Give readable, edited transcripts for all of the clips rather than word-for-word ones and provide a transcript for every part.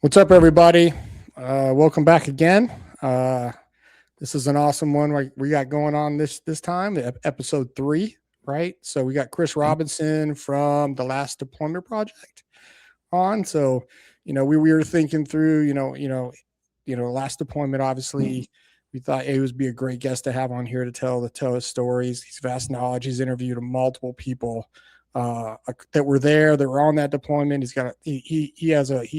What's up, everybody? Welcome back again. This is an awesome one we got going on this time, episode 3, right? So we got Chris Robinson from the Last Deployment Project on. So, we were thinking through, Last Deployment. Obviously, we thought it would be a great guest to have on here to tell his stories. He's vast knowledge. He's interviewed multiple people that were there, that were on that deployment. He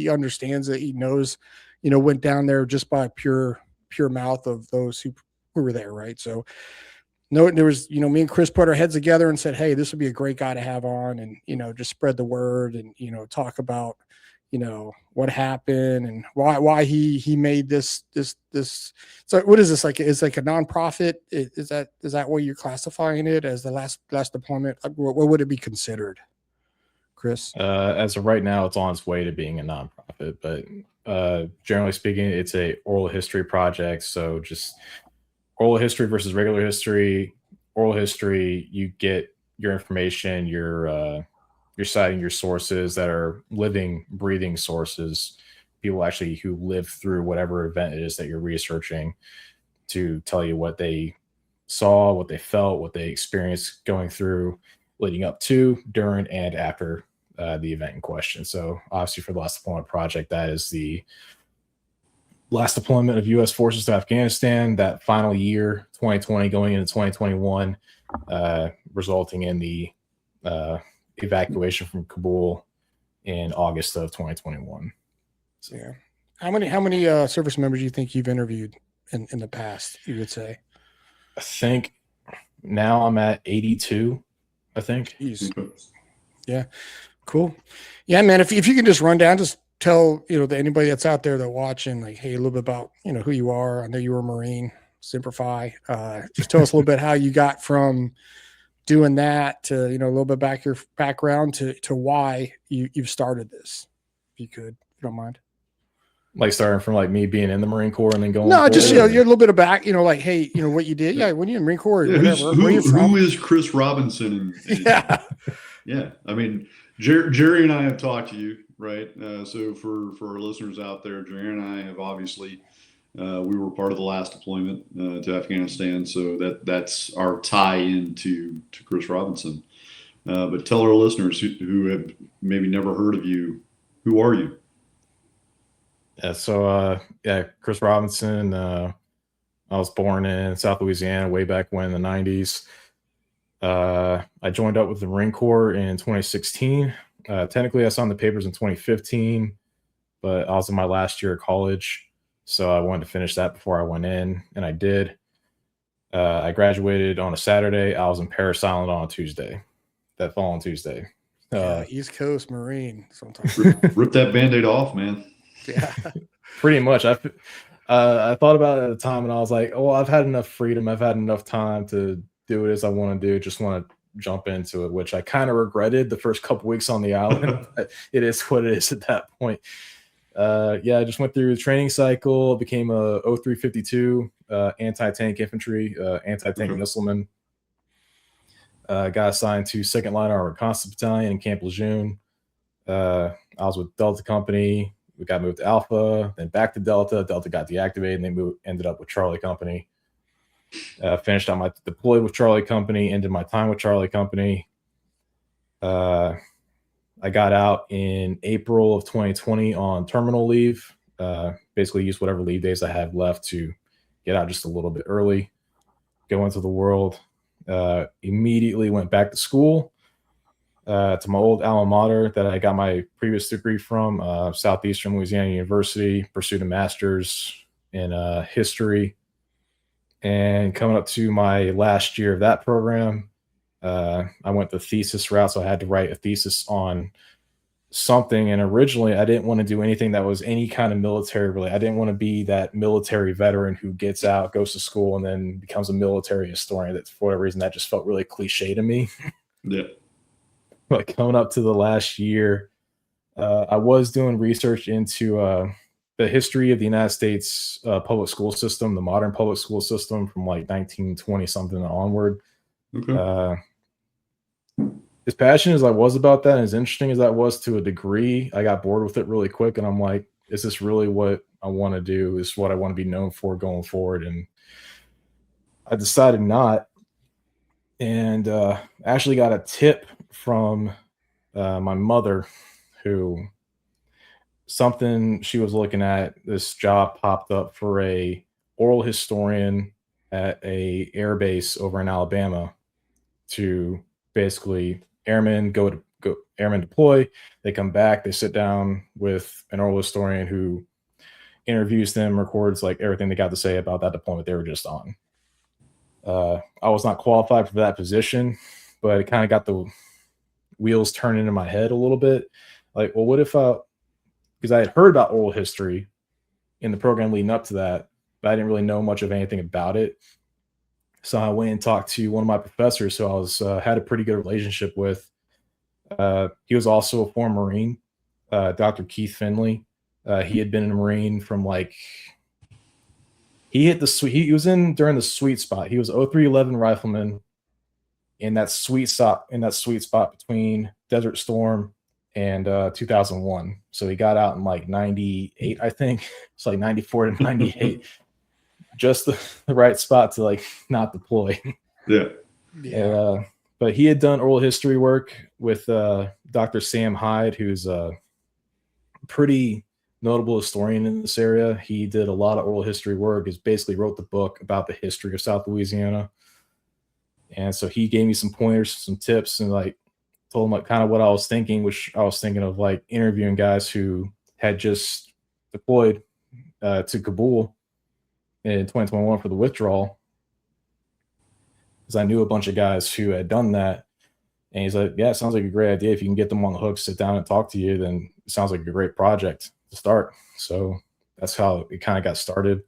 understands it. He knows, went down there just by pure mouth of those who were there. Right. So there was, me and Chris put our heads together and said, hey, this would be a great guy to have on and, just spread the word and, talk about, what happened and why he made this. So what is this like? It's like a nonprofit. Is that what you're classifying it as, the last deployment? What would it be considered, Chris? As of right now, it's on its way to being a nonprofit, but generally speaking, it's a oral history project. So just oral history versus regular history. Oral history, you get your information, you're citing your sources that are living, breathing sources, people actually who lived through whatever event it is that you're researching, to tell you what they saw, what they felt, what they experienced going through, leading up to, during, and after the event in question. So obviously for the Last Deployment Project, that is the last deployment of U.S. forces to Afghanistan, that final year, 2020 going into 2021, resulting in the evacuation from Kabul in August of 2021. So, yeah. How many service members do you think you've interviewed in the past, you would say? I think now I'm at 82, I think. Jeez. Yeah. Cool. Yeah, man. If you can just run down, just tell, anybody that's out there that watching, like, hey, a little bit about, who you are. I know you were a Marine, simplify. Just tell us a little bit how you got from doing that to, a little bit back your background to why you've started this, if you could, if you don't mind. Like starting from like me being in the Marine Corps and then going. No, just you're a little bit of back, like, hey, what you did. Yeah, when you're in the Marine Corps, whatever. Where you from? Who is Chris Robinson? Yeah. I mean, Jerry and I have talked to you, right? So for our listeners out there, Jerry and I have obviously. We were part of the last deployment to Afghanistan, so that's our tie-in to Chris Robinson. But tell our listeners who have maybe never heard of you, who are you? Yeah, so Chris Robinson. I was born in South Louisiana way back when in the 90s. I joined up with the Marine Corps in 2016. Technically, I signed the papers in 2015, but I was in my last year of college. So I wanted to finish that before I went in, and I did. I graduated on a Saturday. I was in Parris Island on a Tuesday, that following Tuesday. East Coast Marine sometimes. Rip that Band-Aid off, man. Yeah. Pretty much. I thought about it at the time, and I was like, oh, I've had enough freedom. I've had enough time to do it as I want to do. Just want to jump into it, which I kind of regretted the first couple weeks on the island. It is what it is at that point. I just went through the training cycle, became a 0352 anti-tank infantry, anti-tank missileman. Got assigned to 2nd Line Armored Reconnaissance Battalion in Camp Lejeune. I was with Delta Company. We got moved to Alpha, then back to Delta. Delta got deactivated, and they ended up with Charlie Company. Finished out my deployed with Charlie Company, ended my time with Charlie Company. I got out in April of 2020 on terminal leave. Basically used whatever leave days I had left to get out just a little bit early, go into the world. Immediately went back to school to my old alma mater that I got my previous degree from, Southeastern Louisiana University, pursued a master's in history. And coming up to my last year of that program, I went the thesis route, so I had to write a thesis on something. And originally, I didn't want to do anything that was any kind of military related. I didn't want to be that military veteran who gets out, goes to school, and then becomes a military historian. That for whatever reason, that just felt really cliche to me. Yeah. But coming up to the last year, I was doing research into the history of the United States public school system, the modern public school system from like 1920 something onward. Okay. As passionate as I was about that, and as interesting as that was to a degree, I got bored with it really quick, and I'm like, is this really what I want to do? Is what I want to be known for going forward? And I decided not, and actually got a tip from my mother, who something she was looking at, this job popped up for a oral historian at a air base over in Alabama, to basically airmen deploy, they come back, they sit down with an oral historian who interviews them, records like everything they got to say about that deployment they were just on. I was not qualified for that position, but it kind of got the wheels turning in my head a little bit. Like, well, what if because I had heard about oral history in the program leading up to that, but I didn't really know much of anything about it. So I went and talked to one of my professors who I was had a pretty good relationship with. He was also a former Marine, Dr. Keith Finley. He had been a Marine from like, he hit the sweet, he was in during the sweet spot. He was 0311 rifleman in that sweet spot between Desert Storm and 2001. So he got out in like 98, I think. It's like 94 to 98. Just the right spot to like not deploy. Yeah. But he had done oral history work with Dr. Sam Hyde, who's a pretty notable historian in this area. He did a lot of oral history work, is basically wrote the book about the history of South Louisiana. And so he gave me some pointers, some tips, and like told him like kind of what I was thinking, which I was thinking of like interviewing guys who had just deployed to Kabul in 2021 for the withdrawal, because I knew a bunch of guys who had done that. And he's like, yeah, it sounds like a great idea. If you can get them on the hook, sit down and talk to you, then it sounds like a great project to start. So that's how it kind of got started.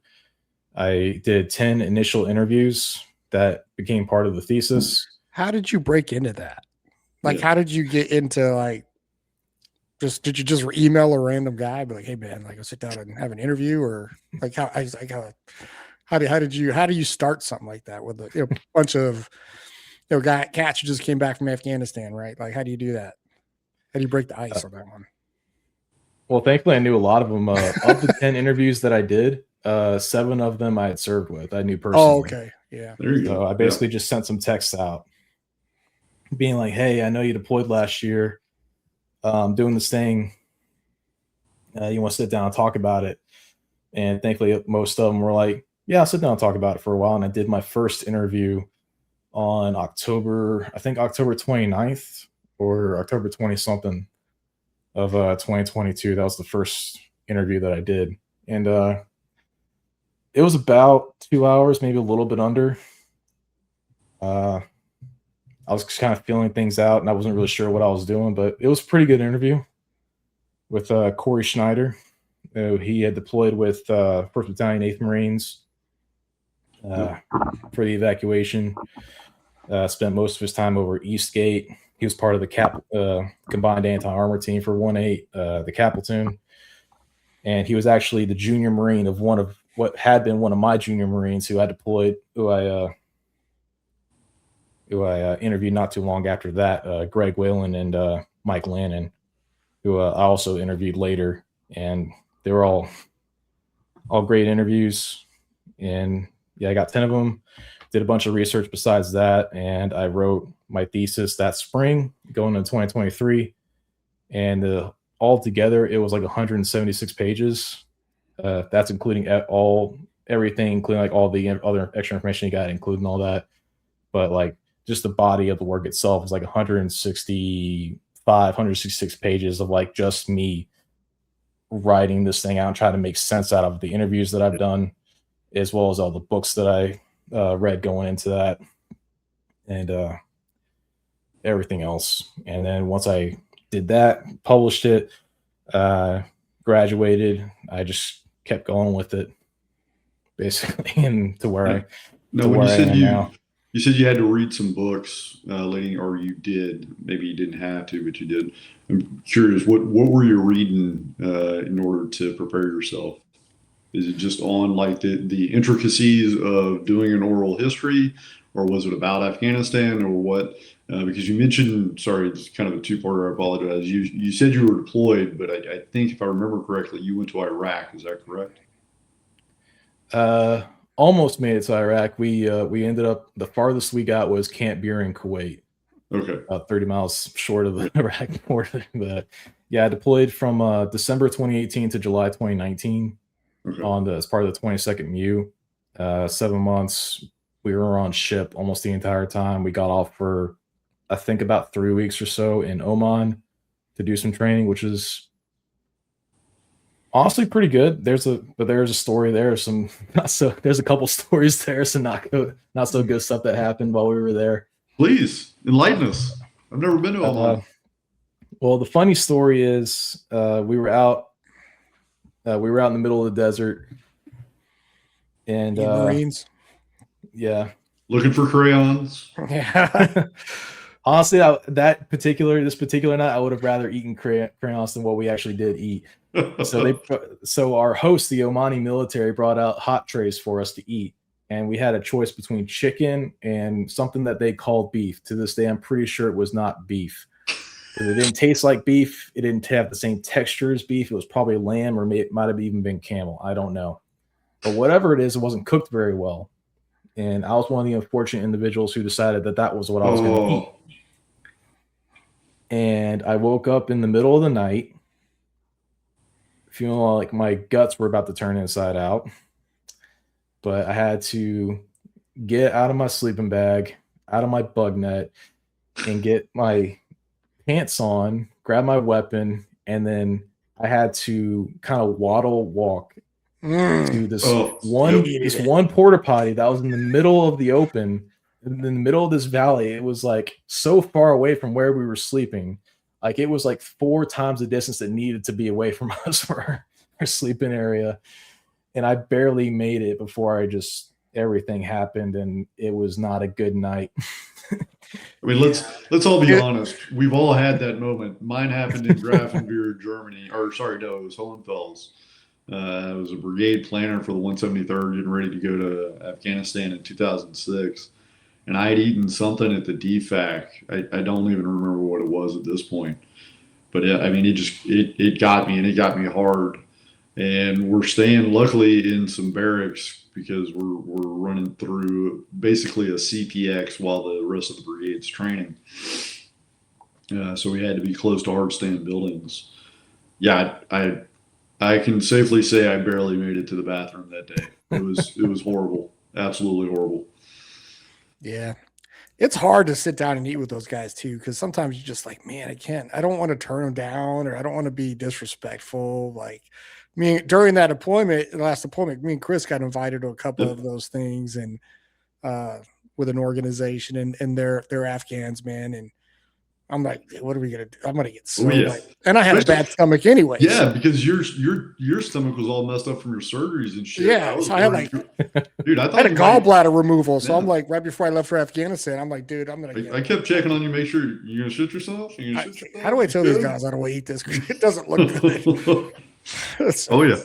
I did 10 initial interviews that became part of the thesis. How did you break into that? Like, how did you get into like, did you just email a random guy, be like, hey man, like, I'll sit down and have an interview, or like how do you start something like that with a bunch of cats who just came back from Afghanistan, right? Like, how do you do that? How do you break the ice on that one? Well, thankfully I knew a lot of them. Of the 10 interviews that I did, 7 of them I had served with. I knew personally. Oh, okay. Yeah. There you So go. I basically just sent some texts out being like, hey, I know you deployed last year. Doing this thing. You want to sit down and talk about it? And thankfully, most of them were like, yeah, I'll sit down and talk about it for a while. And I did my first interview on October 29th or October 20 something of 2022. That was the first interview that I did. And it was about 2 hours, maybe a little bit under. I was just kind of feeling things out, and I wasn't really sure what I was doing, but it was a pretty good interview with Corey Schneider. He had deployed with 1st Battalion, 8th Marines for the evacuation. Spent most of his time over Eastgate. He was part of the combined anti-armor team for 1-8, the cap platoon. And he was actually the junior Marine of one of what had been one of my junior Marines who I deployed, who I interviewed not too long after that, Greg Whalen and Mike Lannon, who I also interviewed later. And they were all great interviews. And yeah, I got 10 of them, did a bunch of research besides that. And I wrote my thesis that spring going into 2023. And altogether, it was like 176 pages. That's including everything, including like all the other extra information you got, including all that. But like, just the body of the work itself is like 166 pages of like just me writing this thing out and trying to make sense out of the interviews that I've done, as well as all the books that I read going into that, and everything else. And then once I did that, published it, graduated, I just kept going with it, basically, and to where I am now. You said you had to read some books leading, or you did. Maybe you didn't have to, but you did. I'm curious, what were you reading in order to prepare yourself? Is it just on like the intricacies of doing an oral history, or was it about Afghanistan, or what? Because you mentioned, sorry, it's kind of a two-parter. I apologize. You said you were deployed, but I think if I remember correctly, you went to Iraq. Is that correct? Almost made it to Iraq. We ended up, the farthest we got was Camp Beer in Kuwait. Okay. About 30 miles short of the Iraq border. But yeah, I deployed from December 2018 to July 2019 Okay. as part of the 22nd MU. 7 months. We were on ship almost the entire time. We got off for, I think, about 3 weeks or so in Oman to do some training, which is honestly pretty good. There's a story there. There's a couple stories there. Some not so good stuff that happened while we were there. Please enlighten us. I've never been to Oman. Well, the funny story is we were out in the middle of the desert, and Marines. Yeah, looking for crayons. Yeah. Honestly, this particular night, I would have rather eaten crayons than what we actually did eat. So our host, the Omani military, brought out hot trays for us to eat, and we had a choice between chicken and something that they called beef. To this day, I'm pretty sure it was not beef. It didn't taste like beef. It didn't have the same texture as beef. It was probably lamb, or it might have even been camel. I don't know. But whatever it is, it wasn't cooked very well. And I was one of the unfortunate individuals who decided that was what I was going to eat. And I woke up in the middle of the night feeling like my guts were about to turn inside out. But I had to get out of my sleeping bag, out of my bug net, and get my pants on, grab my weapon, and then I had to kind of walk to this one porta potty that was in the middle of the open, in the middle of this valley. It was like so far away from where we were sleeping. Like it was like 4 times the distance that needed to be away from us for our sleeping area. And I barely made it before everything happened, and it was not a good night. I mean, let's all be honest. We've all had that moment. Mine happened in Grafenberg, Germany. Or sorry, no, it was Hohenfels. I was a brigade planner for the 173rd, getting ready to go to Afghanistan in 2006. And I had eaten something at the DFAC. I don't even remember what it was at this point. But it got me, and it got me hard. And we're staying, luckily, in some barracks because we're running through basically a CPX while the rest of the brigade's training. So we had to be close to hard stand buildings. Yeah, I can safely say I barely made it to the bathroom that day. It was horrible, absolutely horrible. Yeah, it's hard to sit down and eat with those guys too, because sometimes you're just like, man, I don't want to turn them down, or I don't want to be disrespectful. Like, I mean, during that last deployment, me and Chris got invited to a couple of those things, and with an organization, and they're Afghans, man, and I'm like, what are we gonna do? I'm gonna get so and I had a bad stomach anyway. Yeah, so. Because your stomach was all messed up from your surgeries and shit. Yeah, so I had like, dude, I had a gallbladder removal. So I'm like, right before I left for Afghanistan, I'm like, dude, I'm gonna. I kept checking on you, make sure you're gonna shit yourself. How do I tell these guys I don't want to eat this? It doesn't look good. Oh yeah.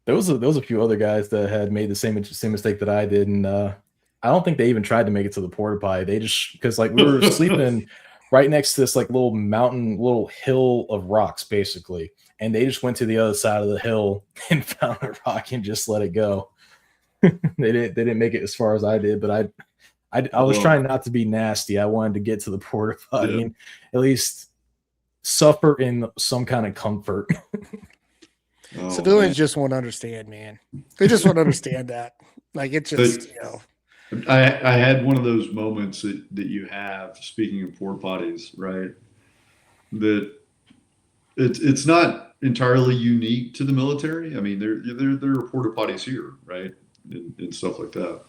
There was a few other guys that had made the same mistake that I did, and I don't think they even tried to make it to the porta potty. They just, because like we were sleeping right next to this like little hill of rocks basically, and they just went to the other side of the hill and found a rock and just let it go. They didn't make it as far as I did, but I was trying not to be nasty. I wanted to get to the porta potty and at least suffer in some kind of comfort. Civilians just won't understand, man. They just won't understand that. Like it just, I had one of those moments that you have, speaking of porta potties, right? That it's not entirely unique to the military. I mean, there are porta potties here, right, and stuff like that.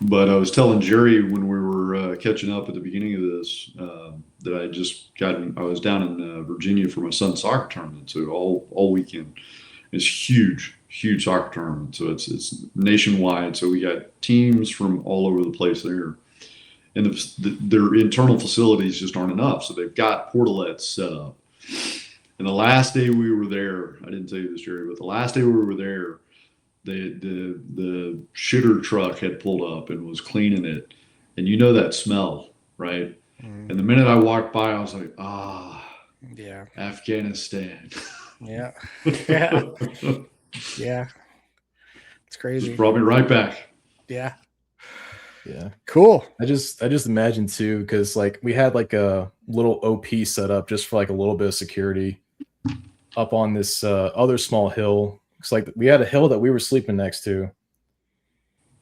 But I was telling Jerry when we were catching up at the beginning of this that I was down in Virginia for my son's soccer tournament, so all weekend. It's huge soccer tournament, so it's nationwide. So we got teams from all over the place there, and their internal facilities just aren't enough. So they've got portalets set up. And the last day we were there, I didn't tell you this, Jerry, but the last day we were there, the shitter truck had pulled up and was cleaning it, and you know that smell, right? Mm, And the minute I walked by, I was like, yeah. Afghanistan. Yeah. Yeah. Yeah. It's crazy. Just brought me right back. Yeah. Yeah. Cool. I just imagine too, because like we had like a little OP set up just for like a little bit of security up on this other small hill. It's like we had a hill that we were sleeping next to,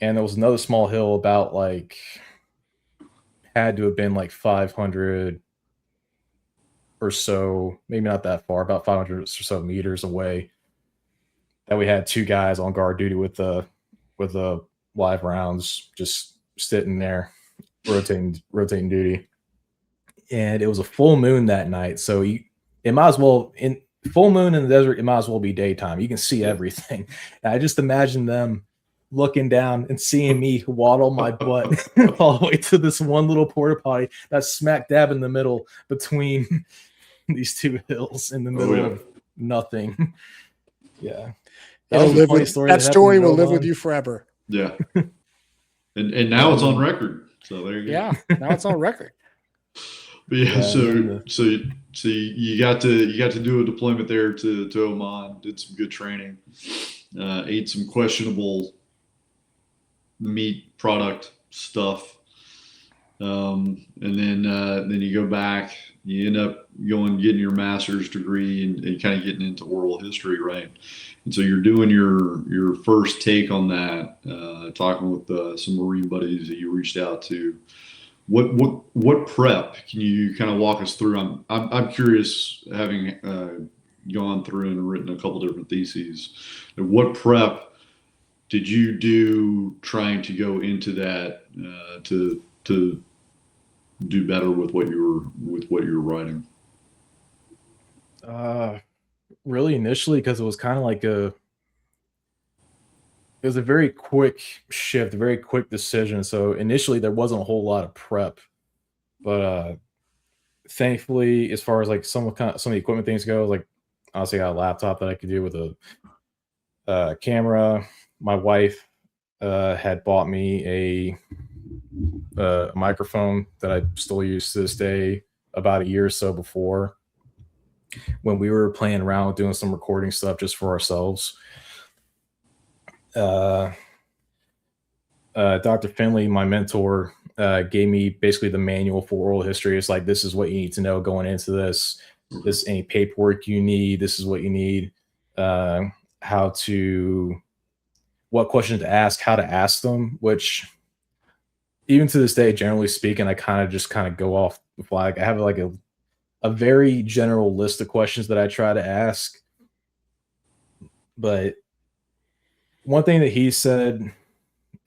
and there was another small hill about like had to have been like 500 or so, maybe not that far, about 500 or so meters away. That we had two guys on guard duty with the live rounds just sitting there rotating duty. And it was a full moon that night, so it might as well, in full moon in the desert, it might as well be daytime. You can see everything. And I just imagine them looking down and seeing me waddle my butt all the way to this one little porta potty that's smack dab in the middle between these two hills in the middle of nothing. Yeah. That story will live with you forever. Yeah. And now it's on record. So there you go. Yeah. Now it's on record. But yeah, so you got to do a deployment there to Oman, did some good training, ate some questionable meat product stuff, and then you go back. You end up getting your master's degree and kind of getting into oral history, right? And so you're doing your first take on that, talking with some Marine buddies that you reached out to. What prep can you kind of walk us through? I'm curious, having gone through and written a couple different theses. What prep did you do trying to go into that to do better with what you were writing? Really initially, because it was kind of like it was a very quick shift, a very quick decision. So initially there wasn't a whole lot of prep, but thankfully, as far as like some of the equipment things go, like honestly, I got a laptop that I could do with a camera. My wife had bought me a microphone that I still use to this day about a year or so before, when we were playing around with doing some recording stuff just for ourselves. Dr. Finley, my mentor, gave me basically the manual for oral history. It's like, this is what you need to know going into this. This is any paperwork you need. This is what you need. What questions to ask, how to ask them, which even to this day, generally speaking, I kind of go off the flag. I have like a very general list of questions that I try to ask. But one thing that he said,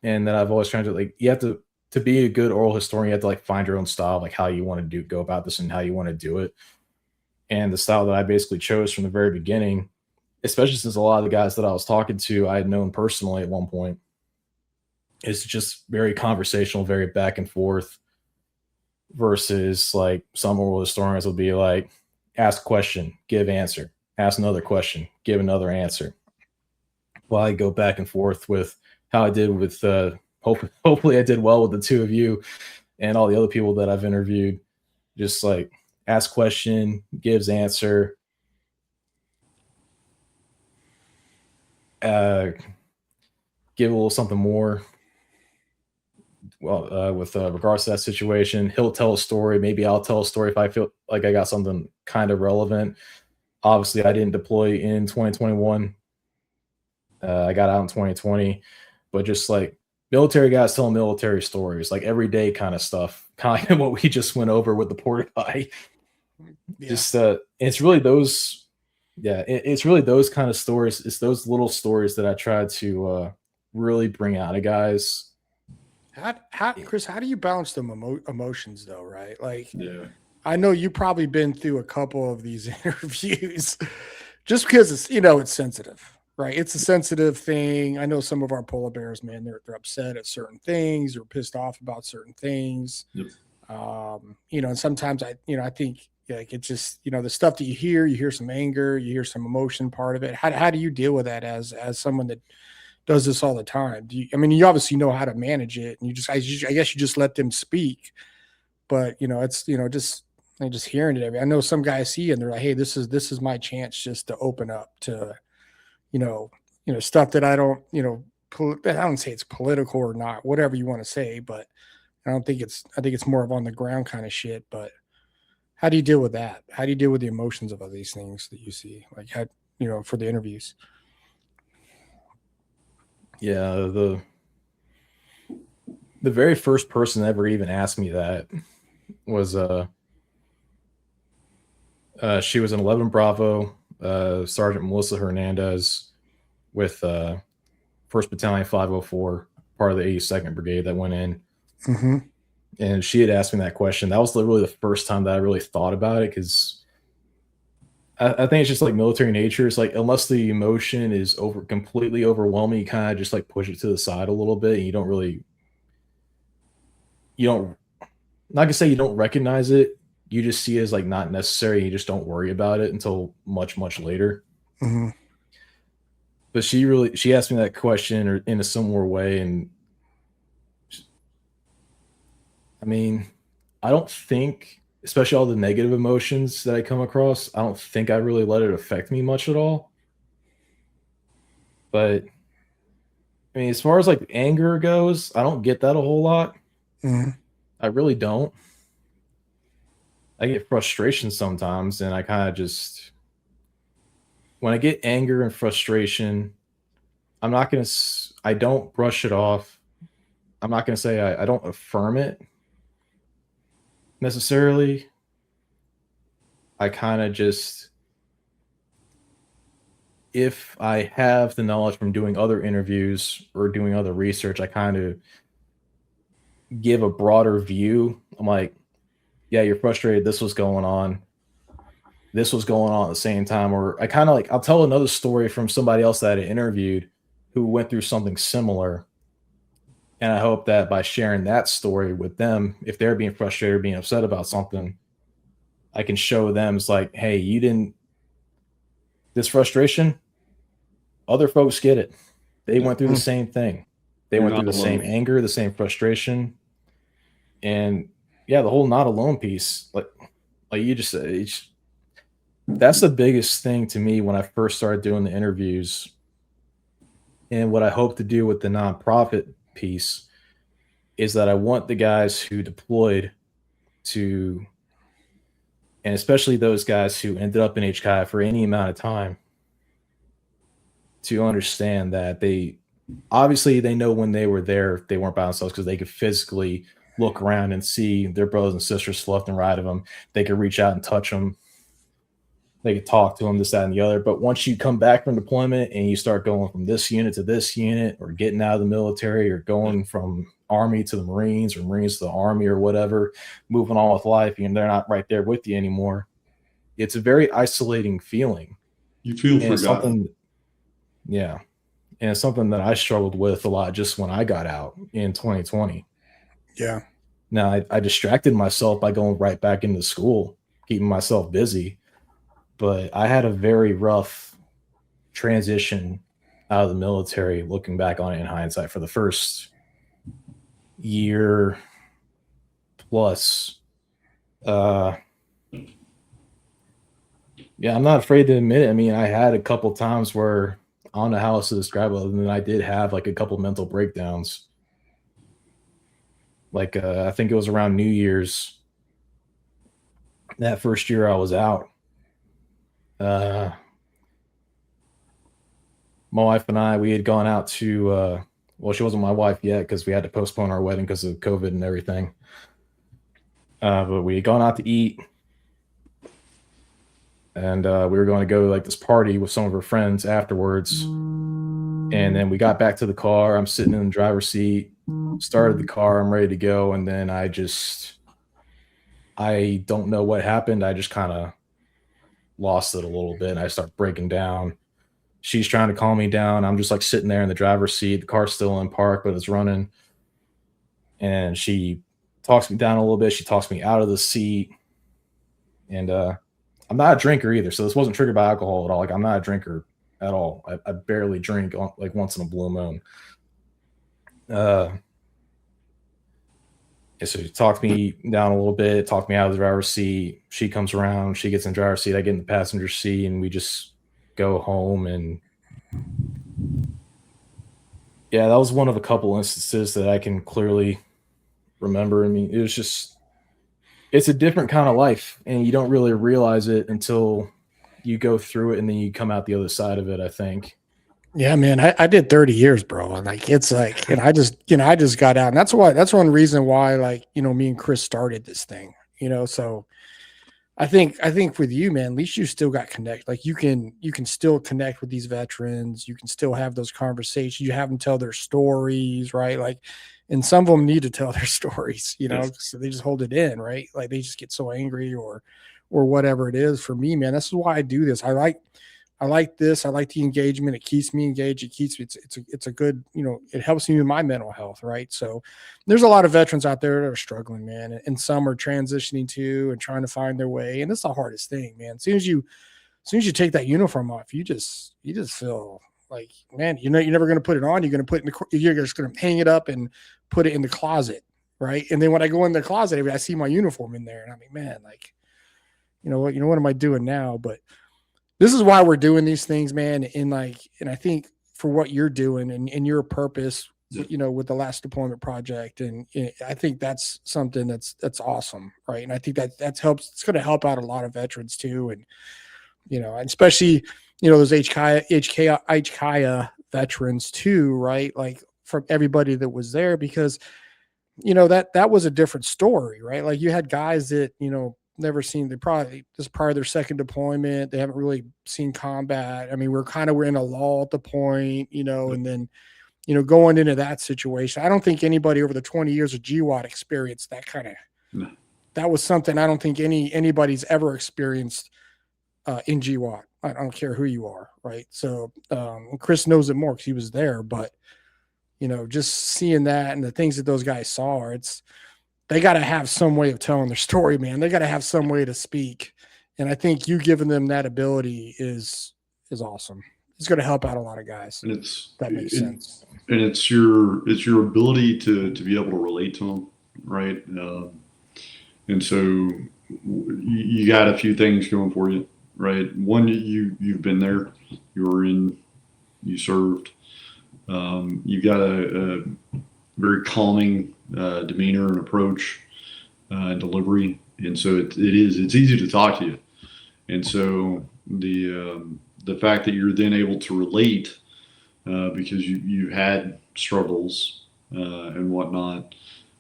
and that I've always tried to, like, you have to be a good oral historian, you have to like find your own style, like how you want to go about this and how you want to do it. And the style that I basically chose from the very beginning, especially since a lot of the guys that I was talking to, I had known personally at one point, is just very conversational, very back and forth, versus like some oral historians will be like, ask a question, give answer, ask another question, give another answer. Well, I go back and forth with how I did with hopefully I did well with the two of you and all the other people that I've interviewed. Just like ask question, gives answer, give a little something more. Well, with regards to that situation, he'll tell a story. Maybe I'll tell a story if I feel like I got something kind of relevant. Obviously, I didn't deploy in 2021. I got out in 2020, but just like military guys telling military stories, like everyday kind of stuff, kind of what we just went over with the porta potty. Yeah. Just it's really those, it's really those kind of stories. It's those little stories that I try to really bring out of guys. Chris, how do you balance the emotions though, right? Like, yeah, I know you've probably been through a couple of these interviews just because it's, it's sensitive, right? It's a sensitive thing. I know some of our polar bears, man, they're upset at certain things or pissed off about certain things. Yep. And sometimes I think like it's just, the stuff that you hear some anger, you hear some emotion part of it. How do you deal with that as someone that, does this all the time? I mean, you obviously know how to manage it, and I guess you just let them speak. But it's just hearing it. I know some guys see it and they're like, hey, this is my chance just to open up to stuff that I don't I don't say it's political or not, whatever you want to say, but I think it's more of on the ground kind of shit. But how do you deal with that? How do you deal with the emotions of all these things that you see, like how for the interviews? Yeah, the very first person that ever even asked me that was she was an 11 Bravo, Sergeant Melissa Hernandez with 1st Battalion 504, part of the 82nd Brigade that went in. Mm-hmm. And she had asked me that question. That was literally the first time that I really thought about it, because I think it's just like military nature. It's like, unless the emotion is completely overwhelming, you kind of just like push it to the side a little bit, and you don't, not gonna say you don't recognize it. You just see it as like not necessary. You just don't worry about it until much, much later. Mm-hmm. But she asked me that question or in a similar way. And I mean, I don't think, especially all the negative emotions that I come across, I don't think I really let it affect me much at all. But I mean, as far as like anger goes, I don't get that a whole lot. Mm-hmm. I really don't. I get frustration sometimes, and I kind of just, when I get anger and frustration, I don't brush it off. I'm not going to say I don't affirm it necessarily. I kind of just, if I have the knowledge from doing other interviews or doing other research, I kind of give a broader view. I'm like, yeah, you're frustrated. This was going on. This was going on at the same time. Or I kind of like, I'll tell another story from somebody else that I interviewed who went through something similar. And I hope that by sharing that story with them, if they're being frustrated or being upset about something, I can show them, it's like, hey, this frustration, other folks get it. They went through the same thing. They went through the same anger, the same frustration. And yeah, the whole not alone piece, like you just said, that's the biggest thing to me when I first started doing the interviews. And what I hope to do with the nonprofit piece is that I want the guys who deployed to, and especially those guys who ended up in HKI for any amount of time, to understand that they know when they were there, they weren't by themselves, because they could physically look around and see their brothers and sisters to left and right of them. They could reach out and touch them. They could talk to them, this, that, and the other. But once you come back from deployment and you start going from this unit to this unit, or getting out of the military, or going from Army to the Marines, or Marines to the Army, or whatever, moving on with life, and they're not right there with you anymore, it's a very isolating feeling. You feel forgotten. Yeah. And it's something that I struggled with a lot just when I got out in 2020. Yeah. Now, I distracted myself by going right back into school, keeping myself busy. But I had a very rough transition out of the military, looking back on it in hindsight, for the first year plus. Yeah, I'm not afraid to admit it. I mean, I had a couple times where, I don't know how else to describe it, other than I did have like a couple mental breakdowns. Like, I think it was around New Year's, that first year I was out. My wife and I, we had gone out to, well, she wasn't my wife yet, because we had to postpone our wedding because of COVID and everything. But we had gone out to eat, and we were going to go to like this party with some of her friends afterwards. And then we got back to the car. I'm sitting in the driver's seat, started the car, I'm ready to go. And then I don't know what happened. I just kind of lost it a little bit, and I start breaking down. She's trying to calm me down. I'm just like sitting there in the driver's seat. The car's still in park, but it's running. And she talks me down a little bit. She talks me out of the seat. And I'm not a drinker either, so this wasn't triggered by alcohol at all. Like, I'm not a drinker at all. I barely drink like once in a blue moon. So he talked me down a little bit, talked me out of the driver's seat. She comes around, she gets in the driver's seat, I get in the passenger seat, and we just go home. And yeah, that was one of a couple instances that I can clearly remember. I mean, it's a different kind of life, and you don't really realize it until you go through it, and then you come out the other side of it, I think. Yeah, man, I did 30 years, bro. And like, it's like, and I just got out. And that's one reason why, like, me and Chris started this thing, so I think with you, man, at least you still got connect. Like you can still connect with these veterans. You can still have those conversations. You have them tell their stories, right? Like, and some of them need to tell their stories, so they just hold it in, right? Like they just get so angry or whatever it is. For me, man, this is why I do this. I like this. I like the engagement. It keeps me engaged. It's a good, it helps me with my mental health. Right. So there's a lot of veterans out there that are struggling, man. And some are transitioning to and trying to find their way. And it's the hardest thing, man. As soon as you take that uniform off, you just feel like, man, you're never going to put it on. You're going to put it you're just going to hang it up and put it in the closet. Right. And then when I go in the closet, I see my uniform in there and I'm like, man, like, what am I doing now? But this is why we're doing these things, man. And I think for what you're doing and your purpose, with the last deployment project. And I think that's something that's awesome. Right. And I think that's helps. It's going to help out a lot of veterans too. And, and especially, those HKIA veterans too, right? Like from everybody that was there, because, that was a different story, right? Like you had guys that, never seen, this is probably their second deployment. They haven't really seen combat. I mean, we're in a lull at the point, and then, going into that situation, I don't think anybody over the 20 years of GWAT experienced that kind of, that was something I don't think anybody's ever experienced in GWAT. I don't care who you are. Right. So Chris knows it more because he was there, but, just seeing that and the things that those guys saw, they got to have some way of telling their story, man. They got to have some way to speak. And I think you giving them that ability is awesome. It's going to help out a lot of guys. And that makes sense. And it's your ability to be able to relate to them. Right. And so you got a few things going for you, right? One, you've been there, you served, you got a very calming demeanor and approach and delivery, and so it's easy to talk to you. And so the fact that you're then able to relate because you had struggles and whatnot,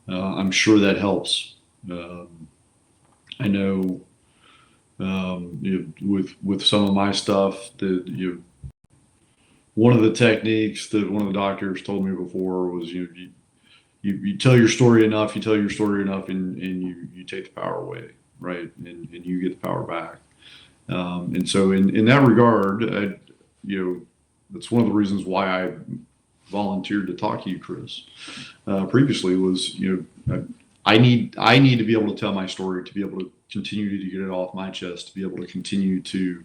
I'm sure that helps. I know with some of my stuff that one of the techniques that one of the doctors told me before was you tell your story enough, and you take the power away, right? And you get the power back. And so in that regard, that's one of the reasons why I volunteered to talk to you, Chris, previously was, I need to be able to tell my story, to be able to continue to get it off my chest, to be able to continue to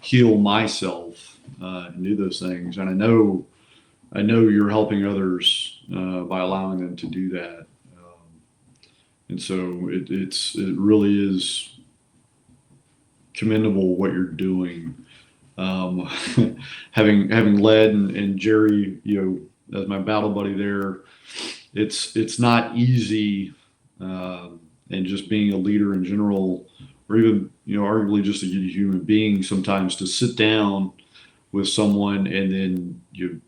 heal myself and do those things. And I know you're helping others by allowing them to do that. And so it really is commendable what you're doing. Having led and Jerry, as my battle buddy there, it's not easy. And just being a leader in general, or even, arguably just a human being, sometimes to sit down with someone and then you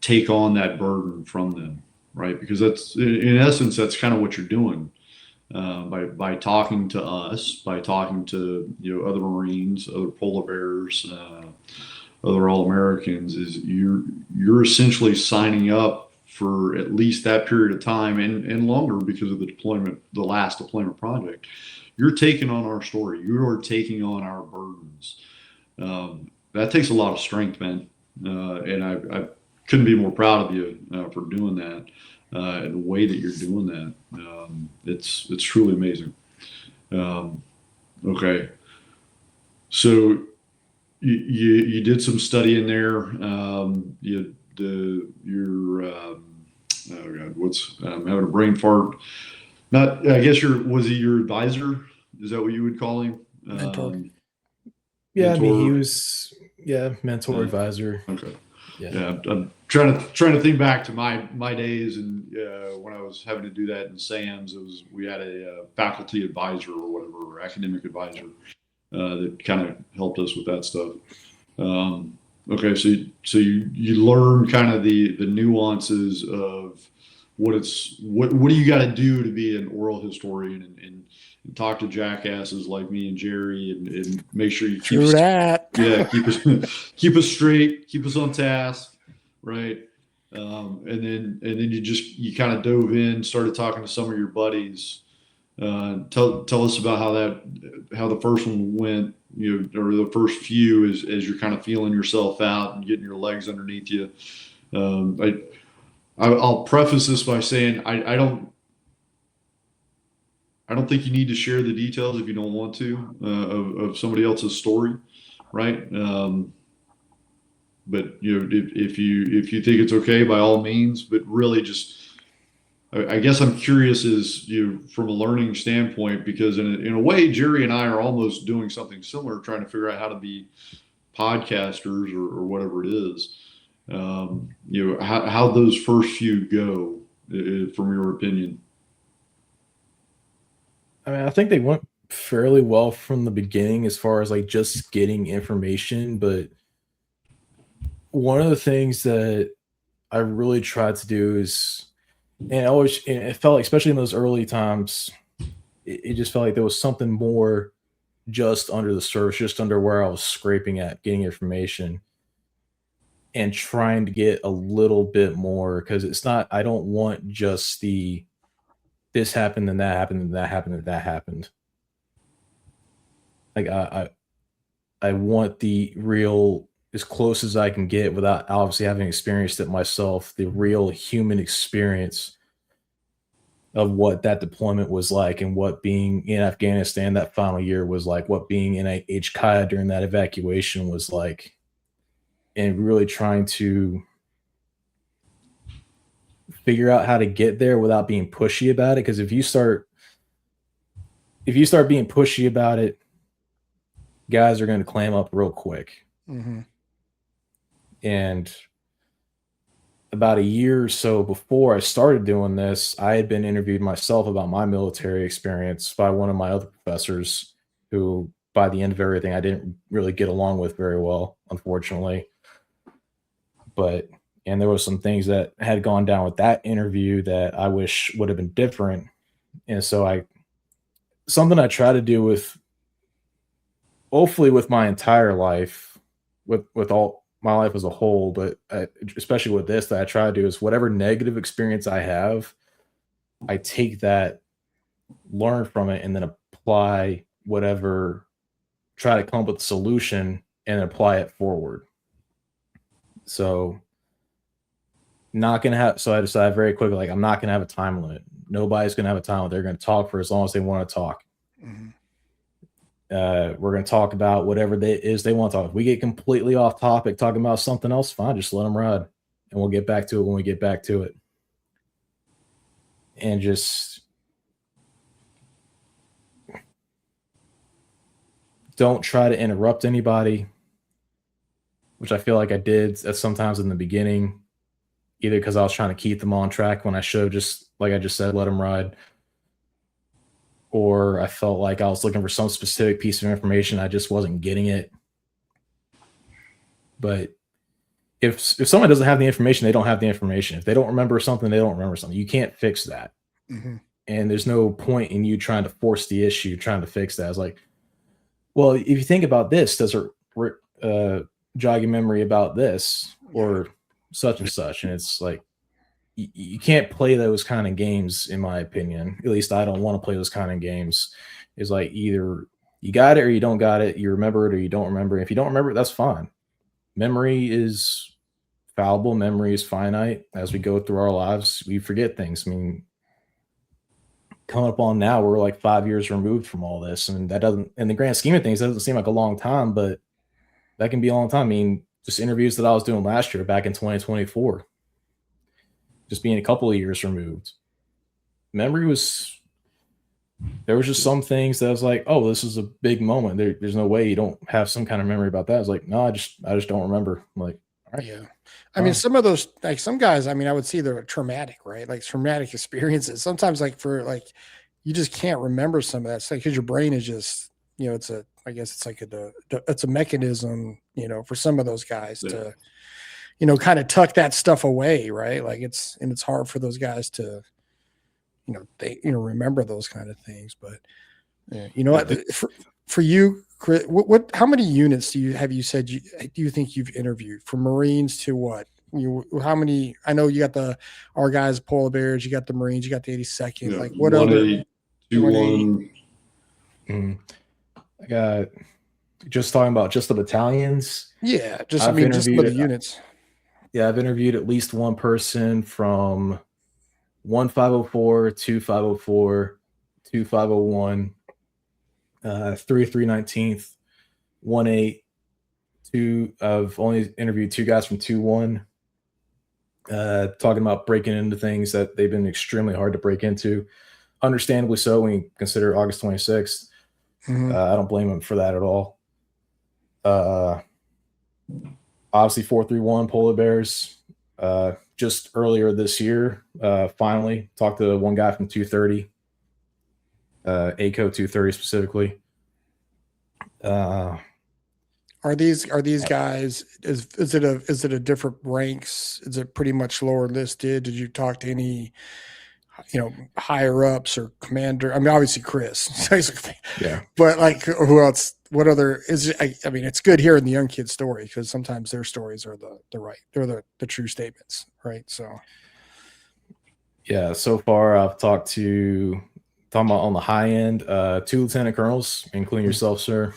take on that burden from them, right? Because that's, in essence, that's kind of what you're doing by talking to us, by talking to other Marines, other polar bears, other All-Americans, is you're essentially signing up for at least that period of time and longer because of the last deployment project. You're taking on our story. You are taking on our burdens. That takes a lot of strength, man. And I couldn't be more proud of you for doing that and the way that you're doing that. It's truly amazing. Okay. So you did some study in there. Your oh god, what's I'm having a brain fart. Not, I guess was he your advisor? Is that what you would call him? Mentor. Yeah, I mean, he Mentor. was, yeah, mentor, Yeah. advisor. Okay. Yeah. Yeah, I'm trying to think back to my days, and when I was having to do that in SAMS, we had a faculty advisor or whatever, or academic advisor that kind of helped us with that stuff. Okay, so you learn kind of the nuances of what do you got to do to be an oral historian, and talk to jackasses like me and Jerry, and make sure you keep True that. keep us keep us straight, keep us on task, right? And then you kind of dove in, started talking to some of your buddies. Tell us about how the first one went, or the first few, as you're kind of feeling yourself out and getting your legs underneath you. Um, I'll preface this by saying I don't think you need to share the details if you don't want to, of somebody else's story, right? But if you think it's okay, by all means. But really, just I guess I'm curious, is from a learning standpoint, because in a way, Jerry and I are almost doing something similar, trying to figure out how to be podcasters, or whatever it is. How those first few go, from your opinion. I mean, I think they went fairly well from the beginning as far as like just getting information. But one of the things that I really tried to do is, and it felt like, especially in those early times, it just felt like there was something more just under the surface, just under where I was scraping at, getting information and trying to get a little bit more, because it's not, I don't want just the this happened and that happened and that happened and that happened. Like I want the real, as close as I can get without obviously having experienced it myself, the real human experience of what that deployment was like, and what being in Afghanistan that final year was like, what being in a HKIA during that evacuation was like, and really trying to figure out how to get there without being pushy about it. Because if you start being pushy about it, guys are going to clam up real quick. Mm-hmm. And about a year or so before I started doing this, I had been interviewed myself about my military experience by one of my other professors, who by the end of everything I didn't really get along with very well, unfortunately. And there was some things that had gone down with that interview that I wish would have been different. And so something I try to do with, hopefully with my entire life, with all my life as a whole, but especially with this, that I try to do is whatever negative experience I have, I take that, learn from it, and then apply whatever, try to come up with a solution and apply it forward. So I decided very quickly, like, I'm not gonna have a time limit. Nobody's gonna have a time limit. They're gonna talk for as long as they want to talk. Mm-hmm. We're going to talk about whatever they want to talk. If we get completely off topic talking about something else, fine, just let them ride, and we'll get back to it when we get back to it. And just don't try to interrupt anybody, which I feel like I did sometimes in the beginning, either because I was trying to keep them on track when I should have just, like I just said, let them ride, or I felt like I was looking for some specific piece of information, I just wasn't getting it. But if someone doesn't have the information, they don't have the information. If they don't remember something, they don't remember something. You can't fix that. Mm-hmm. And there's no point in you trying to force the issue, trying to fix that. It's like, well, if you think about this, does it jog your memory about this or such and such? And it's like, you can't play those kind of games, in my opinion. At least I don't want to play those kind of games. It's like, either you got it or you don't got it. You remember it or you don't remember it. If you don't remember it, that's fine. Memory is fallible. Memory is finite. As we go through our lives, we forget things. I mean, coming up on now, we're like 5 years removed from all this, and that doesn't, in the grand scheme of things, doesn't seem like a long time, but that can be a long time. I mean, just interviews that I was doing last year back in 2024, just being a couple of years removed. Memory was, there was just some things that I was like, oh, this is a big moment. There's no way you don't have some kind of memory about that. I was like, no, I just don't remember. I'm like, all right. Yeah. I mean, some of those, like some guys, I mean, I would see they're traumatic, right? Like traumatic experiences. Sometimes like for like, you just can't remember some of that stuff because your brain is just, you know, it's a, I guess it's like it's a mechanism, you know, for some of those guys to, you know, kind of tuck that stuff away, right? Like it's hard for those guys to, you know, they, you know, remember those kind of things. But yeah, you know what, for you, Chris, how many units do you said do you think you've interviewed, from Marines to what? How many? I know you got our guys, Polar Bears, you got the Marines, you got the 82nd. Yeah, like what other? 1A, 2-1. I got, just talking about just the battalions. Yeah, just I mean, just the units. Yeah, I've interviewed at least one person from 1504, 2504, 2501, 319th, 18, 2. I've only interviewed 2 guys from 21. Talking about breaking into things that they've been extremely hard to break into. Understandably so when you consider August 26th. I don't blame them for that at all. Obviously 431 Polar Bears. Just earlier this year, finally talked to one guy from 230, ACO 230 specifically. Are these guys, is it a different ranks? Is it pretty much lower listed? Did you talk to any, you know, higher ups or commander? I mean, obviously Chris. Yeah. But like, who else? What other is it? I mean, it's good hearing the young kid's story because sometimes their stories are they're the true statements, right? So yeah, so far I've talking about on the high end, 2 lieutenant colonels, including yourself, sir.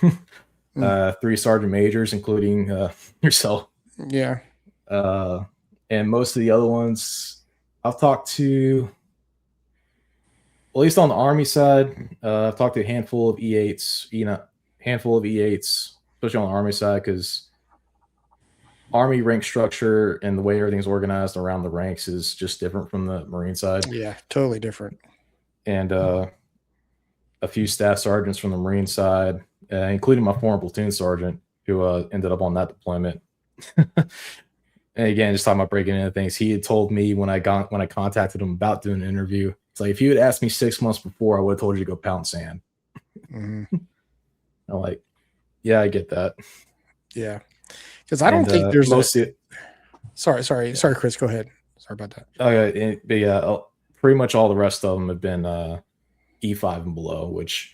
3 sergeant majors, including yourself. Yeah. And most of the other ones I've talked to, at least on the Army side, I've talked to a handful of E8s, especially on the Army side, because Army rank structure and the way everything's organized around the ranks is just different from the Marine side. Yeah, totally different. And a few staff sergeants from the Marine side, including my former platoon sergeant, who ended up on that deployment. And again, just talking about breaking into things, he had told me when I contacted him about doing an interview, it's like, if you had asked me 6 months before, I would have told you to go pound sand. I'm like, yeah, I get that. Yeah, because I don't think there's Sorry, Chris, go ahead. Sorry about that. Okay, but yeah, pretty much all the rest of them have been E5 and below, which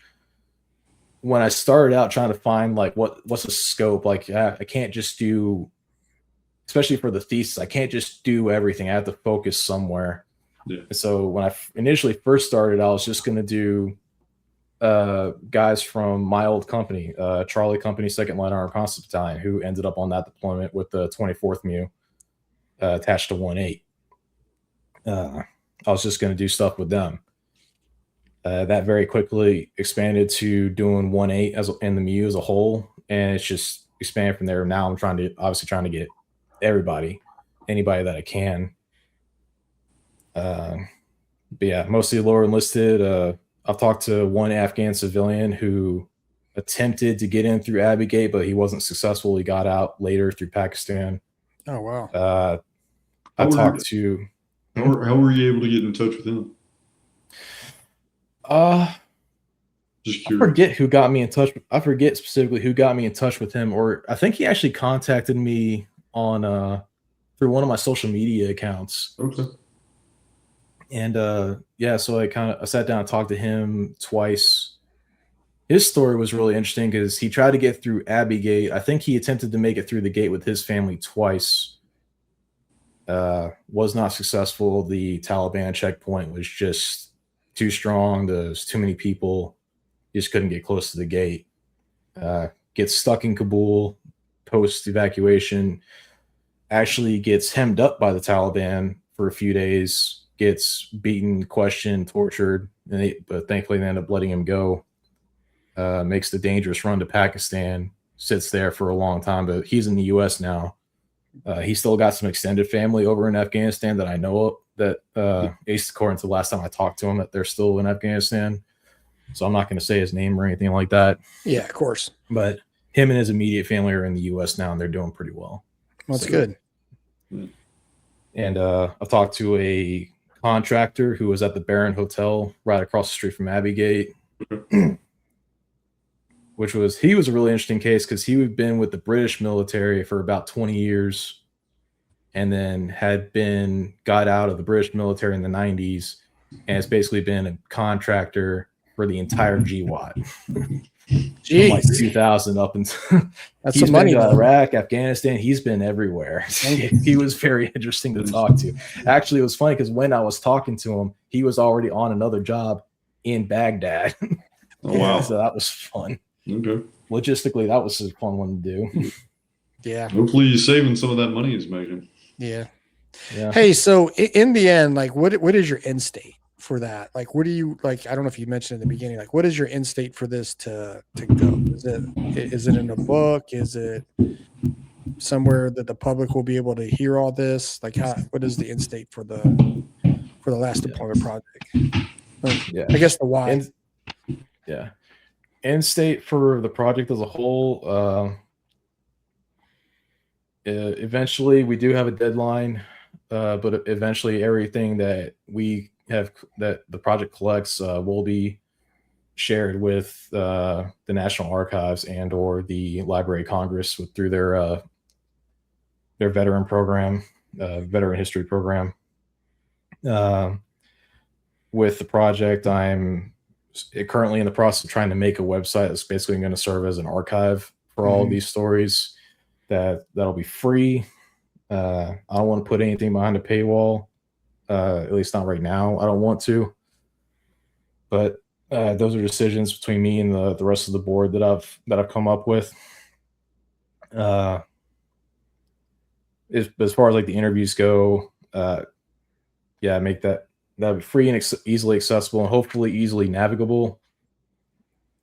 when I started out trying to find like what's the scope, like I can't just do, especially for the thesis, I can't just do everything. I have to focus somewhere. Yeah. So when I initially first started, I was just going to do guys from my old company, Charlie Company, 2nd Line Armored Reconnaissance Battalion, who ended up on that deployment with the 24th MU attached to 1-8. I was just going to do stuff with them. That very quickly expanded to doing 1-8 in the MU as a whole, and it's just expanded from there. Now I'm trying to get anybody that I can. But yeah, mostly lower enlisted. I've talked to one Afghan civilian who attempted to get in through Abbey Gate, but he wasn't successful. He got out later through Pakistan. Oh wow. How were you able to get in touch with him? Just curious. I forget who got me in touch. I forget specifically who got me in touch with him, or I think he actually contacted me on through one of my social media accounts. Okay. And yeah, so I sat down and talked to him twice. His story was really interesting because he tried to get through Abbey Gate. I think he attempted to make it through the gate with his family twice. Was not successful. The Taliban checkpoint was just too strong. There's too many people. He just couldn't get close to the gate. Gets stuck in Kabul post evacuation. Actually gets hemmed up by the Taliban for a few days. Gets beaten, questioned, tortured, but thankfully they end up letting him go. Makes the dangerous run to Pakistan. sits there for a long time, but he's in the U.S. now. He's still got some extended family over in Afghanistan that I know of, that at least according to the last time I talked to him, that they're still in Afghanistan. So I'm not going to say his name or anything like that. Yeah, of course. But him and his immediate family are in the U.S. now, and they're doing pretty well. That's good. And I've talked to a contractor who was at the Baron Hotel right across the street from Abbey Gate, he was a really interesting case because he had been with the British military for about 20 years and then got out of the British military in the 90s and has basically been a contractor for the entire GWAT. From like 2000 up until that's he's some money. Been to Iraq, Afghanistan. He's been everywhere. He was very interesting to talk to. Actually, it was funny because when I was talking to him, he was already on another job in Baghdad. Oh, wow. So that was fun. Okay. Logistically, that was a fun one to do. Yeah. Hopefully he's saving some of that money he's making. Yeah. Yeah. Hey, so in the end, like what is your end state for that? Like, what do you like? I don't know if you mentioned in the beginning, like what is your end state for this to go? Is it in a book? Is it somewhere that the public will be able to hear all this? Like what is the end state for the last deployment project? Yeah. I guess the why. Yeah. End state for the project as a whole. Eventually we do have a deadline, but eventually everything that we have that the project collects will be shared with the National Archives and or the Library of Congress through their veteran program, veteran history program. With the project, I'm currently in the process of trying to make a website that's basically going to serve as an archive for all of these stories. That'll be free. I don't want to put anything behind a paywall, at least not right now. I don't want to. But those are decisions between me and the rest of the board that I've come up with. As far as like the interviews go, make that be free and easily accessible and hopefully easily navigable.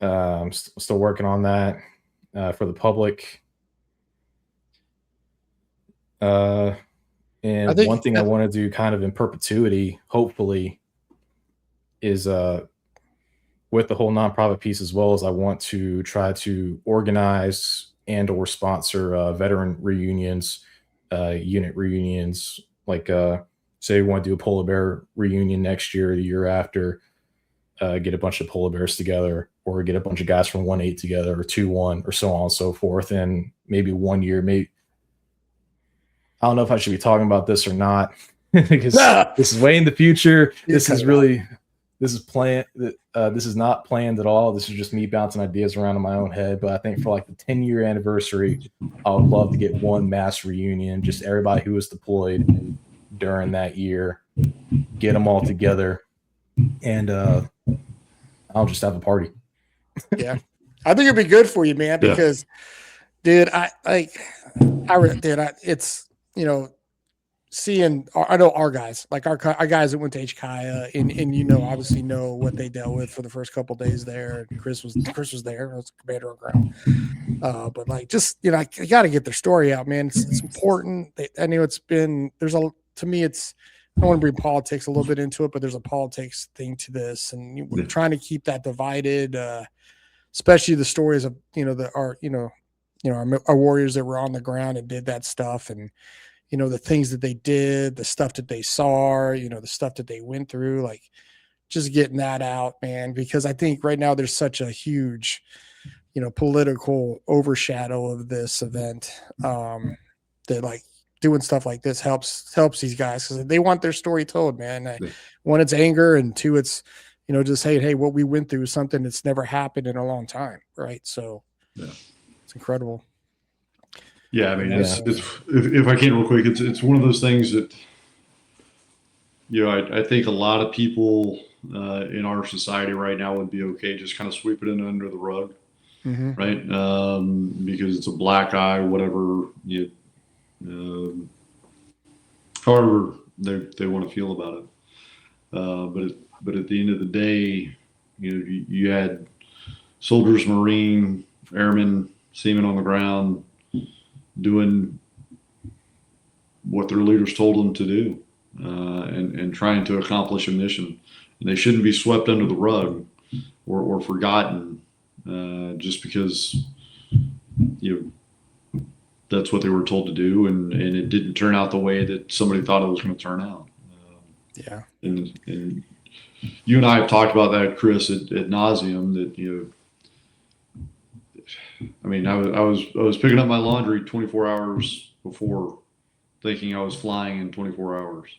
I'm still working on that for the public. And one thing I want to do kind of in perpetuity, hopefully, is with the whole nonprofit piece as well, as I want to try to organize and or sponsor veteran reunions, unit reunions, like say we want to do a polar bear reunion next year or the year after, get a bunch of polar bears together or get a bunch of guys from 1-8 together or 2-1 or so on and so forth. And maybe 1 year, I don't know if I should be talking about this or not because this is way in the future. This is planned. This is not planned at all. This is just me bouncing ideas around in my own head. But I think for like the 10-year anniversary, I would love to get one mass reunion, just everybody who was deployed during that year, get them all together, and I'll just have a party. Yeah, I think it'd be good for you, man. Because, dude, it's seeing, I know our guys, like our guys that went to HKIA and obviously know what they dealt with for the first couple of days there. And Chris was there, as commander on ground. But like, just, you got to get their story out, man. It's important. I know to me, I don't want to bring politics a little bit into it, but there's a politics thing to this, and we're trying to keep that divided, especially the stories of, our warriors that were on the ground and did that stuff. And, the things that they did, the stuff that they saw, the stuff that they went through, like just getting that out, man, because I think right now there's such a huge, political overshadow of this event, that like doing stuff like this helps these guys because they want their story told, man. One, it's anger, and two, it's, just saying, hey, what we went through is something that's never happened in a long time. Right. So it's incredible. Yeah, I mean, it's if I can real quick, it's one of those things that, I think a lot of people in our society right now would be okay just kind of sweep it in under the rug, right? Because it's a black eye, whatever however they want to feel about it. But at the end of the day, you had soldiers, Marine, airmen, seamen on the ground doing what their leaders told them to do, and trying to accomplish a mission. And they shouldn't be swept under the rug or forgotten just because that's what they were told to do, and it didn't turn out the way that somebody thought it was going to turn out. And you and I have talked about that, Chris, at nauseum. That I mean, I was picking up my laundry 24 hours before, thinking I was flying in 24 hours,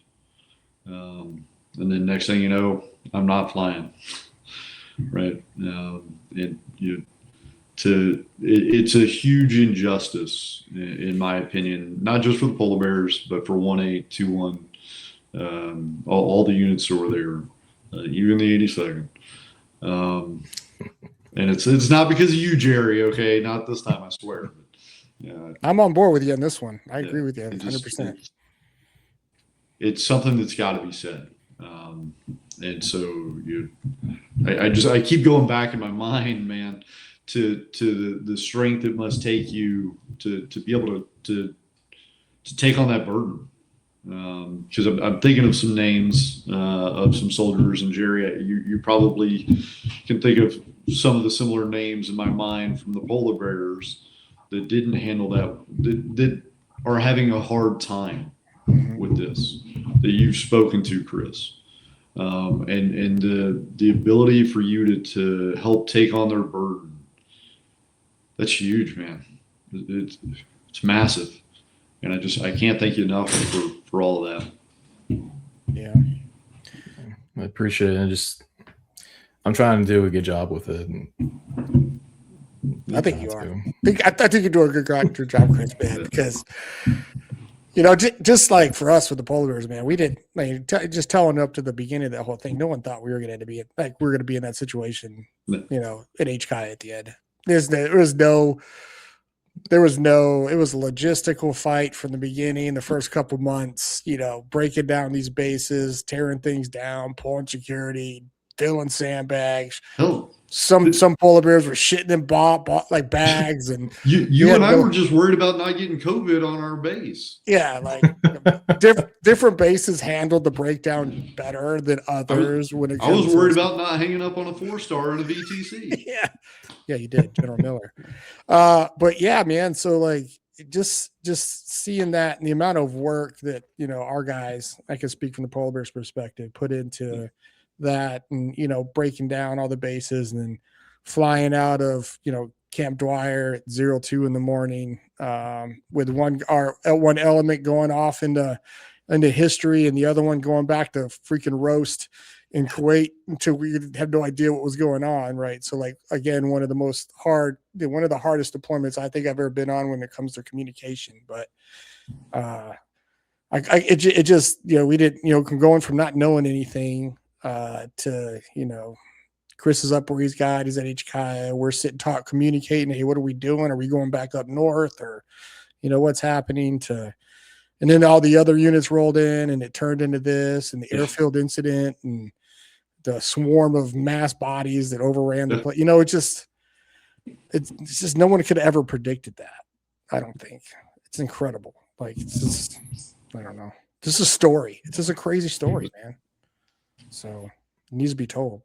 and then next thing you know, I'm not flying. Right? It's a huge injustice, in my opinion, not just for the polar bears, but for 1821, all the units that were there, even the 82nd. And it's not because of you, Jerry. Okay, not this time, I swear. But, I'm on board with you on this one. I agree with you 100%. It's something that's got to be said. And so I keep going back in my mind, man, to the strength it must take you to be able to take on that burden. Because I'm thinking of some names of some soldiers, and Jerry, you probably can think of some of the similar names in my mind from the polar bears that didn't handle that are having a hard time with this, that you've spoken to, Chris. And the ability for you to help take on their burden, that's huge, man. It's massive. And I can't thank you enough for all of that. Yeah. I appreciate it. I'm trying to do a good job with it. I think you are. I think you do a good job, Chris, man, because, just like for us with the polar bears, man, we did just telling up to the beginning of that whole thing. No one thought we were going to be in that situation, at HKI at the end. It was a logistical fight from the beginning, the first couple months, breaking down these bases, tearing things down, pulling security, filling sandbags. Oh, some polar bears were shitting in like bags, and you and I were just worried about not getting COVID on our base. Yeah, like different bases handled the breakdown better than others. I was worried about not hanging up on a 4-star in a VTC. Yeah, you did, General Miller. But yeah, man. So like, just seeing that and the amount of work that our guys, I can speak from the polar bears perspective, put into that, and breaking down all the bases, and then flying out of Camp Dwyer at 02 in the morning, with one element going off into history and the other one going back to freaking roast in Kuwait until we had no idea what was going on. Right. So like, again, one of the hardest deployments I think I've ever been on when it comes to communication. But it just, we didn't, going from not knowing anything to, Chris is up where he's got, he's at HKI. We're sitting, communicating. Hey, what are we doing? Are we going back up north, or, what's happening and then all the other units rolled in, and it turned into this, and the airfield incident, and the swarm of mass bodies that overran the place. It's just no one could have ever predicted that. I don't think. It's incredible. Like, it's just, I don't know. This is a story. It's just a crazy story, man. So it needs to be told.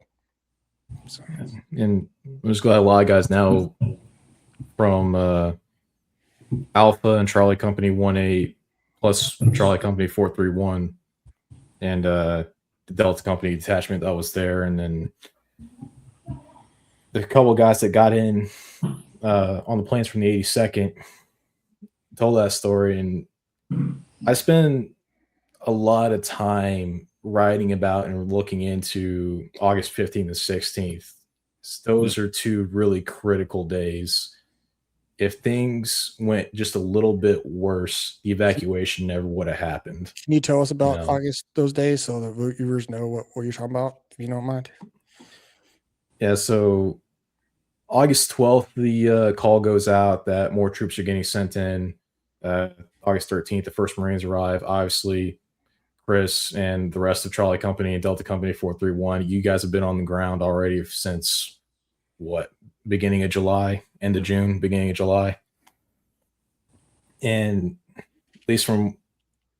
So. And I'm just glad a lot of guys now from Alpha and Charlie Company 1-8 plus Charlie Company 431 and the Delta Company detachment that was there, and then the couple of guys that got in on the planes from the 82nd told that story. And I spent a lot of time writing about and looking into August 15th and 16th. Those are two really critical days. If things went just a little bit worse, the evacuation never would have happened. Can you tell us about August, those days, so the viewers know what you're talking about, if you don't mind? Yeah, so August 12th, the call goes out that more troops are getting sent in. August 13th, the first Marines arrive. Obviously, Chris and the rest of Charlie Company and Delta Company 431, you guys have been on the ground already since beginning of July, end of June, beginning of July. And at least from,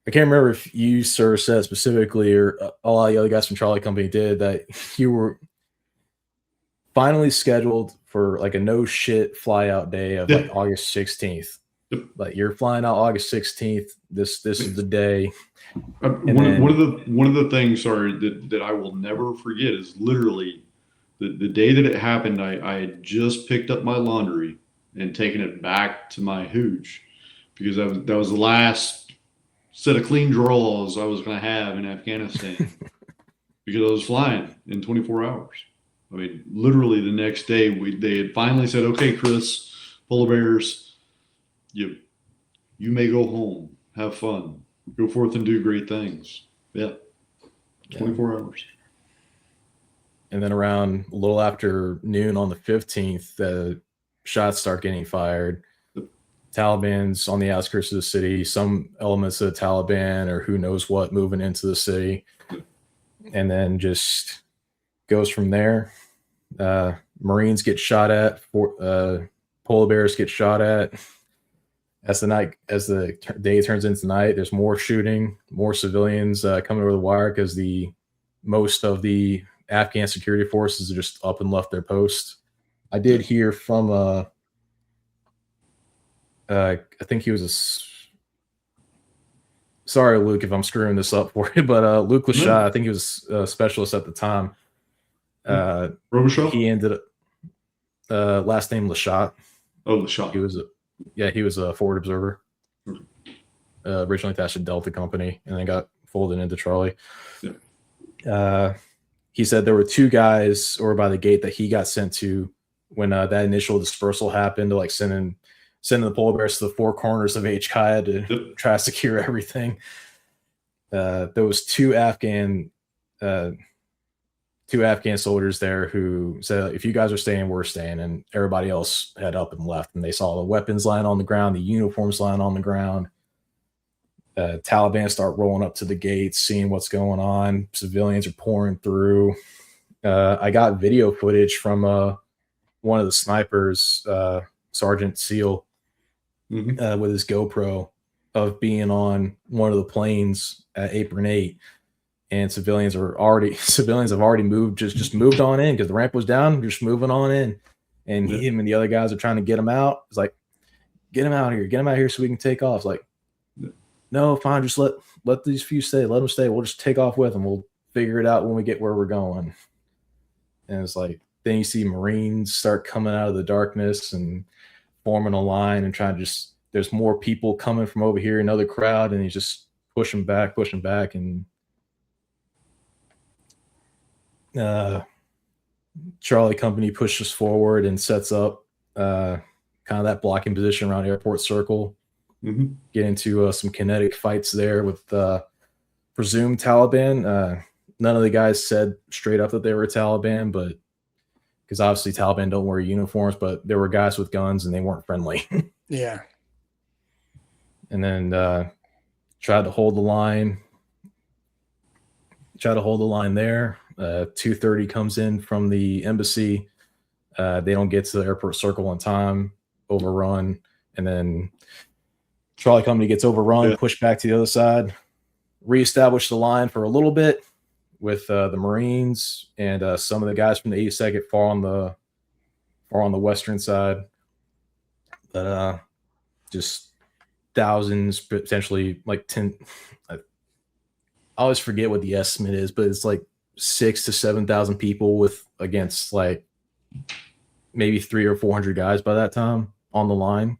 I can't remember if you, sir, said specifically or all the other guys from Charlie Company did, that you were finally scheduled for like a no shit fly out day of like August 16th. Yep. Like, you're flying out August 16th. This is the day. One of the things, sorry, that I will never forget is literally the day that it happened. I had just picked up my laundry and taken it back to my hooch because that was the last set of clean drawers I was going to have in Afghanistan because I was flying in 24 hours. I mean, literally the next day they had finally said, "Okay, Chris, polar bears, you may go home, have fun, go forth and do great things." Yeah, 24 hours. And then around a little after noon on the 15th, the shots start getting fired. Taliban's on the outskirts of the city, some elements of the Taliban or who knows what moving into the city, and then just goes from there. Marines get shot at, polar bears get shot at. As the day turns into night, there's more shooting, more civilians coming over the wire because most of the Afghan security forces are just up and left their post. I did hear from I think he was sorry, Luke, if I'm screwing this up for you, but Luke Lashad, I think he was a specialist at the time. Robichaud? He ended up last name Lashad. Oh, Lashad. He was a forward observer. Originally attached to Delta Company and then got folded into Charlie. Yeah. He said there were two guys over by the gate that he got sent to when that initial dispersal happened, to like sending the polar bears to the four corners of HKIA to try to secure everything. There was two Afghan soldiers there who said, "If you guys are staying, we're staying," and everybody else had up and left. And they saw the weapons lying on the ground, the uniforms lying on the ground. Taliban start rolling up to the gates, seeing what's going on. Civilians are pouring through. I got video footage from one of the snipers, Sergeant Seal, with his GoPro, of being on one of the planes at Apron 8. And civilians have already moved, just moved on in because the ramp was down, just moving on in. And him and the other guys are trying to get him out. It's like, get him out here so we can take off. It's like, no, fine, just let these few stay, let them stay. We'll just take off with them. We'll figure it out when we get where we're going. And it's like, then you see Marines start coming out of the darkness and forming a line and trying to there's more people coming from over here, another crowd, and he's just pushing back. And Charlie Company pushes forward and sets up kind of that blocking position around Airport Circle. Get into some kinetic fights there with presumed Taliban. None of the guys said straight up that they were Taliban, but because obviously Taliban don't wear uniforms, but there were guys with guns and they weren't friendly. Yeah. And then tried to hold the line. There. 2:30 comes in from the embassy. They don't get to the Airport Circle in time, overrun, and then Charlie Company gets overrun, pushed back to the other side, reestablish the line for a little bit with the Marines and some of the guys from the 82nd far on the western side. But just thousands, potentially like 10. I always forget what the estimate is, but it's like 6,000 to 7,000 people against like maybe 300 or 400 guys by that time on the line.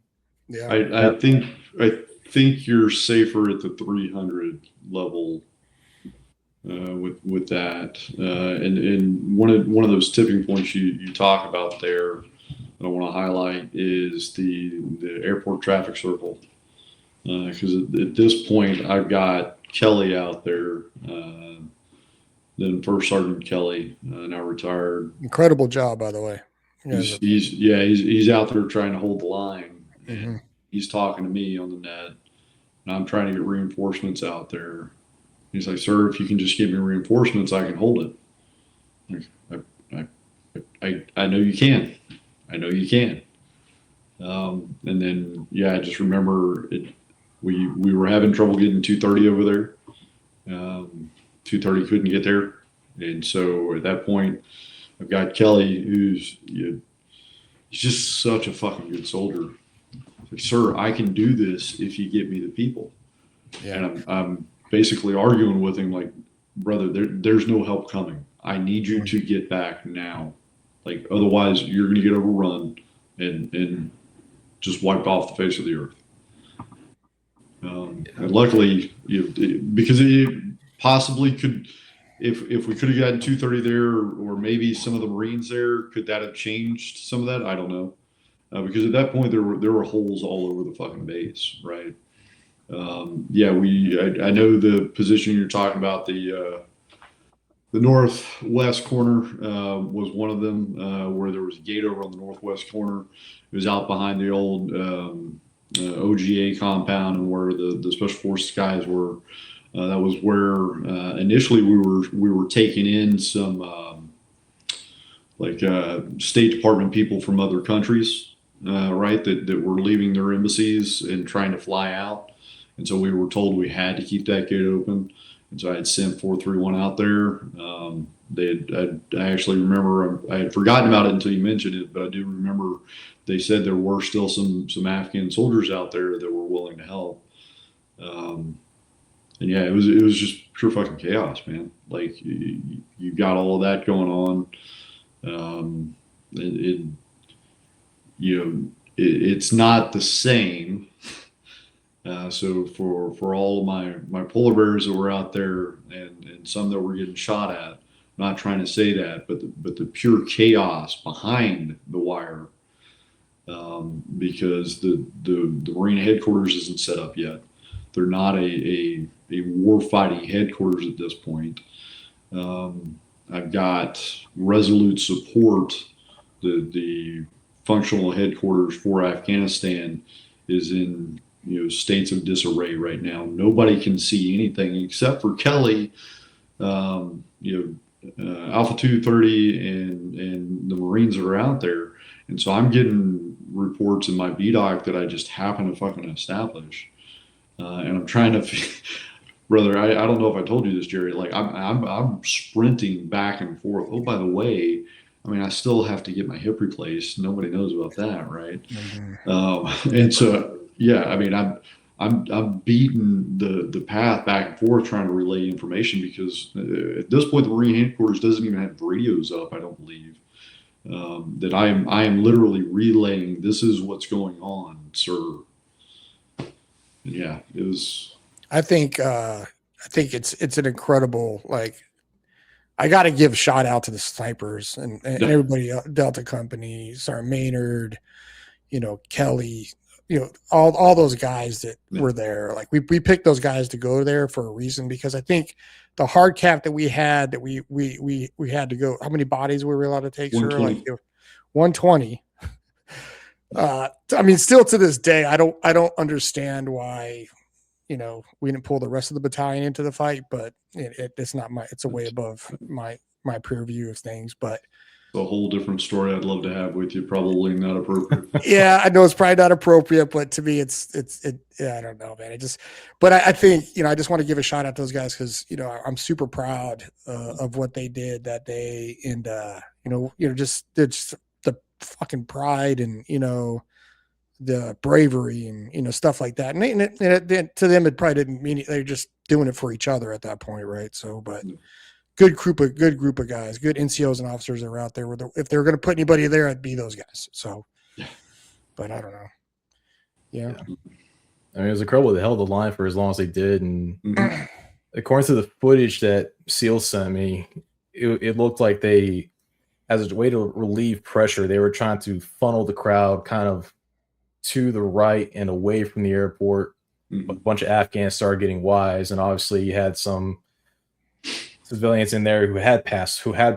Yeah, I think you're safer at the 300 level with that. And one of those tipping points you talk about there that I want to highlight is the airport traffic circle. Because at this point I've got Kelly out there, then First Sergeant Kelly, now retired. Incredible job, by the way. He's out there trying to hold the line. And he's talking to me on the net, and I'm trying to get reinforcements out there. He's like, "Sir, if you can just give me reinforcements, I can hold it." I know you can. I know you can. And then, yeah, I just remember we were having trouble getting 230 over there. 230 couldn't get there. And so at that point, I've got Kelly, who's he's just such a fucking good soldier. Like, sir, I can do this if you get me the people. Yeah. And I'm basically arguing with him like, brother, there's no help coming. I need you to get back now. Like, otherwise you're going to get overrun and just wiped off the face of the earth. And luckily, because it possibly could, if we could have gotten 230 there, or maybe some of the Marines there, could that have changed some of that? I don't know. Because at that point there were holes all over the fucking base, right? Yeah, I know the position you're talking about. The northwest corner was one of them, where there was a gate over on the northwest corner. It was out behind the old OGA compound, and where the special forces guys were. That was where initially we were taking in some State Department people from other countries, right? That were leaving their embassies and trying to fly out, and so we were told we had to keep that gate open. And so I had sent 431 out there. I actually remember, I had forgotten about it until you mentioned it, but I do remember they said there were still some Afghan soldiers out there that were willing to help. And yeah, it was just pure fucking chaos, man. Like, you got all of that going on. It's not the same. So for all of my polar bears that were out there, and some that were getting shot at, not trying to say that, but the pure chaos behind the wire, because the Marine headquarters isn't set up yet. They're not a war fighting headquarters at this point. I've got resolute support. The functional headquarters for Afghanistan is in states of disarray right now. Nobody can see anything except for Kelly, Alpha 230 and the Marines that are out there. And so I'm getting reports in my BDOC that I just happen to fucking establish. And I'm trying to, brother, I don't know if I told you this, Jerry, like I'm sprinting back and forth. Oh, by the way, I mean, I still have to get my hip replaced. Nobody knows about that, right? Mm-hmm. And so, yeah, I mean, I'm beating the path back and forth trying to relay information, because at this point the Marine headquarters doesn't even have radios up, I don't believe. That I am literally relaying, this is what's going on, sir. And yeah, it was. I think it's an incredible, like, I got to give shout out to the snipers and everybody, Delta Company, Sergeant Maynard, Kelly, all those guys that were there. Like, we picked those guys to go there for a reason, because I think the hard cap that we had, that we had to go, how many bodies were we allowed to take, sir? Like 120. I mean, still to this day, I don't understand why, we didn't pull the rest of the battalion into the fight, but it's not it's a way above my purview of things. But a whole different story I'd love to have with you. Probably not appropriate. Yeah, I know it's probably not appropriate, but to me, it's I don't know, man. But I think, I just want to give a shout out to those guys, because, I'm super proud of what they did that day. And, just the fucking pride and, the bravery and, stuff like that. And to them, it probably didn't mean it. They're just doing it for each other at that point. Right. So, but good group of guys, good NCOs and officers that are out there. If they were going to put anybody there, I'd be those guys. So, but I don't know. Yeah. I mean, it was incredible. They held the line for as long as they did. And according to the footage that SEAL sent me, it looked like they, as a way to relieve pressure, they were trying to funnel the crowd kind of to the right and away from the airport. A bunch of Afghans started getting wise, and obviously you had some civilians in there who had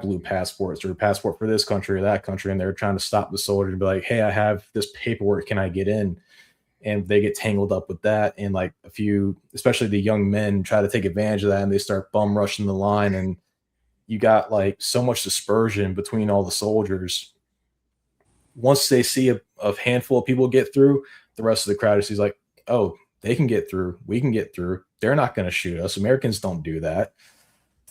blue passports, or a passport for this country or that country, and they were trying to stop the soldier and be like, hey, I have this paperwork, can I get in? And they get tangled up with that, and like a few, especially the young men, try to take advantage of that, and they start bum rushing the line, and you got like so much dispersion between all the soldiers. Once they see a handful of people get through, the rest of the crowd is like, oh, they can get through. We can get through. They're not going to shoot us. Americans don't do that.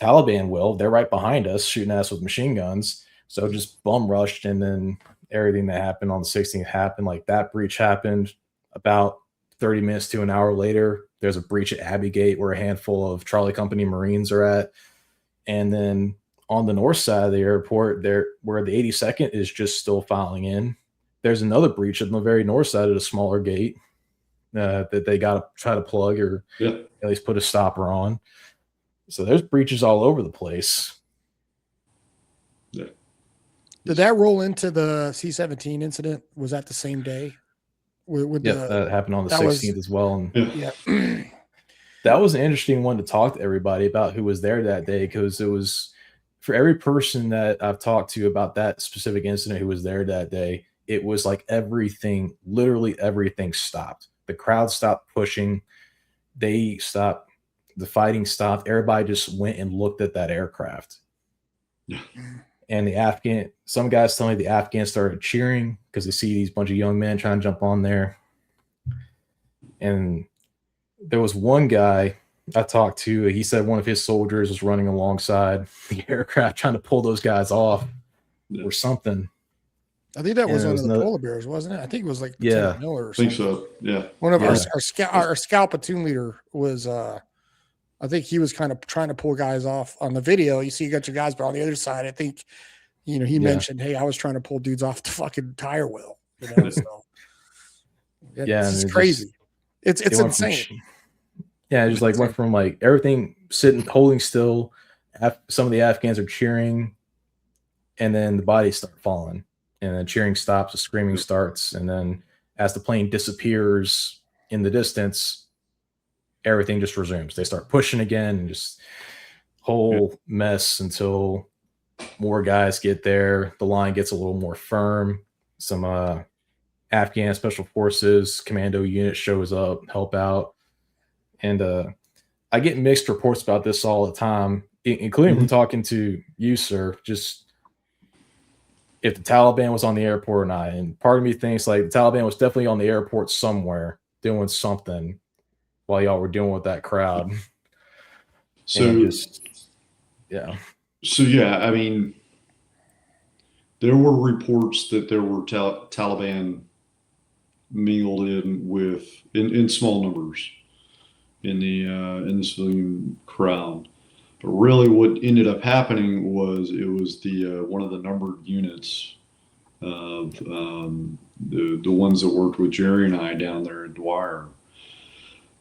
Taliban will. They're right behind us, shooting at us with machine guns. So just bum rushed, and then everything that happened on the 16th happened. Like that breach happened about 30 minutes to an hour later. There's a breach at Abbey Gate where a handful of Charlie Company Marines are at. And then on the north side of the airport, there where the 82nd is just still filing in, there's another breach on the very north side of the smaller gate that they got to try to plug or at least put a stopper on. So there's breaches all over the place. Yeah. Did that roll into the C-17 incident? Was that the same day? That happened on the 16th as well. And yeah. That was an interesting one to talk to everybody about who was there that day, because it was, for every person that I've talked to about that specific incident who was there that day, it was like everything, literally everything stopped. The crowd stopped pushing. They stopped. The fighting stopped. Everybody just went and looked at that aircraft. Yeah. And some guys tell me the Afghans started cheering because they see these bunch of young men trying to jump on there. And there was one guy I talked to, he said one of his soldiers was running alongside the aircraft trying to pull those guys off or something. I think that was one of the polar bears, wasn't it? I think it was like Lieutenant Miller or something. I think so. Yeah. One of our scout platoon leader was I think he was kind of trying to pull guys off on the video. You see, you got your guys, but on the other side, I think, he mentioned, hey, I was trying to pull dudes off the fucking tire wheel. So, it's crazy. It's insane. It just like went from like everything sitting, holding still. Some of the Afghans are cheering, and then the bodies start falling, and then cheering stops, the screaming starts, and then as the plane disappears in the distance, everything just resumes. They start pushing again, and just whole mess until more guys get there. The line gets a little more firm. Some Afghan special forces commando unit shows up, help out. And I get mixed reports about this all the time, including from talking to you, sir, just if the Taliban was on the airport or not. And part of me thinks like the Taliban was definitely on the airport somewhere doing something while y'all were dealing with that crowd. So, I mean, there were reports that there were Taliban mingled in small numbers in the civilian crowd. But really, what ended up happening was it was the one of the numbered units of the ones that worked with Jerry and I down there at Dwyer.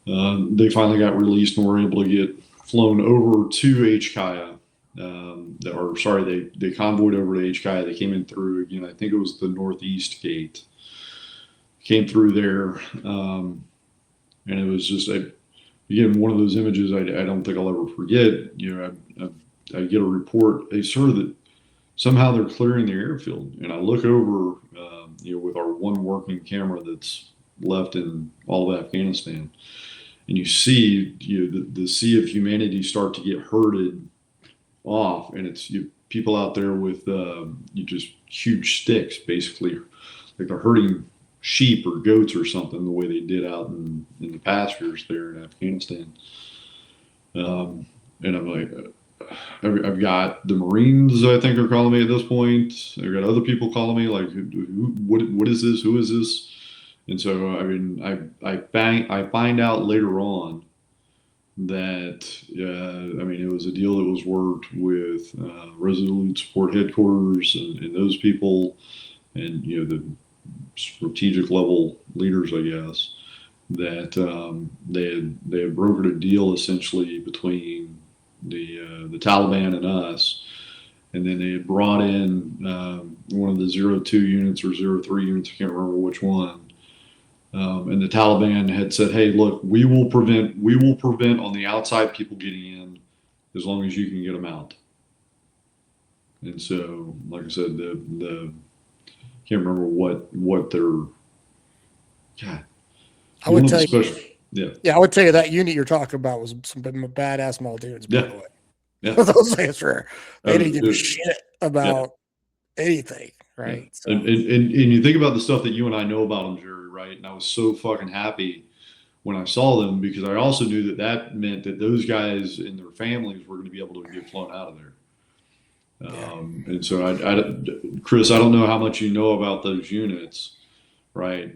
They finally got released and were able to get flown over to HKIA. They convoyed over to HKIA. They came in through, I think it was the northeast gate. Came through there, and it was just again one of those images I don't think I'll ever forget. I get a report. They that somehow they're clearing the airfield, and I look over, with our one working camera that's left in all of Afghanistan, and you see the sea of humanity start to get herded off, and it's people out there with just huge sticks, basically, like they're herding sheep or goats or something, the way they did out in the pastures there in Afghanistan. And I'm like, I've got the Marines, I think, are calling me at this point. I've got other people calling me like, what is this? Who is this? And so, I mean, I find out later on that, it was a deal that was worked with Resolute Support Headquarters and those people and, the strategic level leaders, I guess, that they had brokered a deal essentially between the Taliban and us, and then they had brought in one of the 02 units or 03 units, I can't remember which one, and the Taliban had said, "Hey, look, we will prevent on the outside people getting in as long as you can get them out." And so, like I said, the can't remember what their God. I would tell you, I would tell you that unit you're talking about was some badass small dudes, by the way. Yeah. Those things were, they didn't give a It- shit about anything, right? So, and you think about the stuff that you and I know about them, Jerry, right? And I was so fucking happy when I saw them because I also knew that that meant that those guys and their families were going to be able to get flown out of there. And so, Chris, I don't know how much you know about those units, right?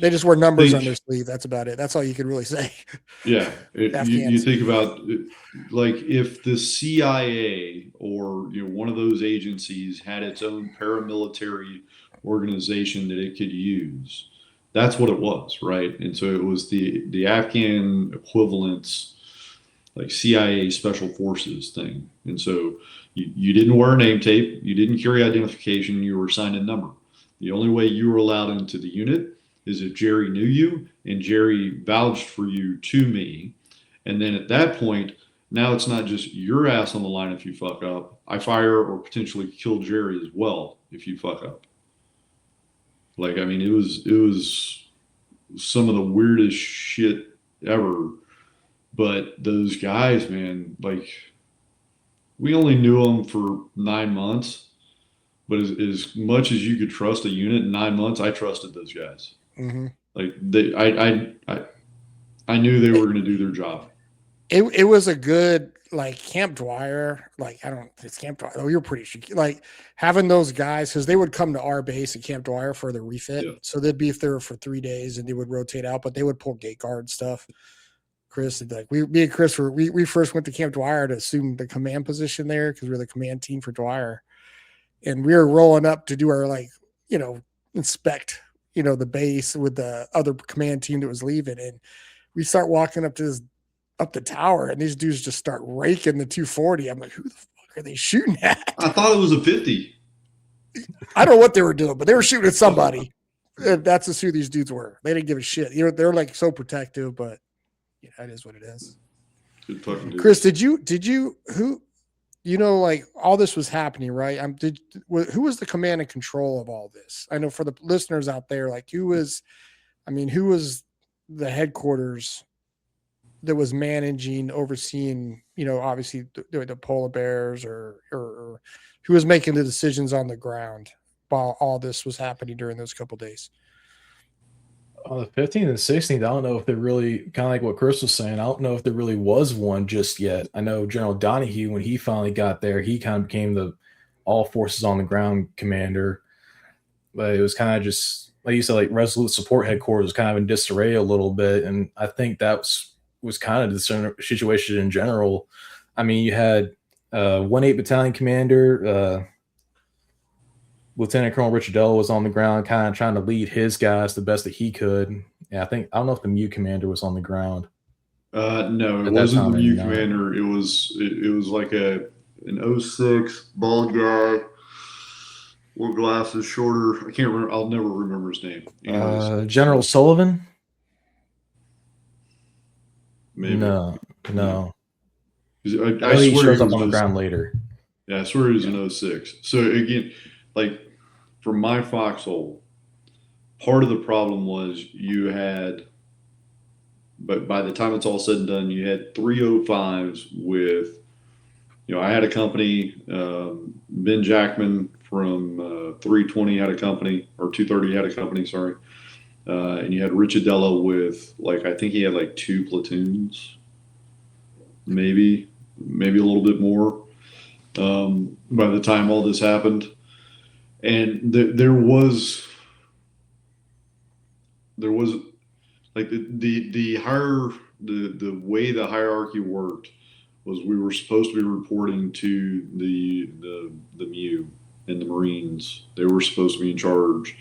they just wear numbers on their sleeve. That's about it. That's all you can really say. Yeah, you Afghans. think about like if the CIA or one of those agencies had its own paramilitary organization that it could use, that's what it was, right? And so it was the Afghan equivalents, like CIA Special Forces thing. And so you didn't wear a name tape, you didn't carry identification, you were assigned a number. The only way you were allowed into the unit is if Jerry knew you and Jerry vouched for you to me. And then at that point, now it's not just your ass on the line if you fuck up. I fire or potentially kill Jerry as well if you fuck up. Like, I mean, it was some of the weirdest shit ever. But those guys, man, like, we only knew them for 9 months. But as much as you could trust a unit in 9 months, I trusted those guys. Mm-hmm. Like I knew they were going to do their job. It was a good, like, Camp Dwyer. Like, it's Camp Dwyer. Oh, you're pretty sure. Like, having those guys, because they would come to our base at Camp Dwyer for the refit. Yeah. So they'd be there for 3 days and they would rotate out, but they would pull gate guard stuff. Chris, like, me and Chris we first went to Camp Dwyer to assume the command position there because we we're the command team for Dwyer. And we were rolling up to do our, like, inspect, the base with the other command team that was leaving. And we start walking up the tower, and these dudes just start raking the 240. I'm like, who the fuck are they shooting at? I thought it was a 50. I don't know what they were doing, but they were shooting at somebody. That's just who these dudes were. They didn't give a shit. They're like so protective, but it is what it is. Good fucking dude. Chris, did you like, all this was happening, right? Who was the command and control of all this? I know for the listeners out there, like, who was the headquarters that was managing, overseeing, obviously the polar bears or who was making the decisions on the ground while all this was happening during those couple of days? On the 15th and 16th, I don't know if there really, kind of like what Chris was saying, I don't know if there really was one just yet. I know General Donahue, when he finally got there, he kind of became the all forces on the ground commander. But it was kind of just, like you said, like Resolute Support Headquarters was kind of in disarray a little bit. And I think that was kind of the situation in general. I mean, you had 1/8 Battalion Commander, Lieutenant Colonel Richard Dell was on the ground, kind of trying to lead his guys the best that he could. Yeah, I don't know if the MU commander was on the ground. No, it wasn't the MU commander. It was like an 06 bald guy, with glasses, shorter. I can't remember. I'll never remember his name. General Sullivan. Maybe. No. I swear he shows up on the ground later. Yeah, I swear he was in 06. So again, like, from my foxhole, part of the problem was you had, but by the time it's all said and done, you had 305s with, I had a company, Ben Jackman from 320 had a company, or 230 had a company, sorry. And you had Rich Adella with, like, I think he had like 2 platoons, maybe a little bit more. By the time all this happened, and there was like the way the hierarchy worked was we were supposed to be reporting to the MU and the Marines. They were supposed to be in charge.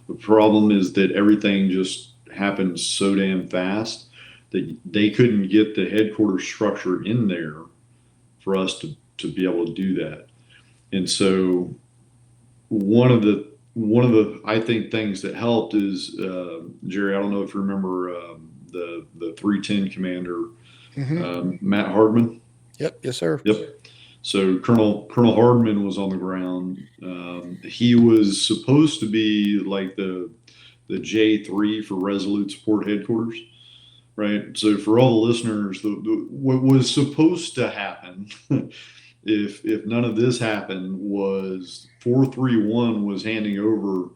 The problem is that everything just happened so damn fast that they couldn't get the headquarters structure in there for us to be able to do that. And so one of the I think things that helped is Jerry, I don't know if you remember the 310 commander, Matt Hardman. Yep. Yes, sir. Yep. So Colonel Hardman was on the ground. He was supposed to be like the J3 for Resolute Support Headquarters, right? So for all the listeners, what was supposed to happen, if none of this happened, was 431 was handing over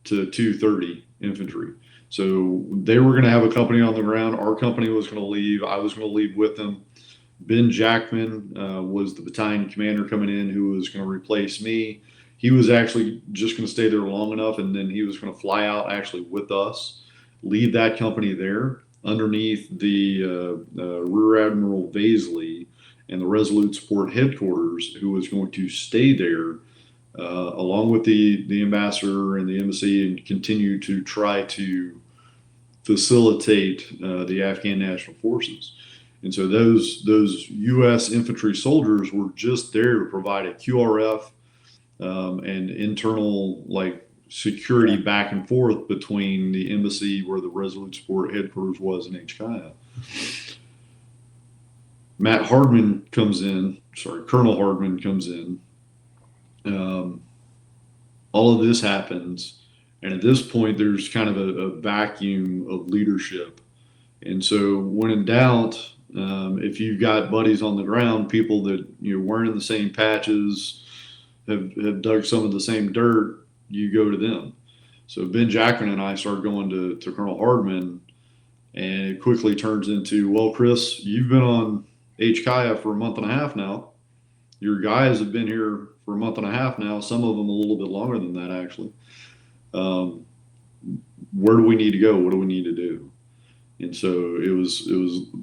to 230 infantry. So they were going to have a company on the ground. Our company was going to leave. I was going to leave with them. Ben Jackman was the battalion commander coming in who was going to replace me. He was actually just going to stay there long enough, and then he was going to fly out actually with us, leave that company there underneath the Rear Admiral Vaisley and the Resolute Support Headquarters, who was going to stay there along with the ambassador and the embassy, and continue to try to facilitate the Afghan National Forces. And so those U.S. infantry soldiers were just there to provide a QRF and internal security back and forth between the embassy, where the Resolute Support Headquarters was, in HKIA. Colonel Hardman comes in. All of this happens, and at this point, there's kind of a vacuum of leadership. And so, when in doubt, if you've got buddies on the ground, people that weren't in the same patches, have dug some of the same dirt, you go to them. So Ben Jackman and I started going to Colonel Hardman, and it quickly turns into, well, Chris, you've been on HKIA for a month and a half now. Your guys have been here for a month and a half now, some of them a little bit longer than that, actually. Where do we need to go? What do we need to do? And so it was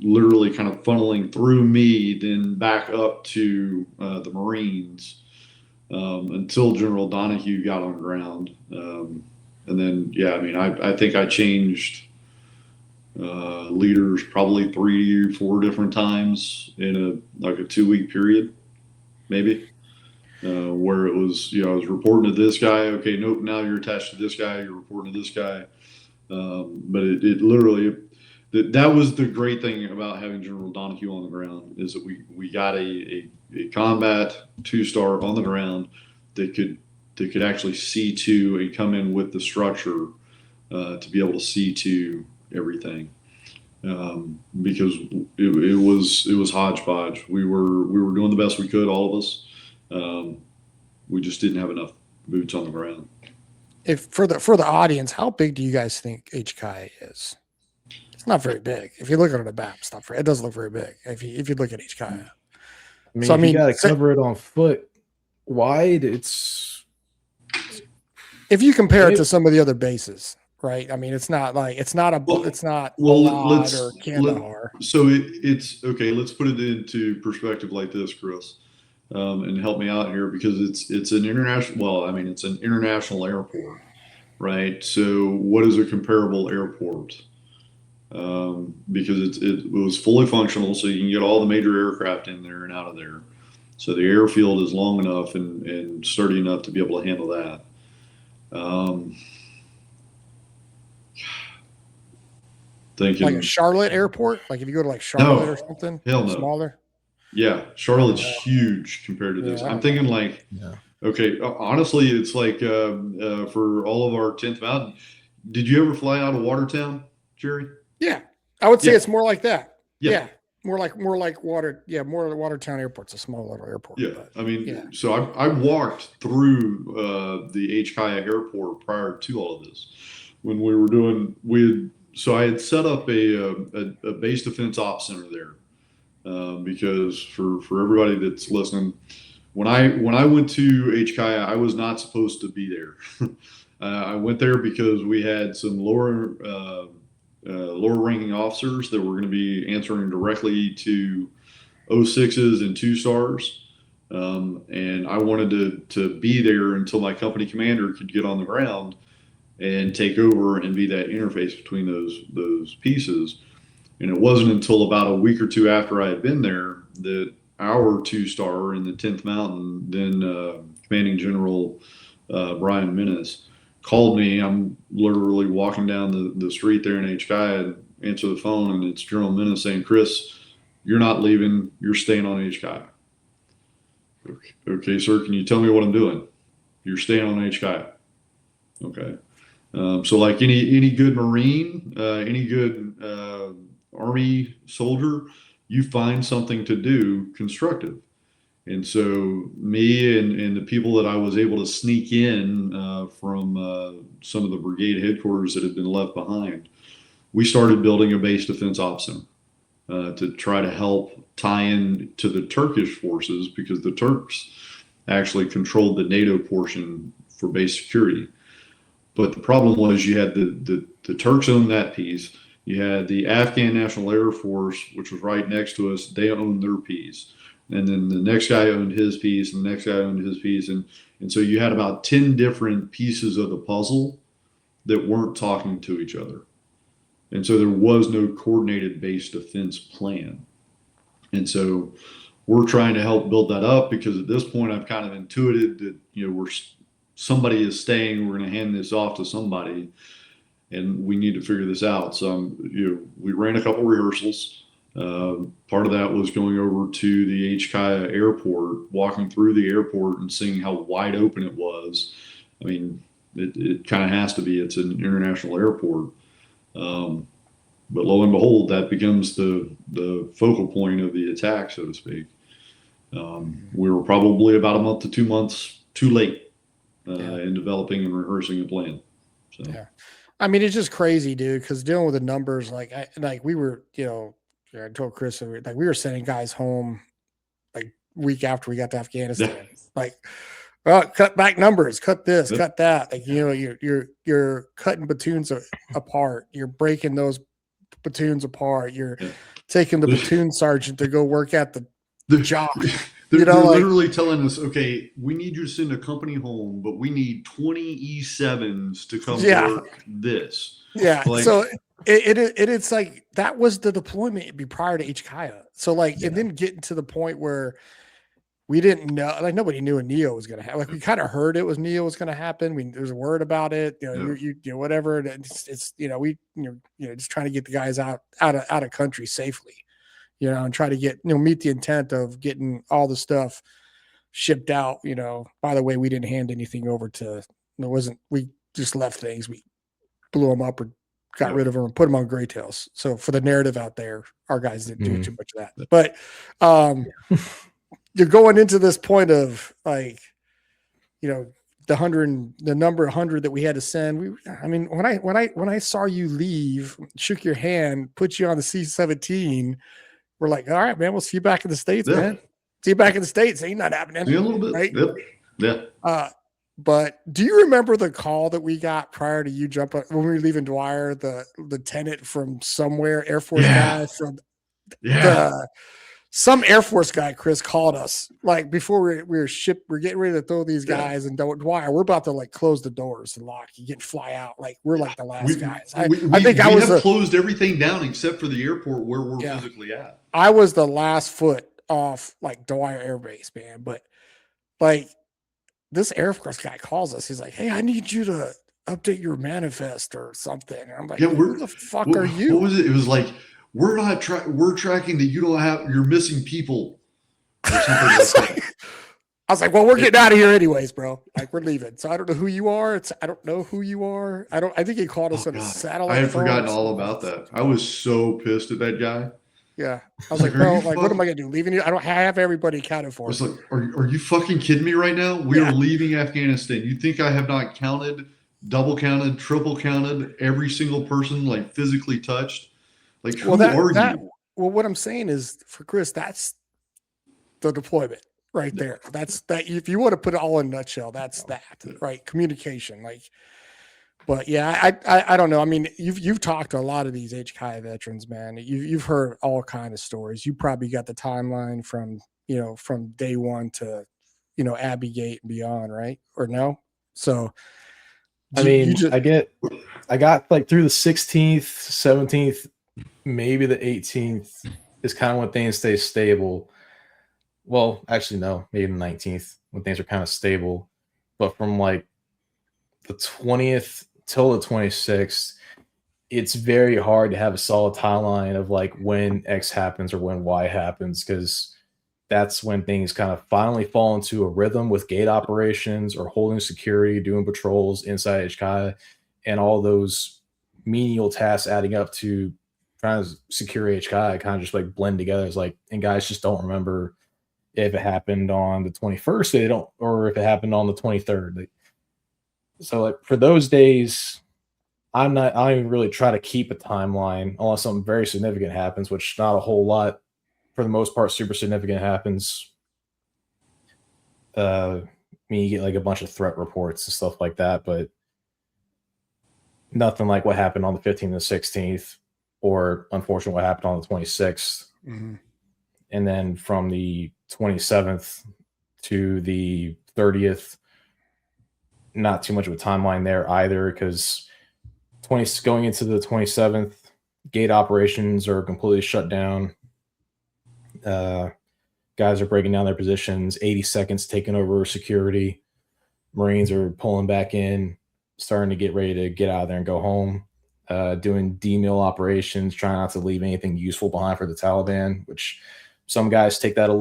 literally kind of funneling through me, then back up to the Marines, until General Donahue got on ground. And then, I think I changed leaders probably 3 or 4 different times in a 2-week period, maybe, where it was, I was reporting to this guy. Okay, nope, now you're attached to this guy. You're reporting to this guy. But it literally, that was the great thing about having General Donahue on the ground, is that we got a combat 2-star on the ground that could actually see to and come in with the structure to be able to see to everything, because it was hodgepodge. We were doing the best we could, all of us. We just didn't have enough boots on the ground. If for the audience, how big do you guys think HKIA is? It's not very big. If you look at it on a map, it doesn't look very big. If you look at HKIA, you got to cover it on foot wide. It's, if you compare it to some of the other bases, right? I mean, it's not Balad or Kandahar. So it's okay. Let's put it into perspective like this, Chris, and help me out here, because it's an international. Well, I mean, it's an international airport, right? So what is a comparable airport? Because it was fully functional, so you can get all the major aircraft in there and out of there. So the airfield is long enough and sturdy enough to be able to handle that. Thinking like a Charlotte airport, like if you go to Charlotte or something, hell no. Smaller. Yeah, Charlotte's huge compared to this. Yeah. I'm thinking okay, honestly, it's like for all of our 10th Mountain. Did you ever fly out of Watertown, Jerry? Yeah, I would say it's more like that. Yeah. More like water. Yeah, more of the Watertown airport's a small little airport. Yeah, so I walked through the HKIA airport prior to all of this. When we were doing, so I had set up a base defense ops center there, because for everybody that's listening, when I went to HKIA, I was not supposed to be there. I went there because we had some lower ranking officers that were going to be answering directly to 06s and 2-stars. And I wanted to be there until my company commander could get on the ground and take over and be that interface between those pieces. And it wasn't until about a week or two after I had been there that our 2-star in the 10th Mountain, then Commanding General Brian Menace, called me. I'm literally walking down the street there in HKIA and answer the phone, and it's General Menace saying, "Chris, you're not leaving. You're staying on HKIA." Okay, sir, can you tell me what I'm doing? You're staying on HKIA. Okay. So like any good Marine, any good Army soldier, you find something to do constructive. And so me and the people that I was able to sneak in from some of the brigade headquarters that had been left behind, we started building a base defense op center to try to help tie in to the Turkish forces, because the Turks actually controlled the NATO portion for base security. But the problem was you had the Turks owned that piece. You had the Afghan National Air Force, which was right next to us. They owned their piece. And then the next guy owned his piece, and the next guy owned his piece. And so you had about 10 different pieces of the puzzle that weren't talking to each other. And so there was no coordinated base defense plan. And so we're trying to help build that up, because at this point I've kind of intuited that, somebody is staying, we're going to hand this off to somebody, and we need to figure this out. So, we ran a couple rehearsals. Part of that was going over to the HKIA airport, walking through the airport and seeing how wide open it was. I mean, it kind of has to be. It's an international airport. But lo and behold, that becomes the focal point of the attack, so to speak. We were probably about a month to 2 months too late in developing and rehearsing a plan. So. Yeah. I mean, it's just crazy, dude, because dealing with the numbers, we were, I told Chris, we were sending guys home like week after we got to Afghanistan. Cut back numbers, cut this, cut that. Like, you're cutting platoons apart. You're breaking those platoons apart. You're taking the platoon sergeant to go work at the job. They're literally telling us, okay, we need you to send a company home, but we need 20 E7s to come work this. Yeah. So it's like, that was the deployment prior to HKIA. So it didn't get to the point where we didn't know, nobody knew a NEO was going to happen. We kind of heard it was NEO was going to happen. There's a word about it, whatever. It's just trying to get the guys out of country safely, and try to get, meet the intent of getting all the stuff shipped out. By the way, we didn't hand anything over we just left things. We blew them up or got rid of them and put them on gray tails. So for the narrative out there, our guys didn't do too much of that. But you're going into this point of the number 100 that we had to send. When I saw you leave, shook your hand, put you on the C-17, we're like, all right, man, we'll see you back in the States, man. See you back in the States. Ain't not happening. Yeah, a little bit. Right? Yep. Yeah. But do you remember the call that we got prior to you jumping when we were leaving Dwyer, the lieutenant from somewhere, Air Force guy from some Air Force guy, Chris, called us before we're getting ready to throw these guys and Dwyer. We're about to close the doors and lock. You get fly out. We're the last guys. I think I was closed everything down except for the airport where we're physically at. I was the last foot off Dwyer Air Base, man. But this Air Force guy calls us. He's like, "Hey, I need you to update your manifest or something." And I'm like, "Who the fuck are you?" What was it? It was like, we're tracking that you don't have, you're missing people. Or something I was like, well, we're getting out of here anyways, bro. We're leaving. So I don't know who you are. I don't know who you are. I think he called us on a satellite. I had forgotten all about that. I was so pissed at that guy. Yeah. I was like, bro, what am I going to do? Leaving you? I have everybody accounted for. I was like, are you fucking kidding me right now? We are leaving Afghanistan. You think I have not counted, double counted, triple counted every single person physically touched? Who are you? Well, what I'm saying is, for Chris, that's the deployment right there. That's that. If you want to put it all in a nutshell, that's that, right? Communication, But yeah, I don't know. I mean, you've talked to a lot of these HKIA veterans, man. You've heard all kind of stories. You probably got the timeline from day one to Abbey Gate and beyond, right? Or no? So, I got through the 16th, 17th, maybe the 18th is kind of when things stay stable. Well, actually, no, maybe the 19th when things are kind of stable. But from the 20th till the 26th, it's very hard to have a solid timeline of when X happens or when Y happens, because that's when things kind of finally fall into a rhythm with gate operations or holding security, doing patrols inside HKIA, and all those menial tasks adding up to trying to secure HKI kind of just like blend together. It's like, and guys just don't remember if it happened on the 21st, they don't, or if it happened on the 23rd. So like for those days, I don't even really try to keep a timeline unless something very significant happens, which not a whole lot. For the most part, super significant happens. You get like a bunch of threat reports and stuff like that, but nothing like what happened on the 15th and 16th, or unfortunately what happened on the 26th. Mm-hmm. And then from the 27th to the 30th, not too much of a timeline there either, because going into the 27th, gate operations are completely shut down. Guys are breaking down their positions. 80 seconds taking over security. Marines are pulling back in, starting to get ready to get out of there and go home. Doing D-mill operations, trying not to leave anything useful behind for the Taliban, which some guys take that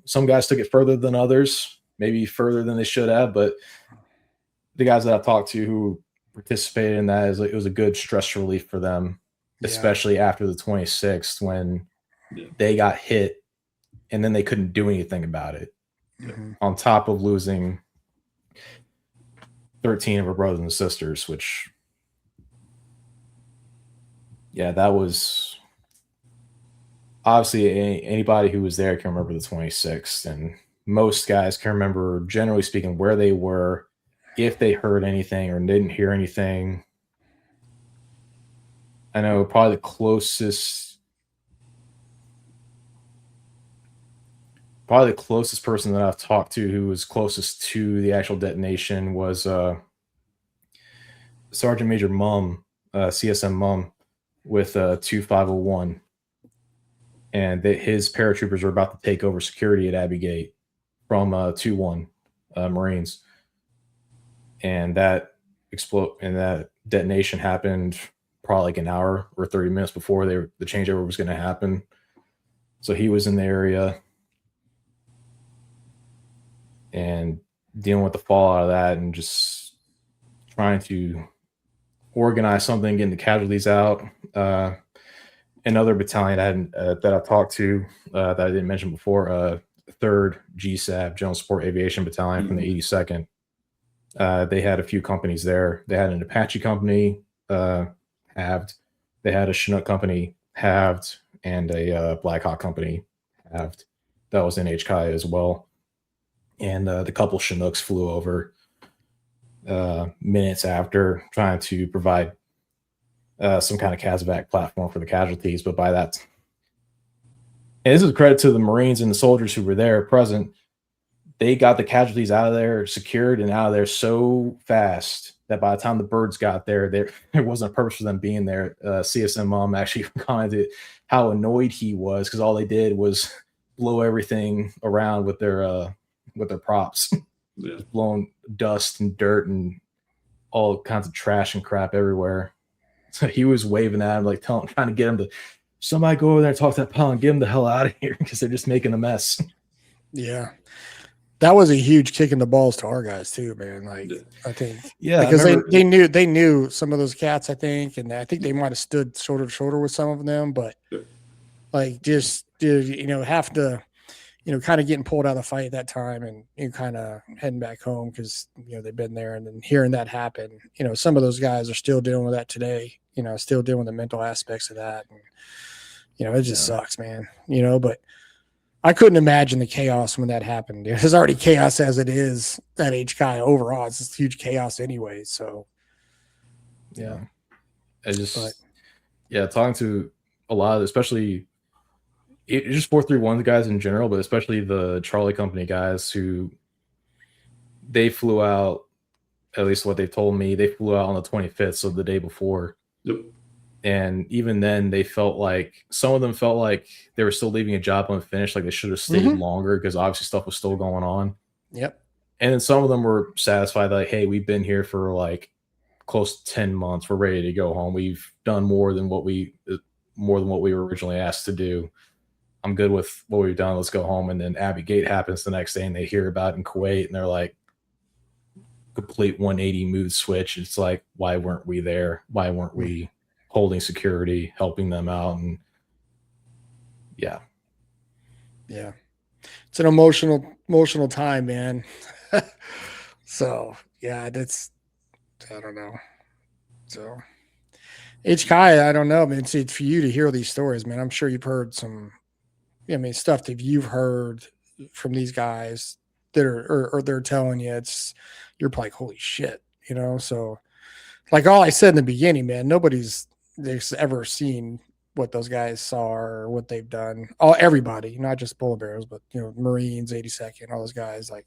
some guys took it further than others, maybe further than they should have, but the guys that I've talked to who participated in that, it was a good stress relief for them, especially after the 26th when they got hit and then they couldn't do anything about it. Mm-hmm. On top of losing 13 of our brothers and sisters, which, that was obviously anybody who was there can remember the 26th, and most guys can remember, generally speaking, where they were, if they heard anything or didn't hear anything. I know probably the closest person that I've talked to who was closest to the actual detonation was Sergeant Major Mum, CSM Mum, with 2501. And his paratroopers were about to take over security at Abbey Gate from 2-1 Marines. And that detonation happened probably like an hour or 30 minutes before the changeover was going to happen. So he was in the area and dealing with the fallout of that and just trying to organize something, getting the casualties out. Another battalion that I talked to that I didn't mention before, 3rd GSAB, General Support Aviation Battalion from the 82nd. They had a few companies there. They had an Apache company, halved. They had a Chinook company, halved, and a Black Hawk company, halved. That was in HKI as well. And the couple Chinooks flew over minutes after, trying to provide some kind of CASEVAC platform for the casualties. But by that, and this is a credit to the Marines and the soldiers who were there present, they got the casualties out of there, secured and out of there so fast that by the time the birds got there, there wasn't a purpose for them being there. CSM Mom actually commented how annoyed he was because all they did was blow everything around with their props, just blowing dust and dirt and all kinds of trash and crap everywhere. So he was waving at him, like trying to get him to somebody go over there and talk to that pilot and get him the hell out of here because they're just making a mess. Yeah. That was a huge kick in the balls to our guys too, man. Like I think, because they knew some of those cats, I think, and I think they might have stood shoulder to shoulder with some of them, but like just have to, kind of getting pulled out of the fight at that time and kind of heading back home because they've been there, and then hearing that happen, some of those guys are still dealing with that today. Still dealing with the mental aspects of that, and it just sucks, man. But I couldn't imagine the chaos when that happened. There's already chaos as it is at HKI overall. It's just huge chaos anyway. So, talking to a lot of, especially just 431 guys in general, but especially the Charlie Company guys who they flew out, at least what they've told me, they flew out on the 25th, so the day before. Yep. And even then, some of them felt like they were still leaving a job unfinished, like they should have stayed longer because obviously stuff was still going on. Yep. And then some of them were satisfied, like, hey, we've been here for like close to 10 months. We're ready to go home. We've done more than what we were originally asked to do. I'm good with what we've done. Let's go home. And then Abbey Gate happens the next day, and they hear about it in Kuwait, and they're like, complete 180 mood switch. It's like, why weren't we there? Why weren't we holding security, helping them out, and yeah. It's an emotional time, man. So yeah, that's, I don't know. So H Kai, I don't know, man. See, for you to hear these stories, man, I'm sure you've heard some, stuff that you've heard from these guys that are, or they're telling you, you're like, holy shit, So like all I said in the beginning, man, nobody's ever seen what those guys saw or what they've done. Everybody, not just polar bears, but Marines, 82nd, all those guys. Like,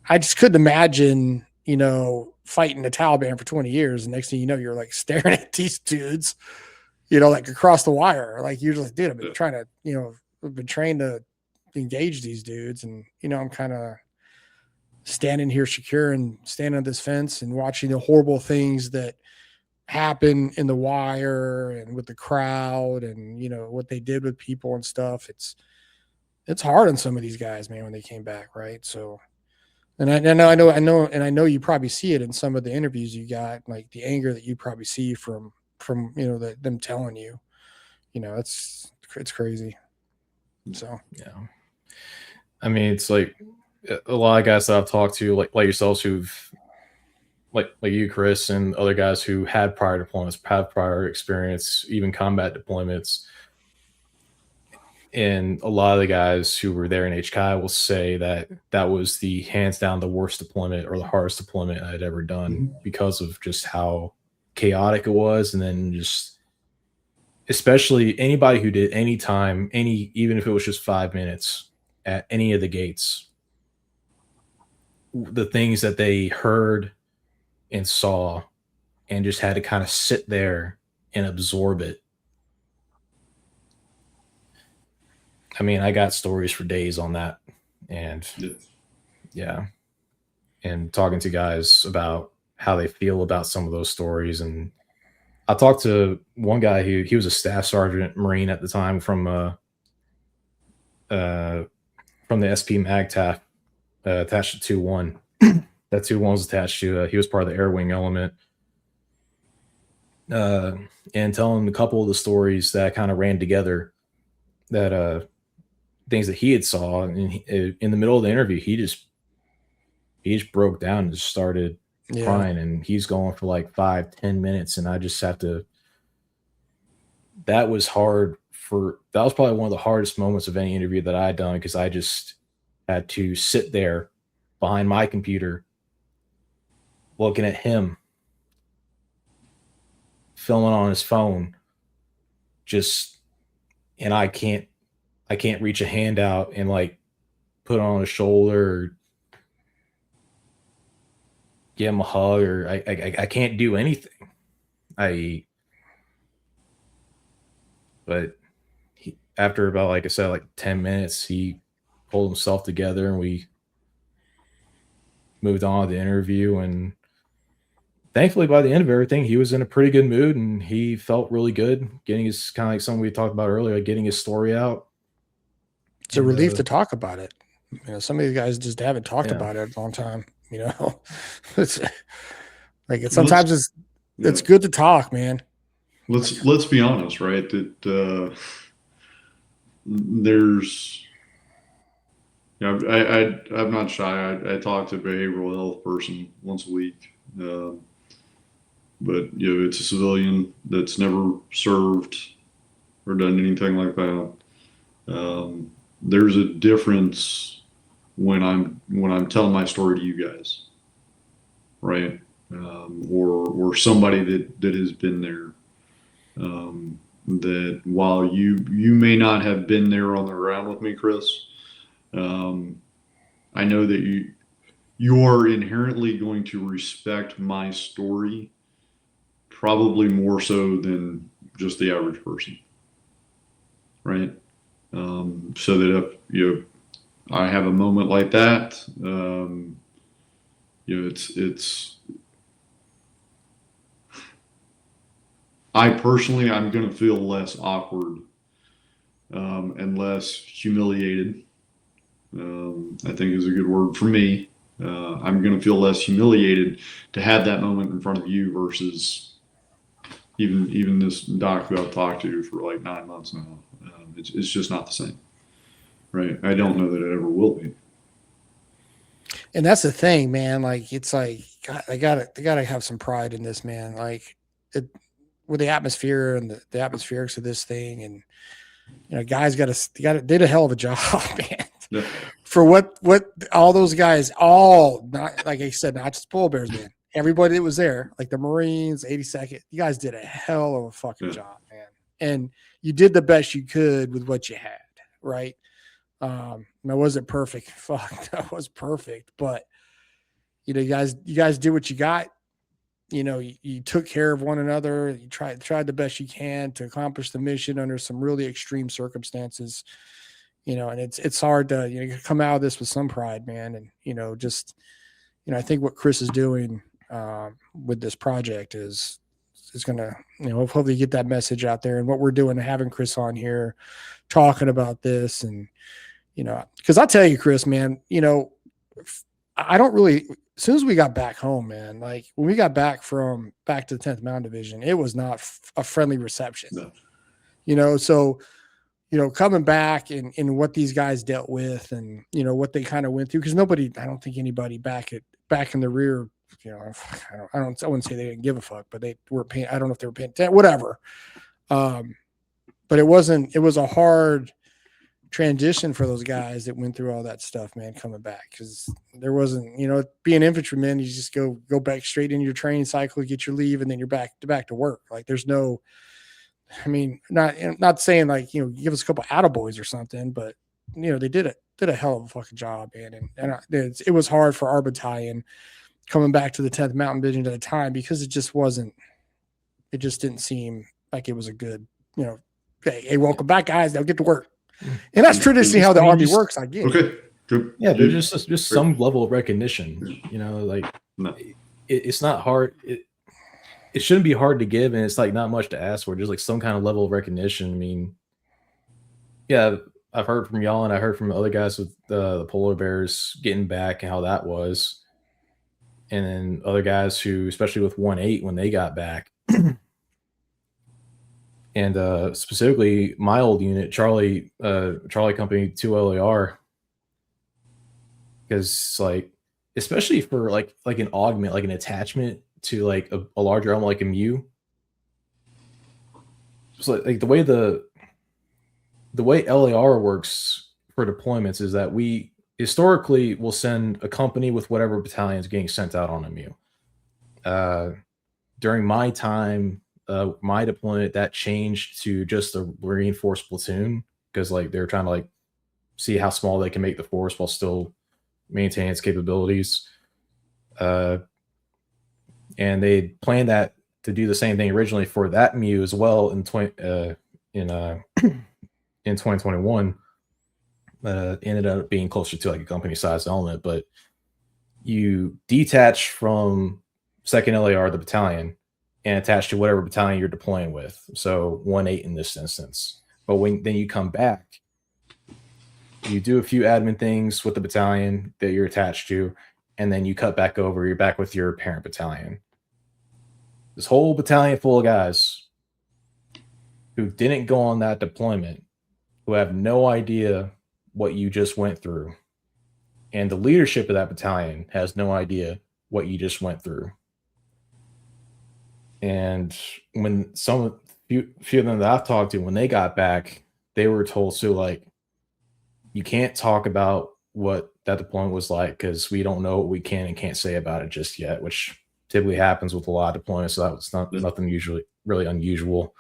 I just couldn't imagine, fighting the Taliban for 20 years. And next thing you know, you're like staring at these dudes, like across the wire. Like, you're just, dude, I've been trying to, I've been trained to engage these dudes. And, I'm kind of standing here secure and standing on this fence and watching the horrible things that happen in the wire and with the crowd and, what they did with people and stuff. It's hard on some of these guys, man, when they came back. Right. So, and I know you probably see it in some of the interviews you got, like the anger that you probably see from them telling you, it's crazy. So yeah, I mean, it's like a lot of guys that I've talked to, like yourselves, who've like you, Chris, and other guys who had prior deployments, have prior experience, even combat deployments. And a lot of the guys who were there in HKI will say that was the hands down the worst deployment or the hardest deployment I'd ever done because of just how chaotic it was. And then just, especially anybody who did any time, even if it was just 5 minutes at any of the gates, the things that they heard and saw and just had to kind of sit there and absorb it. I mean, I got stories for days on that. And yeah. And talking to guys about how they feel about some of those stories. And I talked to one guy who he was a staff sergeant Marine at the time from the SP MAGTAF attached to 2-1. That 2-1 was attached to, he was part of the air wing element. And telling a couple of the stories that kind of ran together, that things that he had saw, and in the middle of the interview, he just broke down and just started crying, and he's going for like 5-10 minutes, and I just have to. That was hard that was probably one of the hardest moments of any interview that I had done, because I just had to sit there behind my computer, looking at him filming on his phone, and I can't reach a hand out and like put on his shoulder or give him a hug, or I can't do anything. But after about, like I said, like 10 minutes, he pulled himself together and we moved on to the interview. And thankfully, by the end of everything, he was in a pretty good mood and he felt really good getting his, kind of like something we talked about earlier, getting his story out. It's a relief to talk about it. Some of these guys just haven't talked about it in a long time. It's like sometimes it's good to talk, man. Let's be honest, right? That there's, I'm not shy. I talk to a behavioral health person once a week, but it's a civilian that's never served or done anything like that. There's a difference when I'm telling my story to you guys, right? Or somebody that has been there. That while you may not have been there on the ground with me, Chris, I know that you are inherently going to respect my story probably more so than just the average person, right? So that if I have a moment like that, it's I personally, I'm going to feel less awkward and less humiliated. I think is a good word for me. I'm going to feel less humiliated to have that moment in front of you versus even this doc who I've talked to for like 9 months now, it's just not the same, right? I don't know that it ever will be. And that's the thing, man. Like, it's like, God, they gotta have some pride in this, man. Like, it, with the atmosphere and the atmospherics of this thing, and guys did a hell of a job, man. Yeah. For what all those guys, all not, like I said, not just pole bears, man. Everybody that was there, like the Marines, 82nd, you guys did a hell of a fucking job, man. And you did the best you could with what you had, right? That wasn't perfect. Fuck, that was perfect. But you guys did what you got. You took care of one another. You tried the best you can to accomplish the mission under some really extreme circumstances. And it's hard to come out of this with some pride, man. And I think what Chris is doing with this project is going to hopefully get that message out there. And what we're doing, having Chris on here talking about this, and because I'll tell you, Chris, man, I don't really. As soon as we got back home, man, like when we got back to the 10th Mountain Division, it was not a friendly reception. No. So coming back and what these guys dealt with, and what they kind of went through, because I don't think anybody back in the rear, I wouldn't say they didn't give a fuck, but they were paying. I don't know if they were paying attention, whatever. But it was a hard transition for those guys that went through all that stuff, man, coming back, because there wasn't, being infantryman, you just go back straight into your training cycle, get your leave, and then you're back to work. Like there's no, not saying like, give us a couple attaboys or something, but they did a hell of a fucking job, man. And it was hard for our battalion coming back to the 10th Mountain Division at a time, because it just didn't seem like it was a good, hey, welcome back, guys, now get to work. And that's traditionally how the Army works, I get. Okay. Good. Yeah, there's just some level of recognition. It's not hard. It shouldn't be hard to give, and it's like not much to ask for. Just like some kind of level of recognition. I mean, yeah, I've heard from y'all, and I heard from other guys with the polar bears getting back and how that was, and then other guys who, especially with 1-8 when they got back. And specifically my old unit, Charlie Company 2 LAR, because like, especially for like an augment, like an attachment to like a larger element like a MU. So like the way LAR works for deployments is that we historically will send a company with whatever battalion is getting sent out on a MU. During my time, my deployment, that changed to just a reinforced platoon, because like they're trying to like see how small they can make the force while still maintaining its capabilities. And they planned that to do the same thing originally for that MU as well in 2021. Ended up being closer to like a company sized element, but you detach from 2nd LAR, the battalion, and attach to whatever battalion you're deploying with. So 1-8 in this instance. But then you come back, you do a few admin things with the battalion that you're attached to, and then you cut back over, you're back with your parent battalion. This whole battalion full of guys who didn't go on that deployment, who have no idea what you just went through. And the leadership of that battalion has no idea what you just went through. And when few of them that I've talked to, when they got back, they were told, so like, you can't talk about what that deployment was like, because we don't know what we can and can't say about it just yet, which typically happens with a lot of deployments. So that was nothing usually really unusual.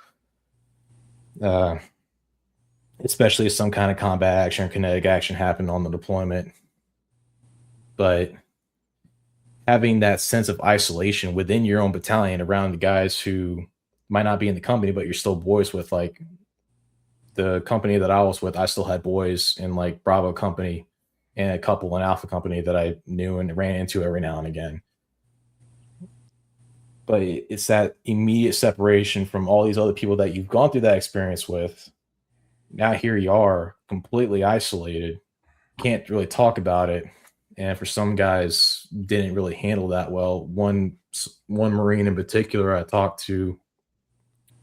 Especially if some kind of combat action or kinetic action happened on the deployment. But having that sense of isolation within your own battalion around the guys who might not be in the company, but you're still boys with, like the company that I was with, I still had boys in like Bravo company and a couple in Alpha company that I knew and ran into every now and again. But it's that immediate separation from all these other people that you've gone through that experience with. Now here you are, completely isolated, can't really talk about it. And for some guys, didn't really handle that well. One Marine in particular I talked to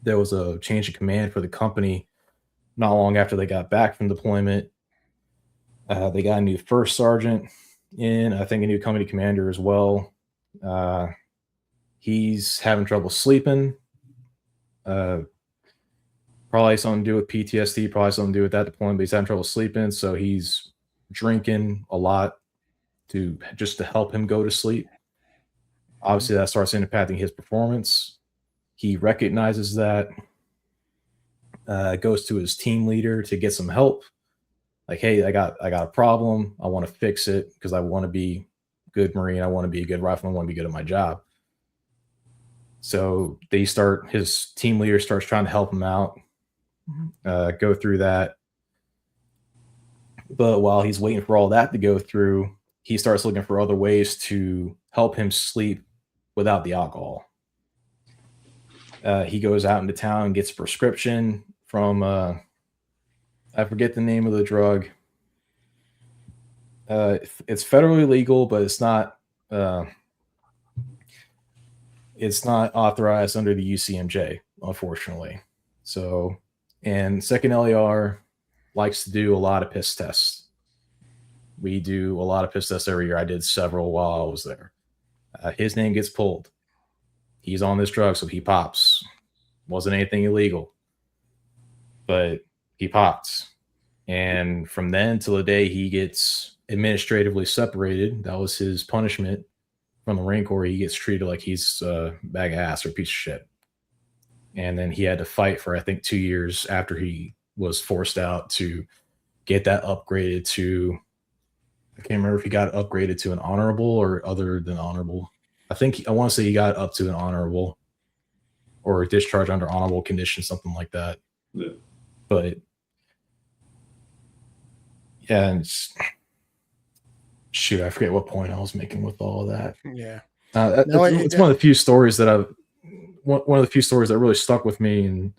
there was a change of command for the company not long after they got back from deployment. They got a new first sergeant in, I think a new company commander as well. He's having trouble sleeping. Probably something to do with PTSD, probably something to do with that deployment, but he's having trouble sleeping. So he's drinking a lot to help him go to sleep. Obviously, that starts impacting his performance. He recognizes that, goes to his team leader to get some help. Like, hey, I got a problem. I want to fix it because I want to be a good Marine. I want to be a good rifleman. I want to be good at my job. So his team leader starts trying to help him out, go through that. But while he's waiting for all that to go through, he starts looking for other ways to help him sleep without the alcohol. He goes out into town and gets a prescription from, I forget the name of the drug. It's federally legal, but it's not authorized under the UCMJ, unfortunately. So, and Second LAR likes to do a lot of piss tests. We do a lot of piss tests every year. I did several while I was there. His name gets pulled. He's on this drug, so he pops. Wasn't anything illegal, but he popped. And from then till the day he gets administratively separated, that was his punishment from the Marine Corps. He gets treated like he's a bag of ass or a piece of shit. And then he had to fight for, I think, 2 years after he was forced out to get that upgraded to, I can't remember if he got upgraded to an honorable or other than honorable. I want to say he got up to an honorable or a discharge under honorable conditions, something like that. Yeah. But yeah, and shoot, I forget what point I was making with all of that. Yeah. It's one of the few stories that one of the few stories that really stuck with me, and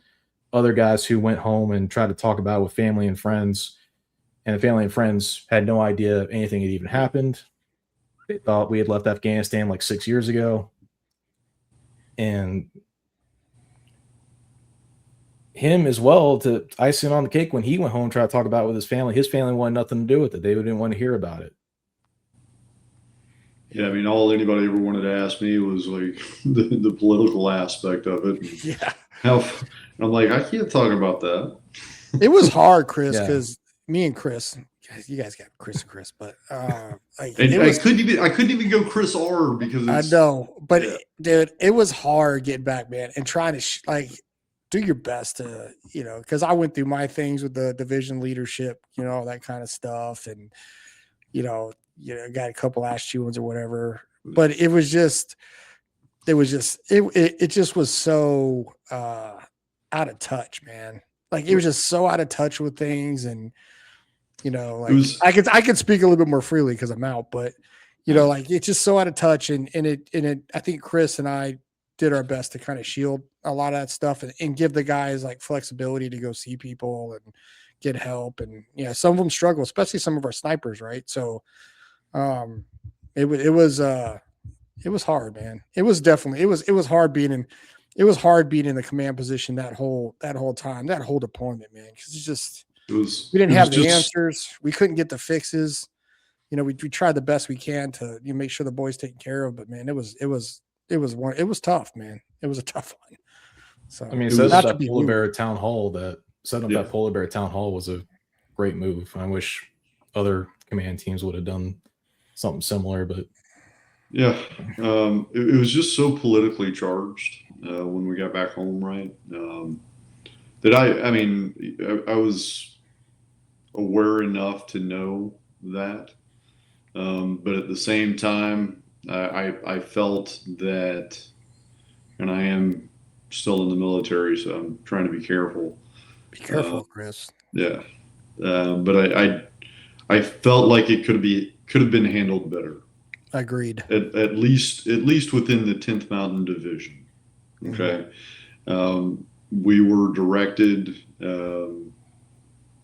other guys who went home and tried to talk about it with family and friends, and the family and friends had no idea anything had even happened. They thought we had left Afghanistan like 6 years ago. And him as well, to icing on the cake, when he went home and tried to talk about it with his family wanted nothing to do with it. They didn't want to hear about it. Yeah, I mean, all anybody ever wanted to ask me was like the political aspect of it. Yeah. I'm like, I can't talk about that. It was hard, Chris, Yeah. because me and Chris, you guys got Chris, but I couldn't even go Chris R because I know, but dude, it was hard getting back, man, and trying to do your best to, because I went through my things with the division leadership, all that kind of stuff, and got a couple ass chewings or whatever. But it just was so out of touch, man. Like it was just so out of touch with things, and I could speak a little bit more freely because I'm out, but like it's just so out of touch, and I think Chris and I did our best to kind of shield a lot of that stuff and give the guys like flexibility to go see people and get help. And some of them struggle, especially some of our snipers. Right. So, it was hard, man. It was definitely, it was hard being in the command position that whole time, that whole deployment, man. Cause we didn't have the answers. We couldn't get the fixes. We tried the best we can to make sure the boys taken care of, but man, it was tough, man. It was a tough one. So I mean, setting up that polar bear town hall was a great move. I wish other command teams would have done something similar, but yeah, it was just so politically charged when we got back home, right? That I was aware enough to know that, but at the same time, I felt that, and I am still in the military, so I'm trying to be careful. Be careful, Chris. Yeah, but I felt like it could have been handled better. Agreed. At least within the 10th Mountain Division. Okay, we were directed when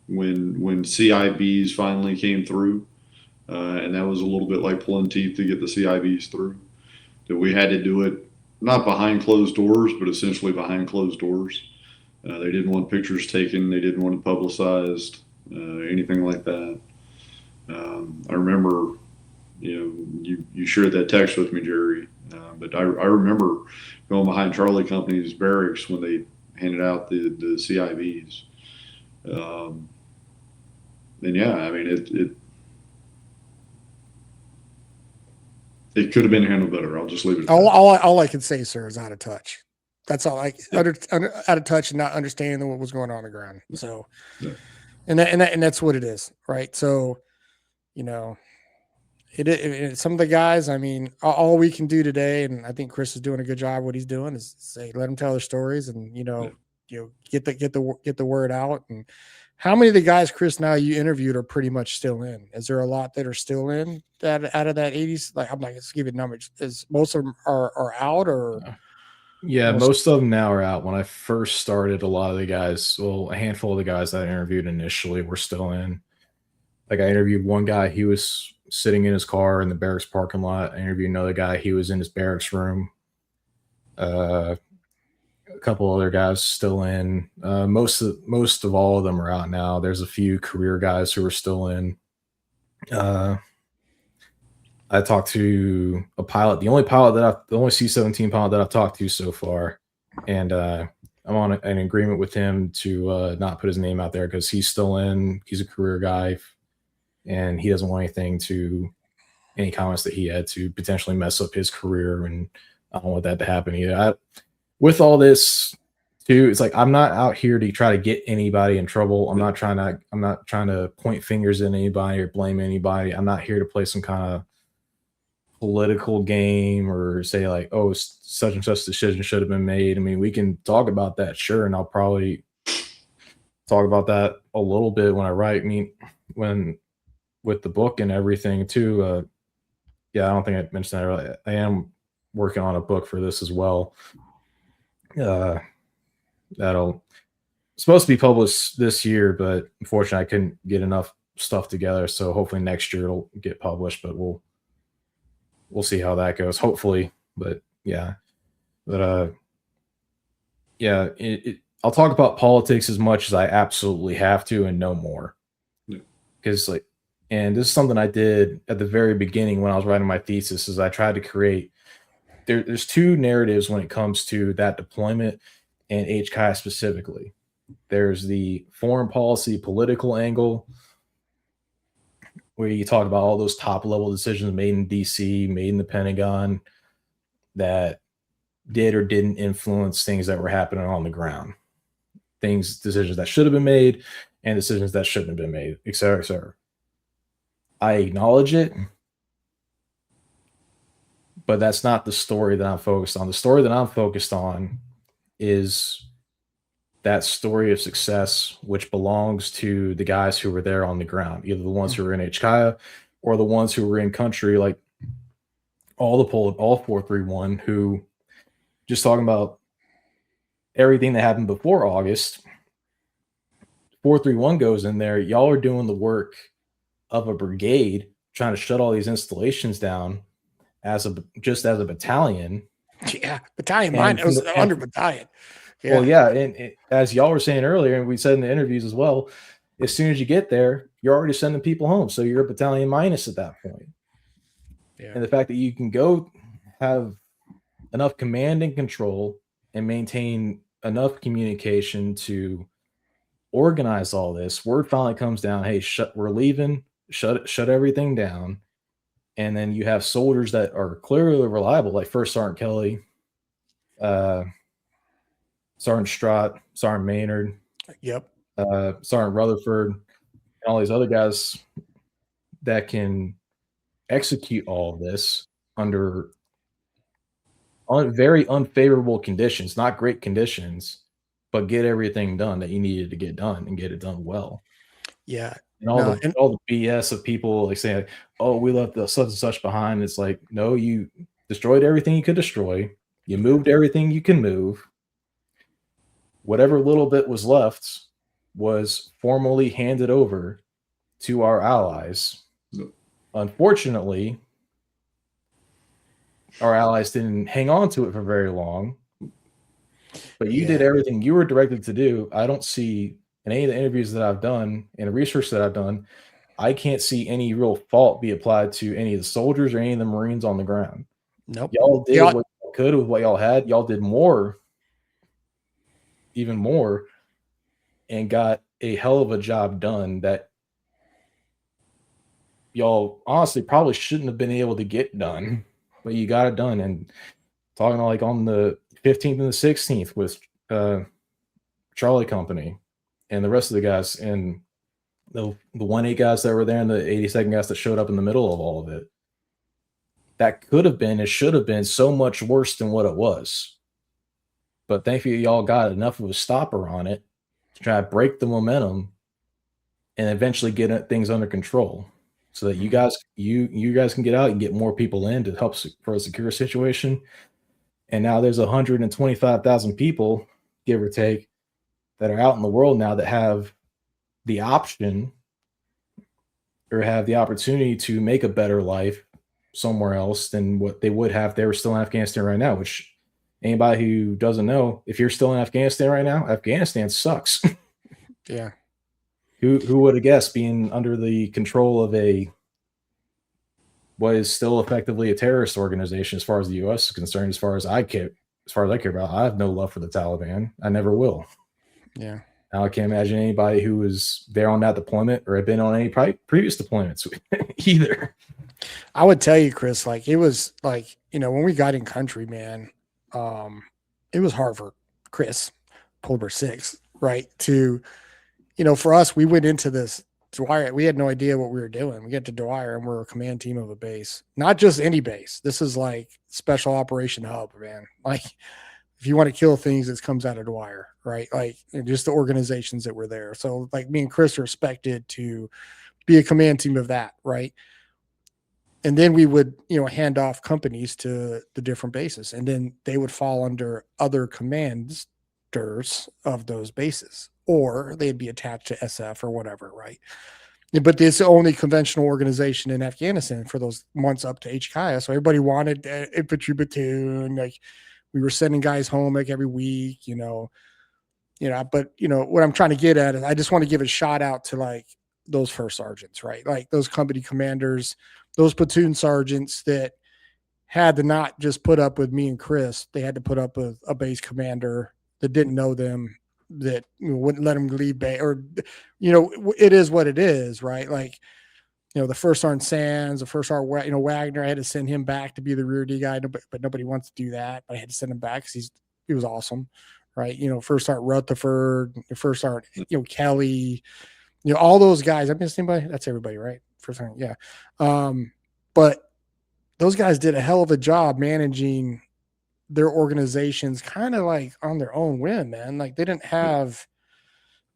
CIBs finally came through. And that was a little bit like pulling teeth to get the CIBs through, that we had to do it not behind closed doors, but essentially behind closed doors. They didn't want pictures taken. They didn't want it publicized, anything like that. I remember, you shared that text with me, Jerry. But I remember going behind Charlie Company's barracks when they handed out the CIVs. And yeah, I mean, it could have been handled better. I'll just leave it at that. All I can say, sir, is out of touch. That's all. Out of touch and not understanding what was going on the ground. So, Yeah. and that's what it is, right? So, some of the guys. I mean, all we can do today, and I think Chris is doing a good job. What he's doing is say, let them tell their stories, and get the word out. And how many of the guys, Chris, now you interviewed are pretty much still in? Is there a lot that are still in that out of that 80s? Like, I'm not going to give it numbers. Is most of them are out or? Yeah, most of them now are out. When I first started, a lot of the guys, well, a handful of the guys that I interviewed initially were still in. Like I interviewed one guy, he was sitting in his car in the barracks parking lot. I interviewed another guy, he was in his barracks room. A couple other guys still in. Most of all of them are out now. There's a few career guys who are still in. I talked to a pilot, the only C-17 pilot that I've talked to so far, and I'm on an agreement with him to not put his name out there because he's still in. He's a career guy, and he doesn't want any comments that he had to potentially mess up his career, and I don't want that to happen either. With all this too, it's like I'm not out here to try to get anybody in trouble. I'm not trying to point fingers at anybody or blame anybody. I'm not here to play some kind of political game or say like, oh, such and such decision should have been made. I mean, we can talk about that, sure, and I'll probably talk about that a little bit when I write. I mean, when with the book and everything too. Yeah, I don't think I mentioned that earlier. I am working on a book for this as well. That'll supposed to be published this year, but unfortunately I couldn't get enough stuff together. So hopefully next year it'll get published, but we'll see how that goes. Hopefully, but yeah, yeah, I'll talk about politics as much as I absolutely have to and no more. Because and this is something I did at the very beginning when I was writing my thesis is I tried to create, there's two narratives when it comes to that deployment and HKI specifically. There's the foreign policy political angle where you talk about all those top level decisions made in DC, made in the Pentagon that did or didn't influence things that were happening on the ground. Decisions that should have been made and decisions that shouldn't have been made, et cetera, et cetera. I acknowledge it, but that's not the story that I'm focused on. The story that I'm focused on is that story of success, which belongs to the guys who were there on the ground, either the ones who were in HKIA or the ones who were in country, like all 431, who just talking about everything that happened before August. 431 goes in there. Y'all are doing the work of a brigade trying to shut all these installations down just as a battalion. Yeah, battalion mine. It was under battalion. Yeah. Well, yeah, and as y'all were saying earlier, and we said in the interviews as well, as soon as you get there, you're already sending people home. So you're a battalion minus at that point. Yeah. And the fact that you can go have enough command and control and maintain enough communication to organize all this, word finally comes down, hey, we're leaving, shut everything down. And then you have soldiers that are clearly reliable, like First Sergeant Kelly, Sergeant Strott, Sergeant Maynard, yep, Sergeant Rutherford, and all these other guys that can execute all of this under very unfavorable conditions, not great conditions, but get everything done that you needed to get done and get it done well. Yeah. And all the BS of people like saying, oh, we left the such and such behind. It's like, no, you destroyed everything you could destroy. You moved everything you can move. Whatever little bit was left was formally handed over to our allies. Unfortunately, our allies didn't hang on to it for very long. But you did Yeah. everything you were directed to do. I don't see in any of the interviews that I've done and the research that I've done, I can't see any real fault be applied to any of the soldiers or any of the Marines on the ground. Nope. Y'all did Yeah. what you could with what y'all had. Y'all did more, even more, and got a hell of a job done that y'all honestly probably shouldn't have been able to get done, but you got it done. And talking like on the 15th and the 16th with Charlie Company and the rest of the guys and the 1-8 guys that were there and the 82nd guys that showed up in the middle of all of it. That could have been, it should have been so much worse than what it was. But thankfully, y'all got enough of a stopper on it to try to break the momentum and eventually get things under control, so that you guys can get out and get more people in to help for a secure situation. And now there's 125,000 people, give or take, that are out in the world now that have the option or have the opportunity to make a better life somewhere else than what they would have if they were still in Afghanistan right now. Which anybody who doesn't know, if you're still in Afghanistan right now, Afghanistan sucks. Yeah. Who would have guessed, being under the control of what is still effectively a terrorist organization as far as the U.S. is concerned, as far as I care about, I have no love for the Taliban. I never will. Yeah. Now I can't imagine anybody who was there on that deployment or had been on any previous deployments either. I would tell you, Chris, like it was like, when we got in country, man, it was hard for Chris, Pulver 6, right? For us, we went into this Dwyer. We had no idea what we were doing. We get to Dwyer and we're a command team of a base, not just any base. This is like special operation hub, man. Like if you want to kill things, it comes out of Dwyer, right? Like just the organizations that were there. So like me and Chris are expected to be a command team of that, right? And then we would, hand off companies to the different bases, and then they would fall under other commanders of those bases, or they'd be attached to SF or whatever, right? But it's the only conventional organization in Afghanistan for those months up to HKIA. So everybody wanted infantry platoon. Like we were sending guys home like every week, But what I'm trying to get at is I just want to give a shout out to like those first sergeants, right? Like those company commanders, those platoon sergeants that had to not just put up with me and Chris. They had to put up with a base commander that didn't know them, that wouldn't let them leave base, or, it is what it is, right? Like, the first Sergeant Sands, the first Sergeant, Wagner, I had to send him back to be the rear D guy, but nobody wants to do that. But I had to send him back because he was awesome, right? First Sergeant Rutherford, first Sergeant, Kelly, all those guys. I missed anybody? That's everybody, right? First Sergeant, yeah. But those guys did a hell of a job managing their organizations kind of like on their own whim, man. Like they didn't have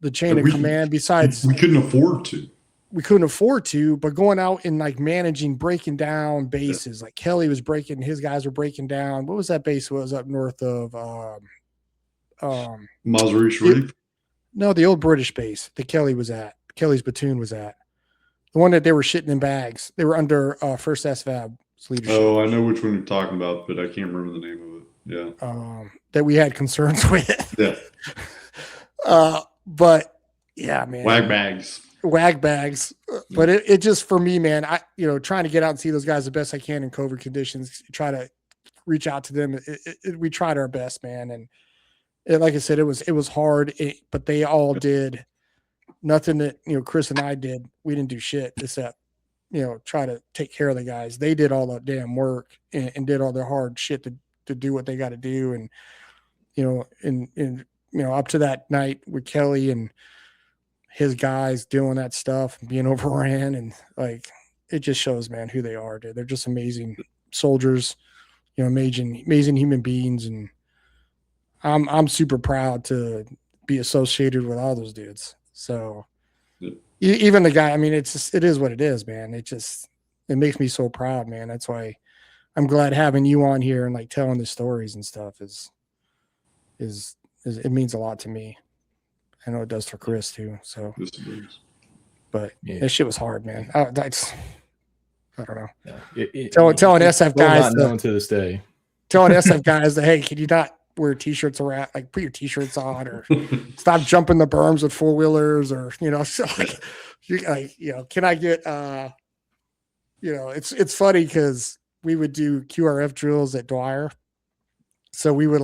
the chain of command besides we couldn't afford to. We couldn't afford to, but going out and like managing, breaking down bases, like Kelly was breaking, his guys were breaking down. What was that base was up north of Mazar-e Sharif? No, the old British base that Kelly's platoon was at. The one that they were shitting in bags. They were under first SVAB's leadership. Oh, I know which one you're talking about, but I can't remember the name of it. Yeah. That we had concerns with. Yeah. But yeah, man. Wag bags. But it just, for me, man, I, trying to get out and see those guys the best I can in COVID conditions, try to reach out to them. We tried our best, man. And like I said, it was hard, but they all did nothing that, Chris and I did. We didn't do shit except, try to take care of the guys. They did all the damn work and did all their hard shit to do what they got to do. And, up to that night with Kelly and his guys doing that stuff and being overran, and like, it just shows, man, who they are, dude. They're just amazing soldiers, amazing human beings. And I'm super proud to be associated with all those dudes. So even the guy, I mean, it is what it is, man. It makes me so proud, man. That's why I'm glad having you on here and like telling the stories and stuff is it means a lot to me. I know it does for Chris too. So, but that shit was hard, man. I don't know. Yeah. Telling SF guys not known to this day. Telling SF guys that, hey, can you not wear t-shirts around, like put your t-shirts on, or stop jumping the berms with 4-wheelers, or so can I get it's funny because we would do QRF drills at Dwyer, so we would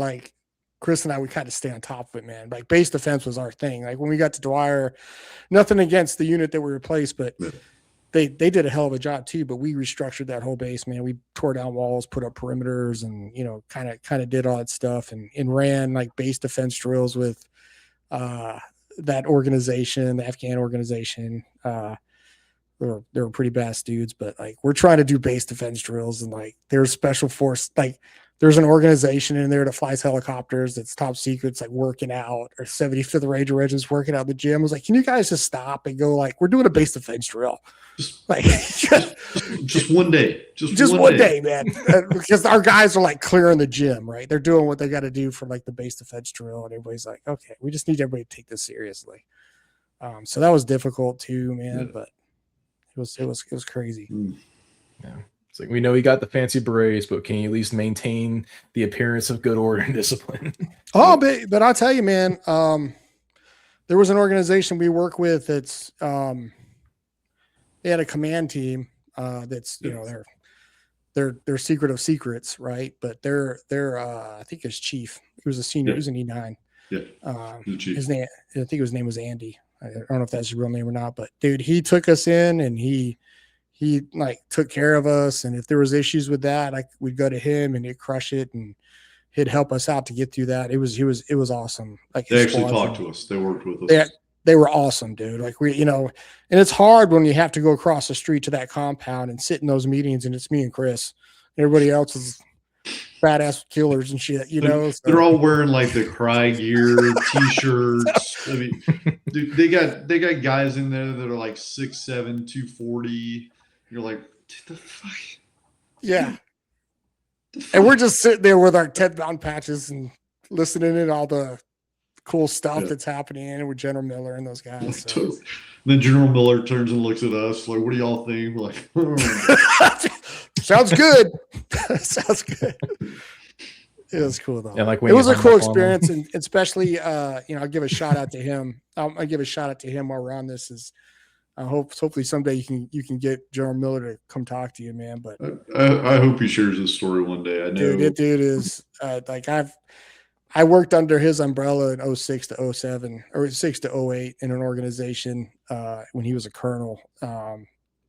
Chris and I would kind of stay on top of it, man. Like base defense was our thing. Like when we got to Dwyer, nothing against the unit that we replaced, but they did a hell of a job too. But we restructured that whole base, man. We tore down walls, put up perimeters, and kind of did all that stuff, and ran like base defense drills with that organization, the Afghan organization. They were pretty badass dudes, but we're trying to do base defense drills, and there's special force, there's an organization in there that flies helicopters that's top secrets, working out, or 75th Ranger Regiment's working out in the gym. I was like, can you guys just stop and go, we're doing a base defense drill. Just one day. Just one day, man. Because our guys are clearing the gym, right? They're doing what they got to do for the base defense drill. And everybody's like, okay, we just need everybody to take this seriously. So that was difficult too, man, but it was crazy. Yeah. It's we know you got the fancy berets, but can you at least maintain the appearance of good order and discipline? Oh, but I'll tell you, man, there was an organization we work with that's they had a command team that's they're secret of secrets, right? But they're I think his chief, he was a senior, he was an E9. Yeah. His name, I think his name was Andy. I don't know if that's his real name or not, but dude, he took us in and he took care of us. And if there was issues with that, we'd go to him and he'd crush it, and he'd help us out to get through that. It was awesome. They actually talked to us. They worked with us. They were awesome, dude. And it's hard when you have to go across the street to that compound and sit in those meetings, and it's me and Chris. Everybody else is badass killers and shit, So. They're all wearing the cry gear, t-shirts. I mean, dude, they got guys in there that are 6'7", 240. You're like, the fuck? Yeah. And we're just sitting there with our 10-pound patches and listening to all the cool stuff that's happening with General Miller and those guys. So. Then General Miller turns and looks at us what do y'all think? We're sounds good. Sounds good. It was cool though. Yeah, it was a cool experience, and especially I'll give a shout out to him. I'll give a shout out to him while we're on this. Is hopefully someday you can get General Miller to come talk to you, man. But I hope he shares his story one day. I know, dude is I worked under his umbrella in 06 to 07 or 06 to 08 in an organization when he was a colonel.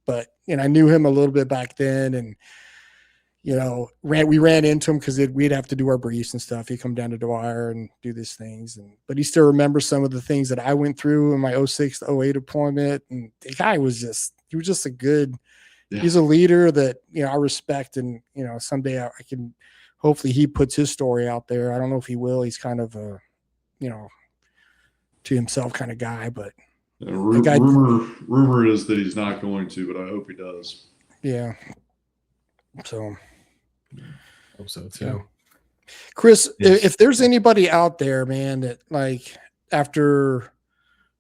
But I knew him a little bit back then, and we ran into him because we'd have to do our briefs and stuff. He'd come down to Dwyer and do these things, but he still remembers some of the things that I went through in my 06 to 08 deployment. And the guy was just a good. Yeah. He's a leader that I respect, and someday I can. Hopefully he puts his story out there. I don't know if he will. He's kind of a, to himself kind of guy, but rumor is that he's not going to, but I hope he does. Yeah. So. Hope so too. Yeah. Chris, if there's anybody out there, man, that after,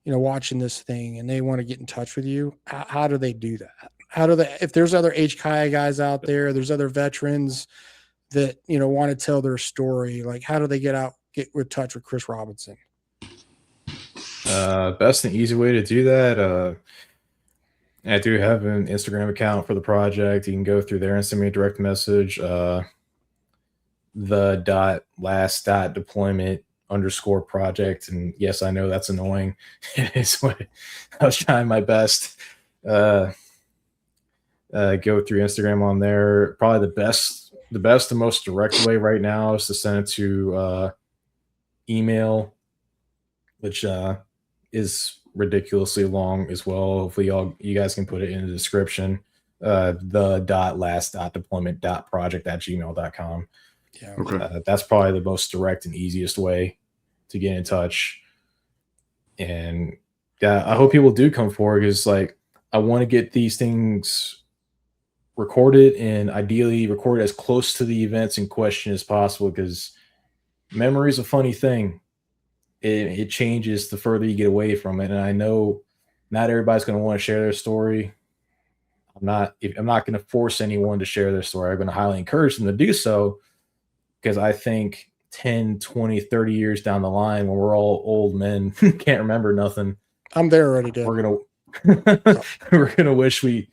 watching this thing and they want to get in touch with you, how do they do that? If there's other HKIA guys out there, there's other veterans that want to tell their story, how do they get in touch with Chris Robinson? Best and easy way to do that, I do have an Instagram account for the project. You can go through there and send me a direct message, the.last.deployment_project. And yes, I know that's annoying. It's what I was trying my best. Go through Instagram on there. Probably the best and most direct way right now is to send it to email, which is ridiculously long as well. Hopefully you guys can put it in the description. the.last.deployment.project@gmail.com. Yeah. Okay. That's probably the most direct and easiest way to get in touch. And I hope people do come forward, because I want to get these things recorded, and ideally recorded as close to the events in question as possible, because memory is a funny thing. It changes the further you get away from it. And I know not everybody's going to want to share their story. I'm not going to force anyone to share their story. I'm going to highly encourage them to do so, because I think 10, 20, 30 years down the line, when we're all old men, can't remember nothing, I'm there already, dude. we're gonna wish we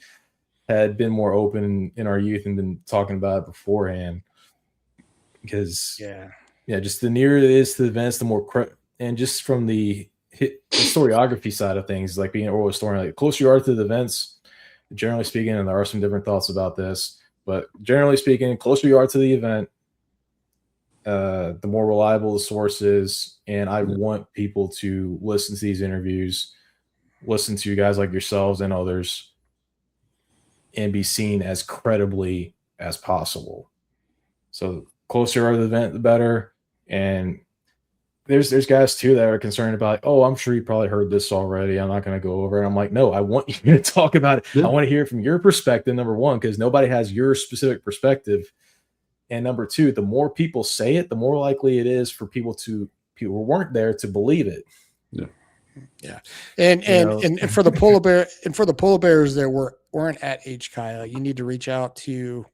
had been more open in our youth and been talking about it beforehand. Because just the nearer it is to the events, the more and just from the historiography side of things, like being an oral historian, like the closer you are to the events, generally speaking, and there are some different thoughts about this, but generally speaking, closer you are to the event, the more reliable the source is. And I want people to listen to these interviews, listen to guys like yourselves and others, and be seen as credibly as possible. So closer you are to the event, the better. And there's guys too that are concerned about, oh, I'm sure you probably heard this already, I'm not going to go over it. I'm like, no, I want you to talk about it. I want to hear it from your perspective, number one, because nobody has your specific perspective. And number two, the more people say it, the more likely it is for people who weren't there to believe it. Yeah. And for the polar bears that weren't at HCI, you need to reach out to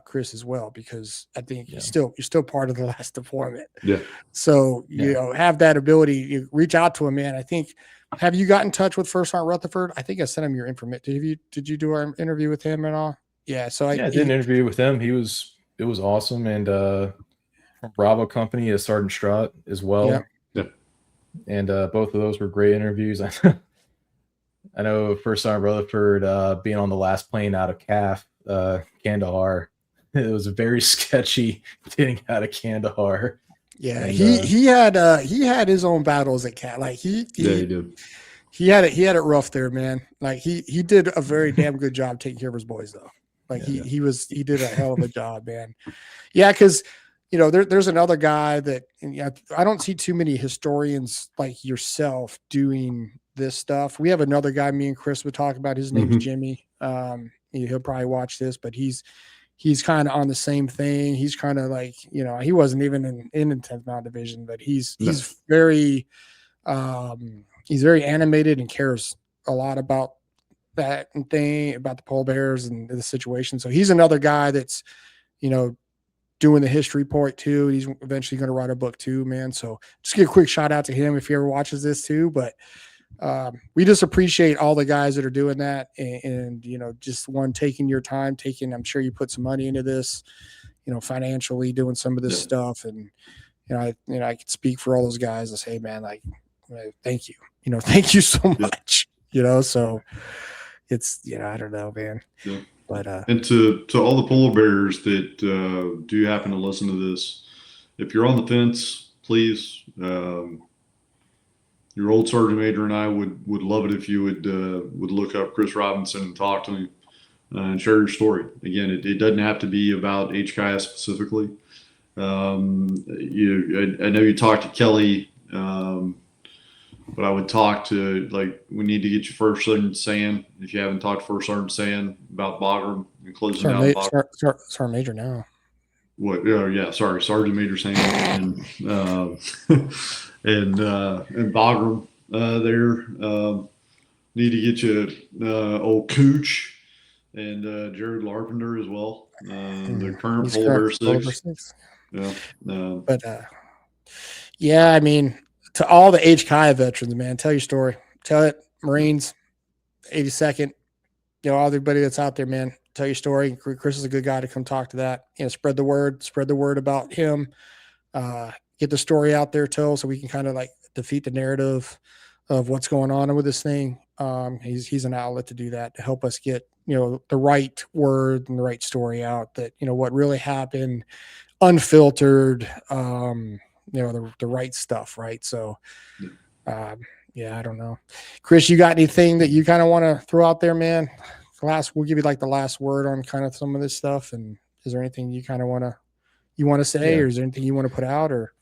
Chris as well, because I think you're still part of the last deployment. Yeah. So have that ability. You reach out to him, man. I think. Have you got in touch with First Sergeant Rutherford? I think I sent him your information. Did you do our interview with him at all? Yeah. So I did an interview with him. It was awesome. And from Bravo Company is Sergeant Strutt as well. Yeah. And both of those were great interviews. I know First Sergeant Rutherford being on the last plane out of Kandahar, it was very sketchy getting out of Kandahar. Yeah, and, he had his own battles at Cat. Like he did. He had it rough there, man. Like he did a very damn good job taking care of his boys, though. Like he did a hell of a job, man. Yeah, because there's another guy that I don't see too many historians like yourself doing this stuff. We have another guy, me and Chris would talk about. His name is Jimmy. He'll probably watch this, but he's kind of on the same thing. He's kind of like, he wasn't even in the 10th Mountain Division, but he's very animated and cares a lot about that and thing, about the pole bears and the situation. So he's another guy that's, doing the history part too. He's eventually going to write a book too, man. So just give a quick shout out to him if he ever watches this too. But we just appreciate all the guys that are doing that, and just taking your time, I'm sure you put some money into this, financially doing some of this stuff. And, I could speak for all those guys and say, man, like, thank you, thank you so much, so it's, I don't know, man. Yeah. But, and to all the polar bears that do happen to listen to this, if you're on the fence, please, your old sergeant major and I would love it if you would look up Chris Robinson and talk to him and share your story. Again, it doesn't have to be about HKIS specifically. I know you talked to Kelly, but I would talk to, like, we need to get you First Sergeant Sand. If you haven't talked to First Sergeant Sand about Bagram and closing down Bagram. Sergeant Major now. What? Sorry, Sergeant Major Sand and Bagram there. Need to get you old Cooch and Jared Larpenter as well. The current Polar Bear 6. Yeah. But I mean, to all the HKI veterans, man, tell your story. Tell it. Marines, 82nd, everybody that's out there, man, tell your story. Chris is a good guy to come talk to that. Spread the word about him. Get the story out there, so we can kind of like defeat the narrative of what's going on with this thing. He's an outlet to do that, to help us get, the right word and the right story out, that, what really happened, unfiltered, the right stuff. Right. So, I don't know. Chris, you got anything that you kind of want to throw out there, man? We'll give you like the last word on kind of some of this stuff. And is there anything you kind of want to say, or is there anything you want to put out, or?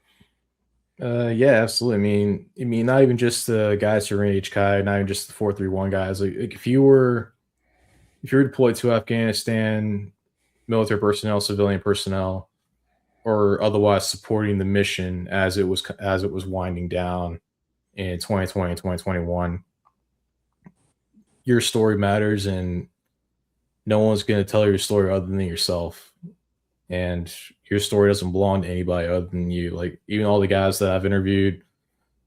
Yeah, absolutely. I mean, not even just the guys who are in HKI, not even just the 431 guys. Like if you were deployed to Afghanistan, military personnel, civilian personnel, or otherwise supporting the mission as it was winding down in 2020 and 2021, your story matters, and no one's going to tell your story other than yourself. And your story doesn't belong to anybody other than you. Like, even all the guys that I've interviewed,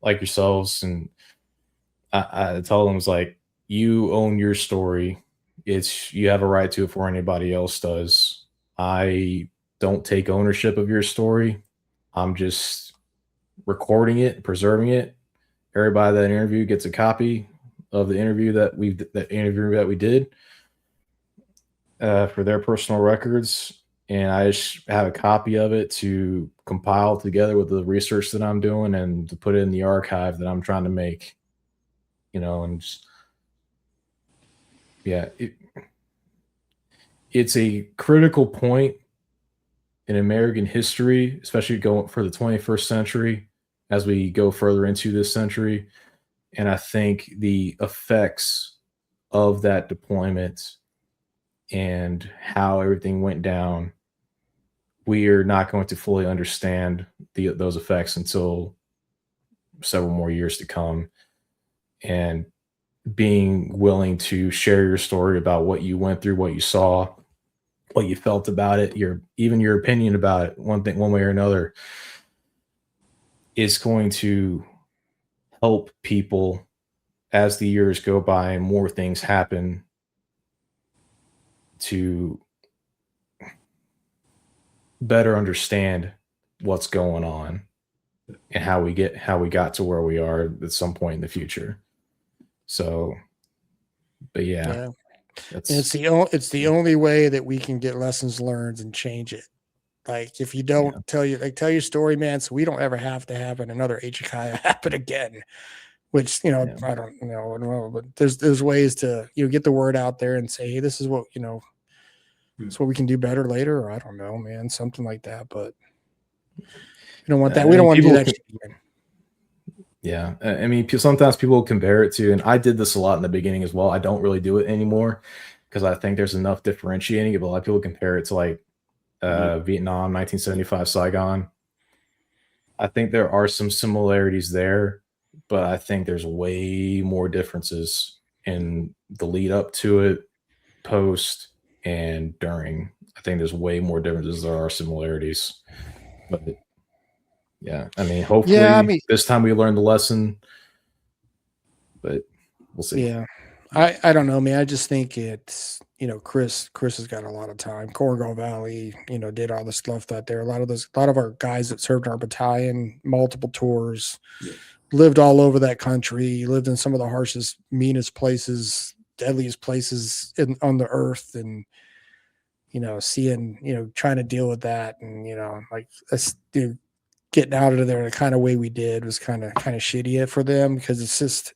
like yourselves, and I tell them, it's like, you own your story. You have a right to it before anybody else does. I don't take ownership of your story. I'm just recording it, preserving it. Everybody that interview gets a copy of the interview that we did for their personal records, and I just have a copy of it to compile together with the research that I'm doing and to put it in the archive that I'm trying to make. And just, yeah, it's a critical point in American history, especially going for the 21st century as we go further into this century. And I think the effects of that deployment and how everything went down, we are not going to fully understand those effects until several more years to come. And being willing to share your story about what you went through, what you saw, what you felt about it, even your opinion about it, one way or another, is going to help people as the years go by and more things happen to better understand what's going on and how we got to where we are at some point in the future. So, but yeah. And it's the only way that we can get lessons learned and change it. Like, if you don't tell your story, man, so we don't ever have to have another HKIA happen again. Which, I don't know, but there's ways to get the word out there and say, hey, this is what it's what we can do better later, or I don't know, man, something like that. But we don't want that. We don't want to do that. Yeah, I mean, sometimes people compare it to, and I did this a lot in the beginning as well. I don't really do it anymore because I think there's enough differentiating it. But a lot of people compare it to like Vietnam, 1975 Saigon. I think there are some similarities there, but I think there's way more differences in the lead up to it, post, and during. I think there's way more differences than there are similarities. But yeah, I mean, hopefully this time we learned the lesson, but we'll see. Yeah, I don't know, man. I just think it's Chris has got a lot of time. Korengal Valley, did all the stuff out there. A lot of our guys that served our battalion, multiple tours, lived all over that country, lived in some of the harshest, meanest places, deadliest places on the earth, and seeing, trying to deal with that, and like us getting out of there the kind of way we did was kind of shitty for them, because it's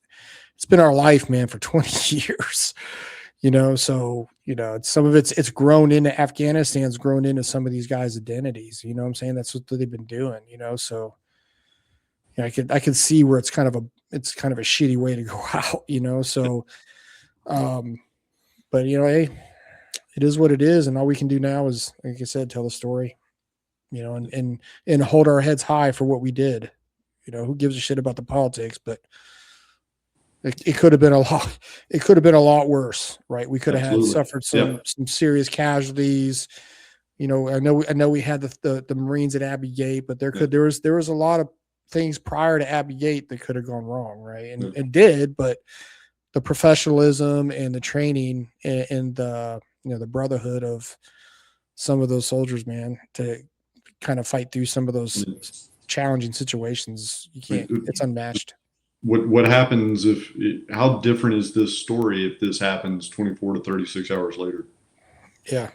been our life, man, for 20 years. So some of it's grown into Afghanistan's grown into some of these guys' identities. You know what I'm saying? That's what they've been doing. So I could see where it's kind of a shitty way to go out. So but hey, it is what it is, and all we can do now is, like I said, tell the story. And hold our heads high for what we did. Who gives a shit about the politics? But it could have been a lot. It could have been a lot worse, right? We could have suffered some serious casualties. I know we had the Marines at Abbey Gate, but there was a lot of things prior to Abbey Gate that could have gone wrong, right? And it did, but the professionalism and the training and the the brotherhood of some of those soldiers, man, to kind of fight through some of those challenging situations, it's unmatched. What happens how different is this story if this happens 24 to 36 hours later? Yeah.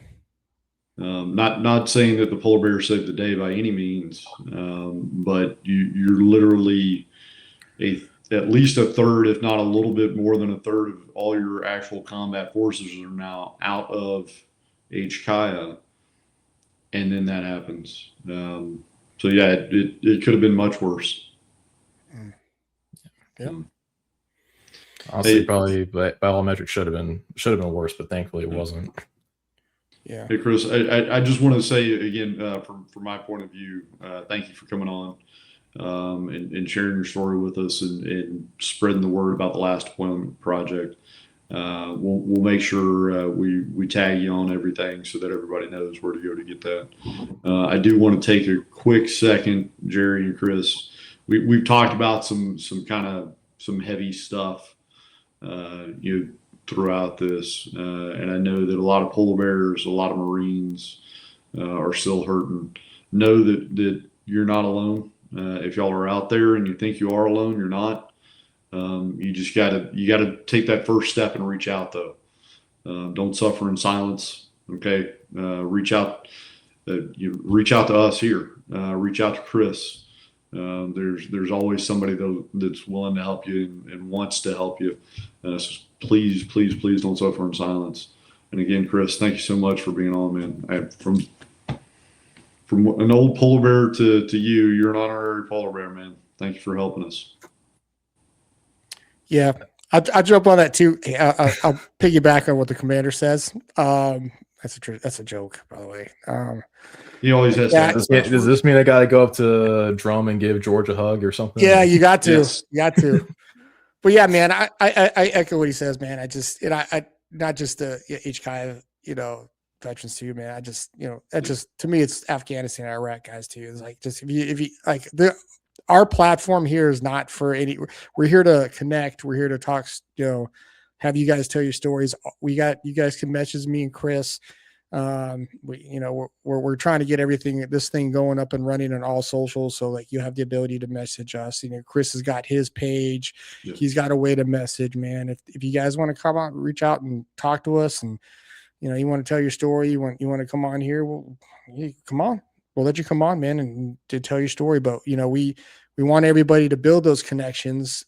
Not saying that the polar bear saved the day by any means, but you're literally at least a third, if not a little bit more than a third, of all your actual combat forces are now out of HKIA, and then that happens. So yeah, it could have been much worse. Yeah. Honestly, probably by all metrics should have been worse, but thankfully it wasn't. Yeah. Hey, Chris, I just want to say again, from my point of view, thank you for coming on and sharing your story with us and spreading the word about the last deployment project. we'll make sure we tag you on everything so that everybody knows where to go to get that. I do want to take a quick second, Jerry and Chris. We've talked about some heavy stuff, throughout this, and I know that a lot of polar bears, a lot of Marines are still hurting. Know that you're not alone. If y'all are out there and you think you are alone, you're not. You just gotta take that first step and reach out, though. Don't suffer in silence. Okay, reach out. You reach out to us here. Reach out to Chris. There's always somebody that's willing to help you and wants to help you. So please don't suffer in silence. And again, Chris, thank you so much for being on, man. From an old polar bear to you, you're an honorary polar bear, man. Thank you for helping us. Yeah, I'll jump on that too. I'll piggyback on what the commander says. That's a joke, by the way. He always has to. Does this mean I got to go up to Drum and give George a hug or something? Yeah, you got to. Yes. You got to. But yeah, man, I echo what he says, man. I not just the HKI, veterans too, man. That just, to me, it's Afghanistan, Iraq guys too. It's like, just if you like our platform here is not for any. We're here to connect. We're here to talk. Have you guys tell your stories. You guys can message me and Chris. We're trying to get this thing going up and running on all socials. So like you have the ability to message us. Chris has got his page. Yeah. He's got a way to message, man. If you guys want to come out, reach out and talk to us, and you want to tell your story, you want to come on here, well, come on. We'll let you come on, man, and to tell your story. But we want everybody to build those connections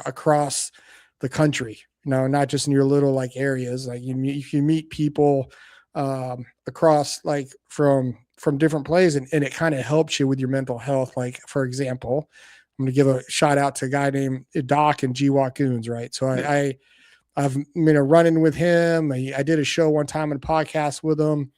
across the country. Not just in your little like areas. Like you meet people across like from different places, and it kind of helps you with your mental health. Like for example, I'm going to give a shout out to a guy named Doc and GWAT Goons, right? So I've been running with him. I did a show one time in a podcast with him.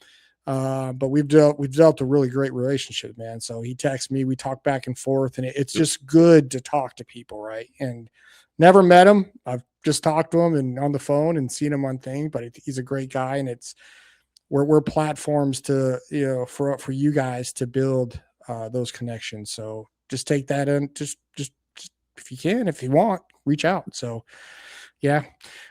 But we've developed a really great relationship, man. So he texts me, we talk back and forth, and it's just good to talk to people, right? And never met him. I've just talked to him and on the phone and seen him on things, but he's a great guy, and we're platforms to, for you guys to build those connections. So just take that in, just if you can, if you want, reach out. So yeah,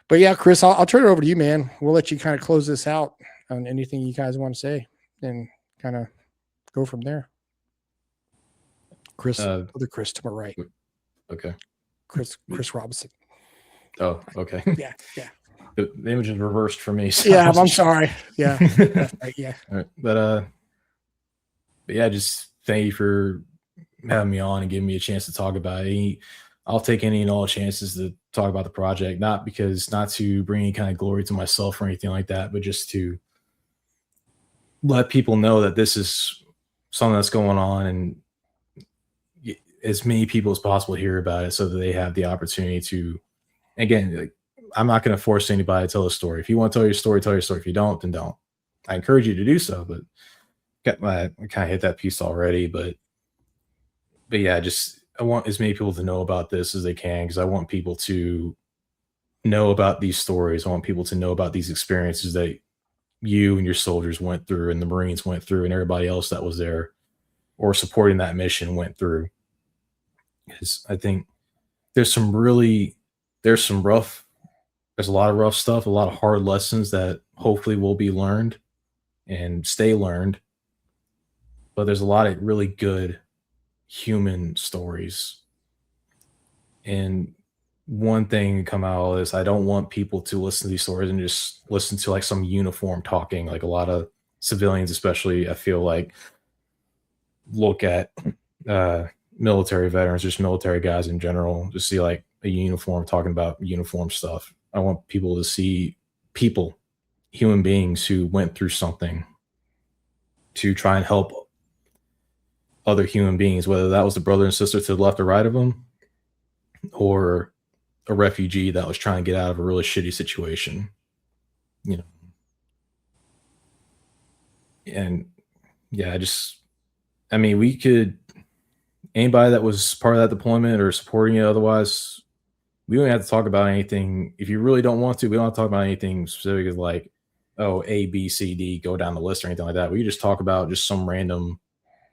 but yeah, Chris, I'll turn it over to you, man. We'll let you kind of close this out on anything you guys want to say and kind of go from there. Chris, other Chris to my right. Okay. Chris Robinson. Oh, okay. Yeah. The image is reversed for me. So yeah, I'm sorry. Yeah. Right, yeah. All right. But yeah, just thank you for having me on and giving me a chance to talk about it. I'll take any and all chances to talk about the project, not to bring any kind of glory to myself or anything like that, but just to let people know that this is something that's going on, and as many people as possible hear about it so that they have the opportunity to, again, like, I'm not going to force anybody to tell a story. If you want to tell your story, tell your story. If you don't, then don't. I encourage you to do so, but I kind of hit that piece already, but yeah, I want as many people to know about this as they can, because I want people to know about these stories. I want people to know about these experiences that you and your soldiers went through, and the Marines went through, and everybody else that was there or supporting that mission went through. Because I think there's a lot of rough stuff, a lot of hard lessons that hopefully will be learned and stay learned. But there's a lot of really good human stories. And one thing to come out of this, I don't want people to listen to these stories and just listen to like some uniform talking. Like a lot of civilians, especially, I feel like, look at military veterans, just military guys in general, just see like a uniform talking about uniform stuff. I want people to see people, human beings who went through something to try and help other human beings, whether that was the brother and sister to the left or right of them, or a refugee that was trying to get out of a really shitty situation, And yeah, we could, anybody that was part of that deployment or supporting it otherwise, we don't have to talk about anything. If you really don't want to, we don't have to talk about anything specific as like, oh, A, B, C, D, go down the list or anything like that. We just talk about just some random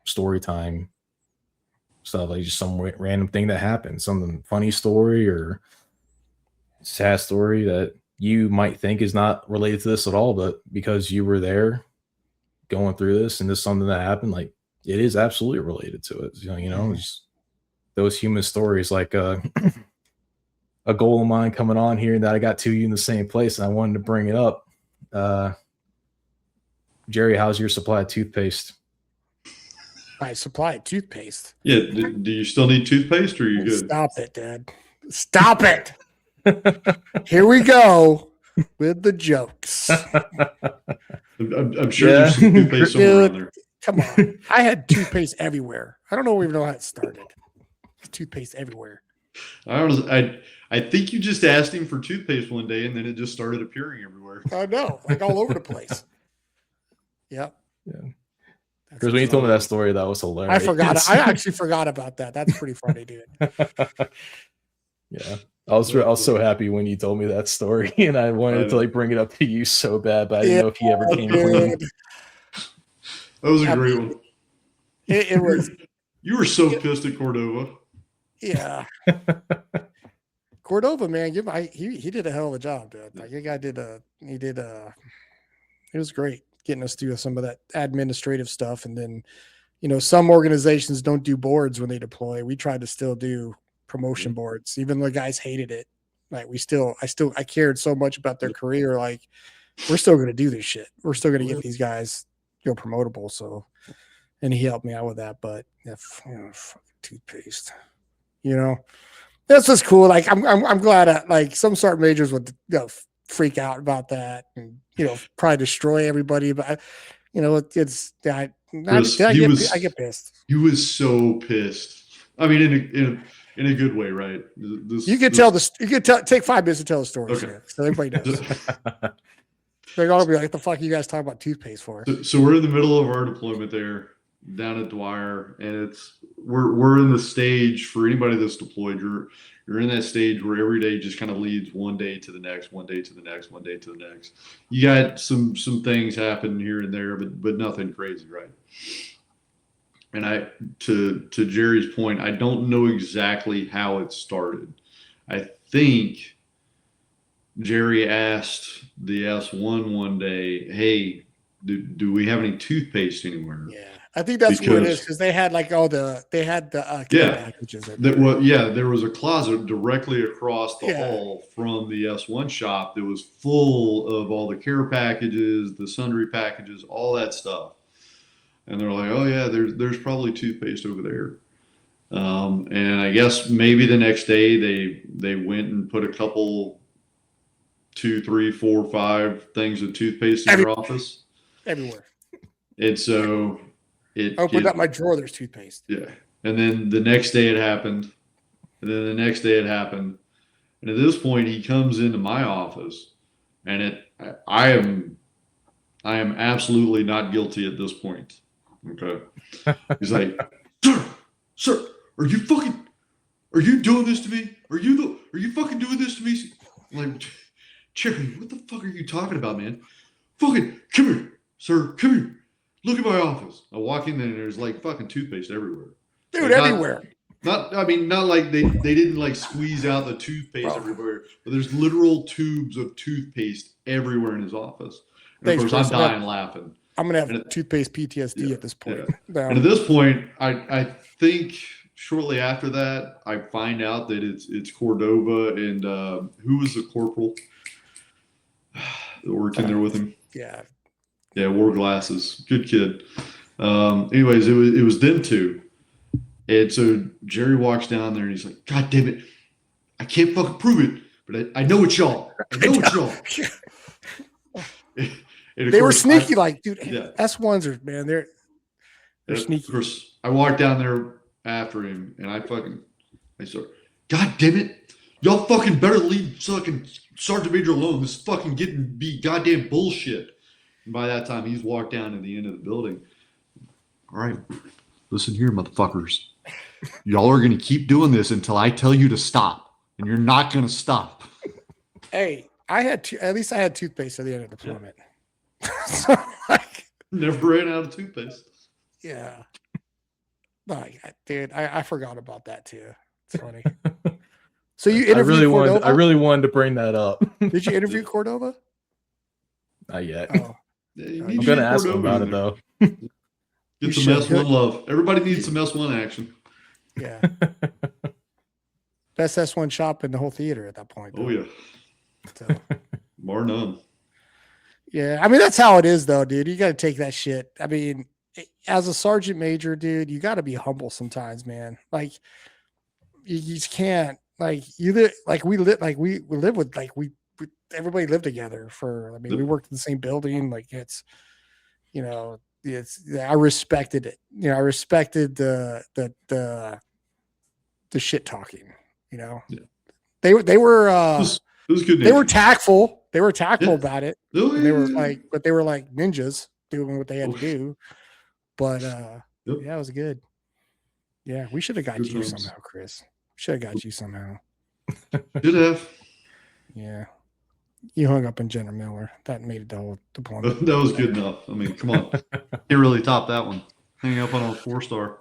story time stuff, like just some random thing that happened, some funny story or sad story that you might think is not related to this at all, but because you were there going through this and this is something that happened, like it is absolutely related to it. Just those human stories, like a goal of mine coming on here that I got to you in the same place, and I wanted to bring it up. Jerry, how's your supply of toothpaste? My supply of toothpaste. Yeah. Do you still need toothpaste, or are you good? Stop it, Dad. Stop it. Here we go with the jokes. I'm sure there's some toothpaste somewhere around there. Come on. I had toothpaste everywhere. I don't even know how it started. Toothpaste everywhere. I think you just asked him for toothpaste one day, and then it just started appearing everywhere. I know, like all over the place. Yep. Yeah. Because when you told me that story, that was hilarious. I forgot. I actually forgot about that. That's pretty funny, dude. Yeah. I was so happy when you told me that story, and I wanted to like bring it up to you so bad, but I didn't know if he ever came clean. That was a great one. It was. You were so pissed at Cordova. Yeah. Cordova, man, he did a hell of a job, dude. Like the guy it was great getting us through some of that administrative stuff. And then, some organizations don't do boards when they deploy. We tried to still do promotion boards, even though the guys hated it. Like I cared so much about their career. Like, we're still going to do this shit. We're still going to get these guys, promotable. So, and he helped me out with that, but fucking toothpaste, that's just cool. Like, I'm glad like some sergeant majors would freak out about that and probably destroy everybody, but I get pissed. He was so pissed. I mean, in a good way, right? Take 5 minutes to tell the story. Okay. Here, so everybody knows. They're all be like, "The fuck are you guys talking about toothpaste for?" So we're in the middle of our deployment there down at Dwyer, and we're in the stage for anybody that's deployed. You're in that stage where every day just kind of leads one day to the next, one day to the next, one day to the next. You got some things happen here and there, but nothing crazy, right? And to Jerry's point, I don't know exactly how it started. I think Jerry asked the S1 one day, "Hey, do we have any toothpaste anywhere?" Yeah, I think that's what it is, because they had like care packages. There was a closet directly across the hall from the S1 shop that was full of all the care packages, the sundry packages, all that stuff. And they're like, "Oh yeah, there's probably toothpaste over there." And I guess maybe the next day they went and put a couple, 2, 3, 4, 5 things of toothpaste in your office. Everywhere. And so I opened up my drawer, there's toothpaste. Yeah. And then the next day it happened. And then the next day it happened. And at this point he comes into my office, and I am absolutely not guilty at this point. Okay. He's like, Sir, are you doing this to me? Are you fucking doing this to me? I'm like, Jerry, what the fuck are you talking about, man? Fucking come here, sir, come here. Look at my office. I walk in there and there's like fucking toothpaste everywhere. Dude, like, everywhere. Not like they didn't like squeeze out the toothpaste everywhere, but there's literal tubes of toothpaste everywhere in his office. And of course, I'm dying laughing. I'm gonna have toothpaste PTSD at this point. Yeah. And at this point, I think shortly after that, I find out that it's Cordova and who was the corporal that worked in there with him? Yeah, wore glasses. Good kid. Anyways, it was them two. And so Jerry walks down there and he's like, "God damn it. I can't fucking prove it, but I know it's y'all. I know it's y'all." They were sneaky, dude. S1s are, man, they're sneaky. Of course, I walked down there after him and I said, "God damn it. Y'all fucking better leave fucking Sergeant Major alone. This is fucking getting to be goddamn bullshit." And by that time, he's walked down to the end of the building. "All right, listen here, motherfuckers. Y'all are going to keep doing this until I tell you to stop. and you're not going to stop. Hey, at least I had toothpaste at the end of deployment. So, like, Never ran out of toothpaste. yeah. Like, dude, I forgot about that too. It's funny. So you interviewed Cordova? I really wanted to bring that up. Did you interview Cordova? Not yet. Oh, Yeah, I'm going to ask him about it, though. Get some S1 love. Everybody needs some S1 action. Yeah. Best S1 shop in the whole theater at that point. Though. Oh, yeah. So, Bar none. yeah. I mean, that's how it is, though, dude. You got to take that shit. I mean, as a sergeant major, dude, you got to be humble sometimes, man. Like, you just can't, like, we live with, like, everybody lived together for, I mean, we worked in the same building. Like, it's, you know, I respected it. You know, I respected the shit talking, you know. Yeah. They were It was good. they were tactful. They were tactful about it. Oh, They were like ninjas doing what they had to do. But yeah, it was good. Yeah, we should have got you somehow, Chris. Should have got you somehow. Should have. Yeah. You hung up on Jenna Miller. That made it the whole deployment. That was good enough. I mean, come on. Can't really top that one. Hanging up on a 4-star.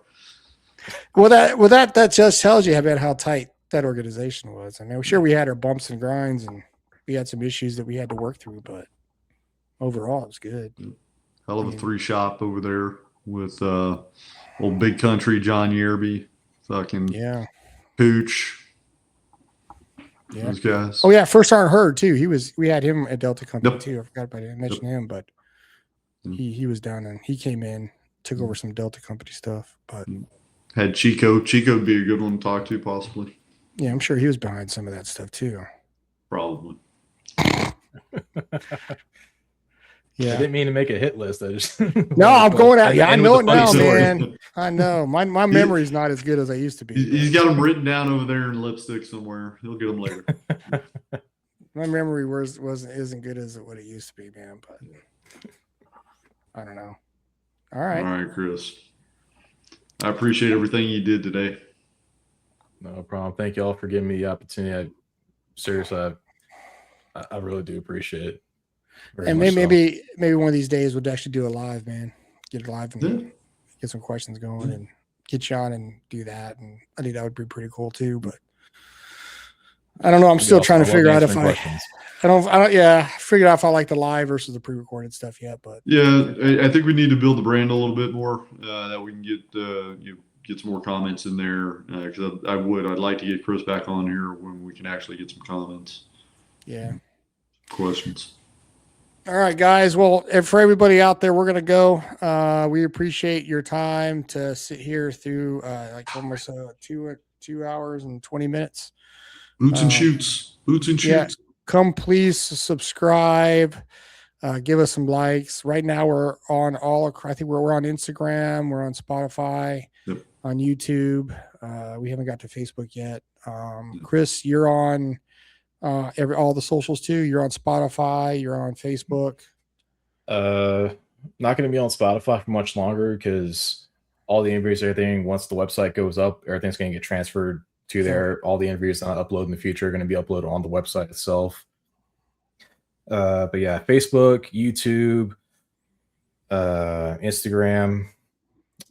Well, that just tells you about how tight that organization was. I mean, sure we had our bumps and grinds and we had some issues that we had to work through, but overall it was good. Hell of a 3-shop over there with old big country John Yerby, fucking Pooch. Yeah. Those guys. Oh yeah, First Sergeant Hurd too. We had him at Delta Company too. I forgot about it. I mentioned him, but he was down and he came in, took over some Delta Company stuff. But had Chico. Chico would be a good one to talk to, possibly. Yeah, I'm sure he was behind some of that stuff too. Probably. Yeah. I didn't mean to make a hit list. I just no, I'm going out. Yeah, I know it now, story. Man. I know. My memory's not as good as I used to be. He's got them written down over there in lipstick somewhere. He'll get them later. My memory isn't good as what it used to be, man. But I don't know. All right. All right, Chris. I appreciate everything you did today. No problem. Thank you all for giving me the opportunity. Seriously, I really do appreciate it. And maybe one of these days we'll actually do a live, man. Get it live and get some questions going and get you on and do that. And I think that would be pretty cool too. But I don't know. I'm still trying to figure out if figure out if I like the live versus the pre-recorded stuff yet. But yeah, I think we need to build the brand a little bit more that we can get some more comments in there. Because I'd like to get Chris back on here when we can actually get some comments. Yeah. Questions. All right, guys. Well, for everybody out there, we're going to go. We appreciate your time to sit here through like almost 2 hours and 20 minutes. Boots and shoots. Yeah, come please subscribe. Give us some likes. Right now we're on I think we're on Instagram. We're on Spotify, on YouTube. We haven't got to Facebook yet. Chris, you're on all the socials too. You're on Spotify. You're on Facebook. Not going to be on Spotify for much longer because all the interviews, everything, once the website goes up, everything's going to get transferred to there. All the interviews that I upload in the future are going to be uploaded on the website itself. But yeah, Facebook, YouTube, Instagram.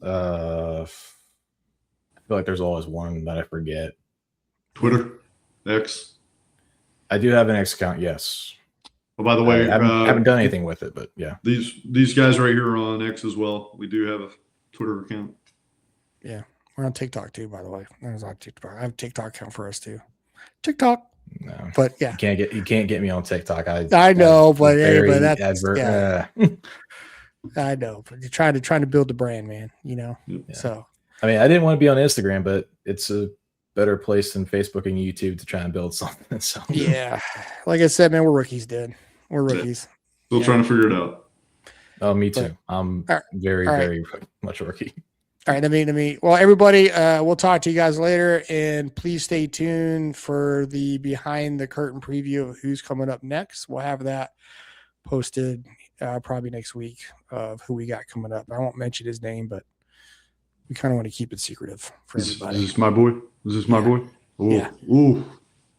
I feel like there's always one that I forget. Twitter, X. I do have an X account, yes. Oh, by the way, I haven't done anything with it, but yeah. These guys right here are on X as well. We do have a Twitter account. Yeah, we're on TikTok too, by the way. I have a TikTok account for us too. TikTok. No, but yeah, you can't get me on TikTok. I know, but that's advert. I know, but you're trying to build the brand, man. You know, so I mean, I didn't want to be on Instagram, but it's a better place than Facebook and YouTube to try and build something. So yeah, like I said, man, we're rookies, dude. We're rookies. Still trying to figure it out. Oh, me too. I'm very much a rookie. All right, let me. Well, everybody, we'll talk to you guys later, and please stay tuned for the behind the curtain preview of who's coming up next. We'll have that posted probably next week of who we got coming up. I won't mention his name, but we kind of want to keep it secretive for everybody. Is this my boy? Is this my boy? Ooh, yeah. Ooh.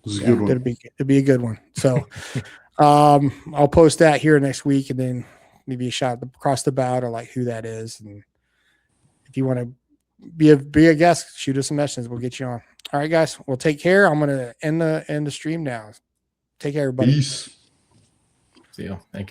This is a good one. It'd be a good one. So I'll post that here next week, and then maybe a shot across the bow to like who that is. And if you want to be a guest, shoot us some messages. We'll get you on. All right, guys. Well, take care. I'm gonna end the stream now. Take care, everybody. Peace. See you. Thank you.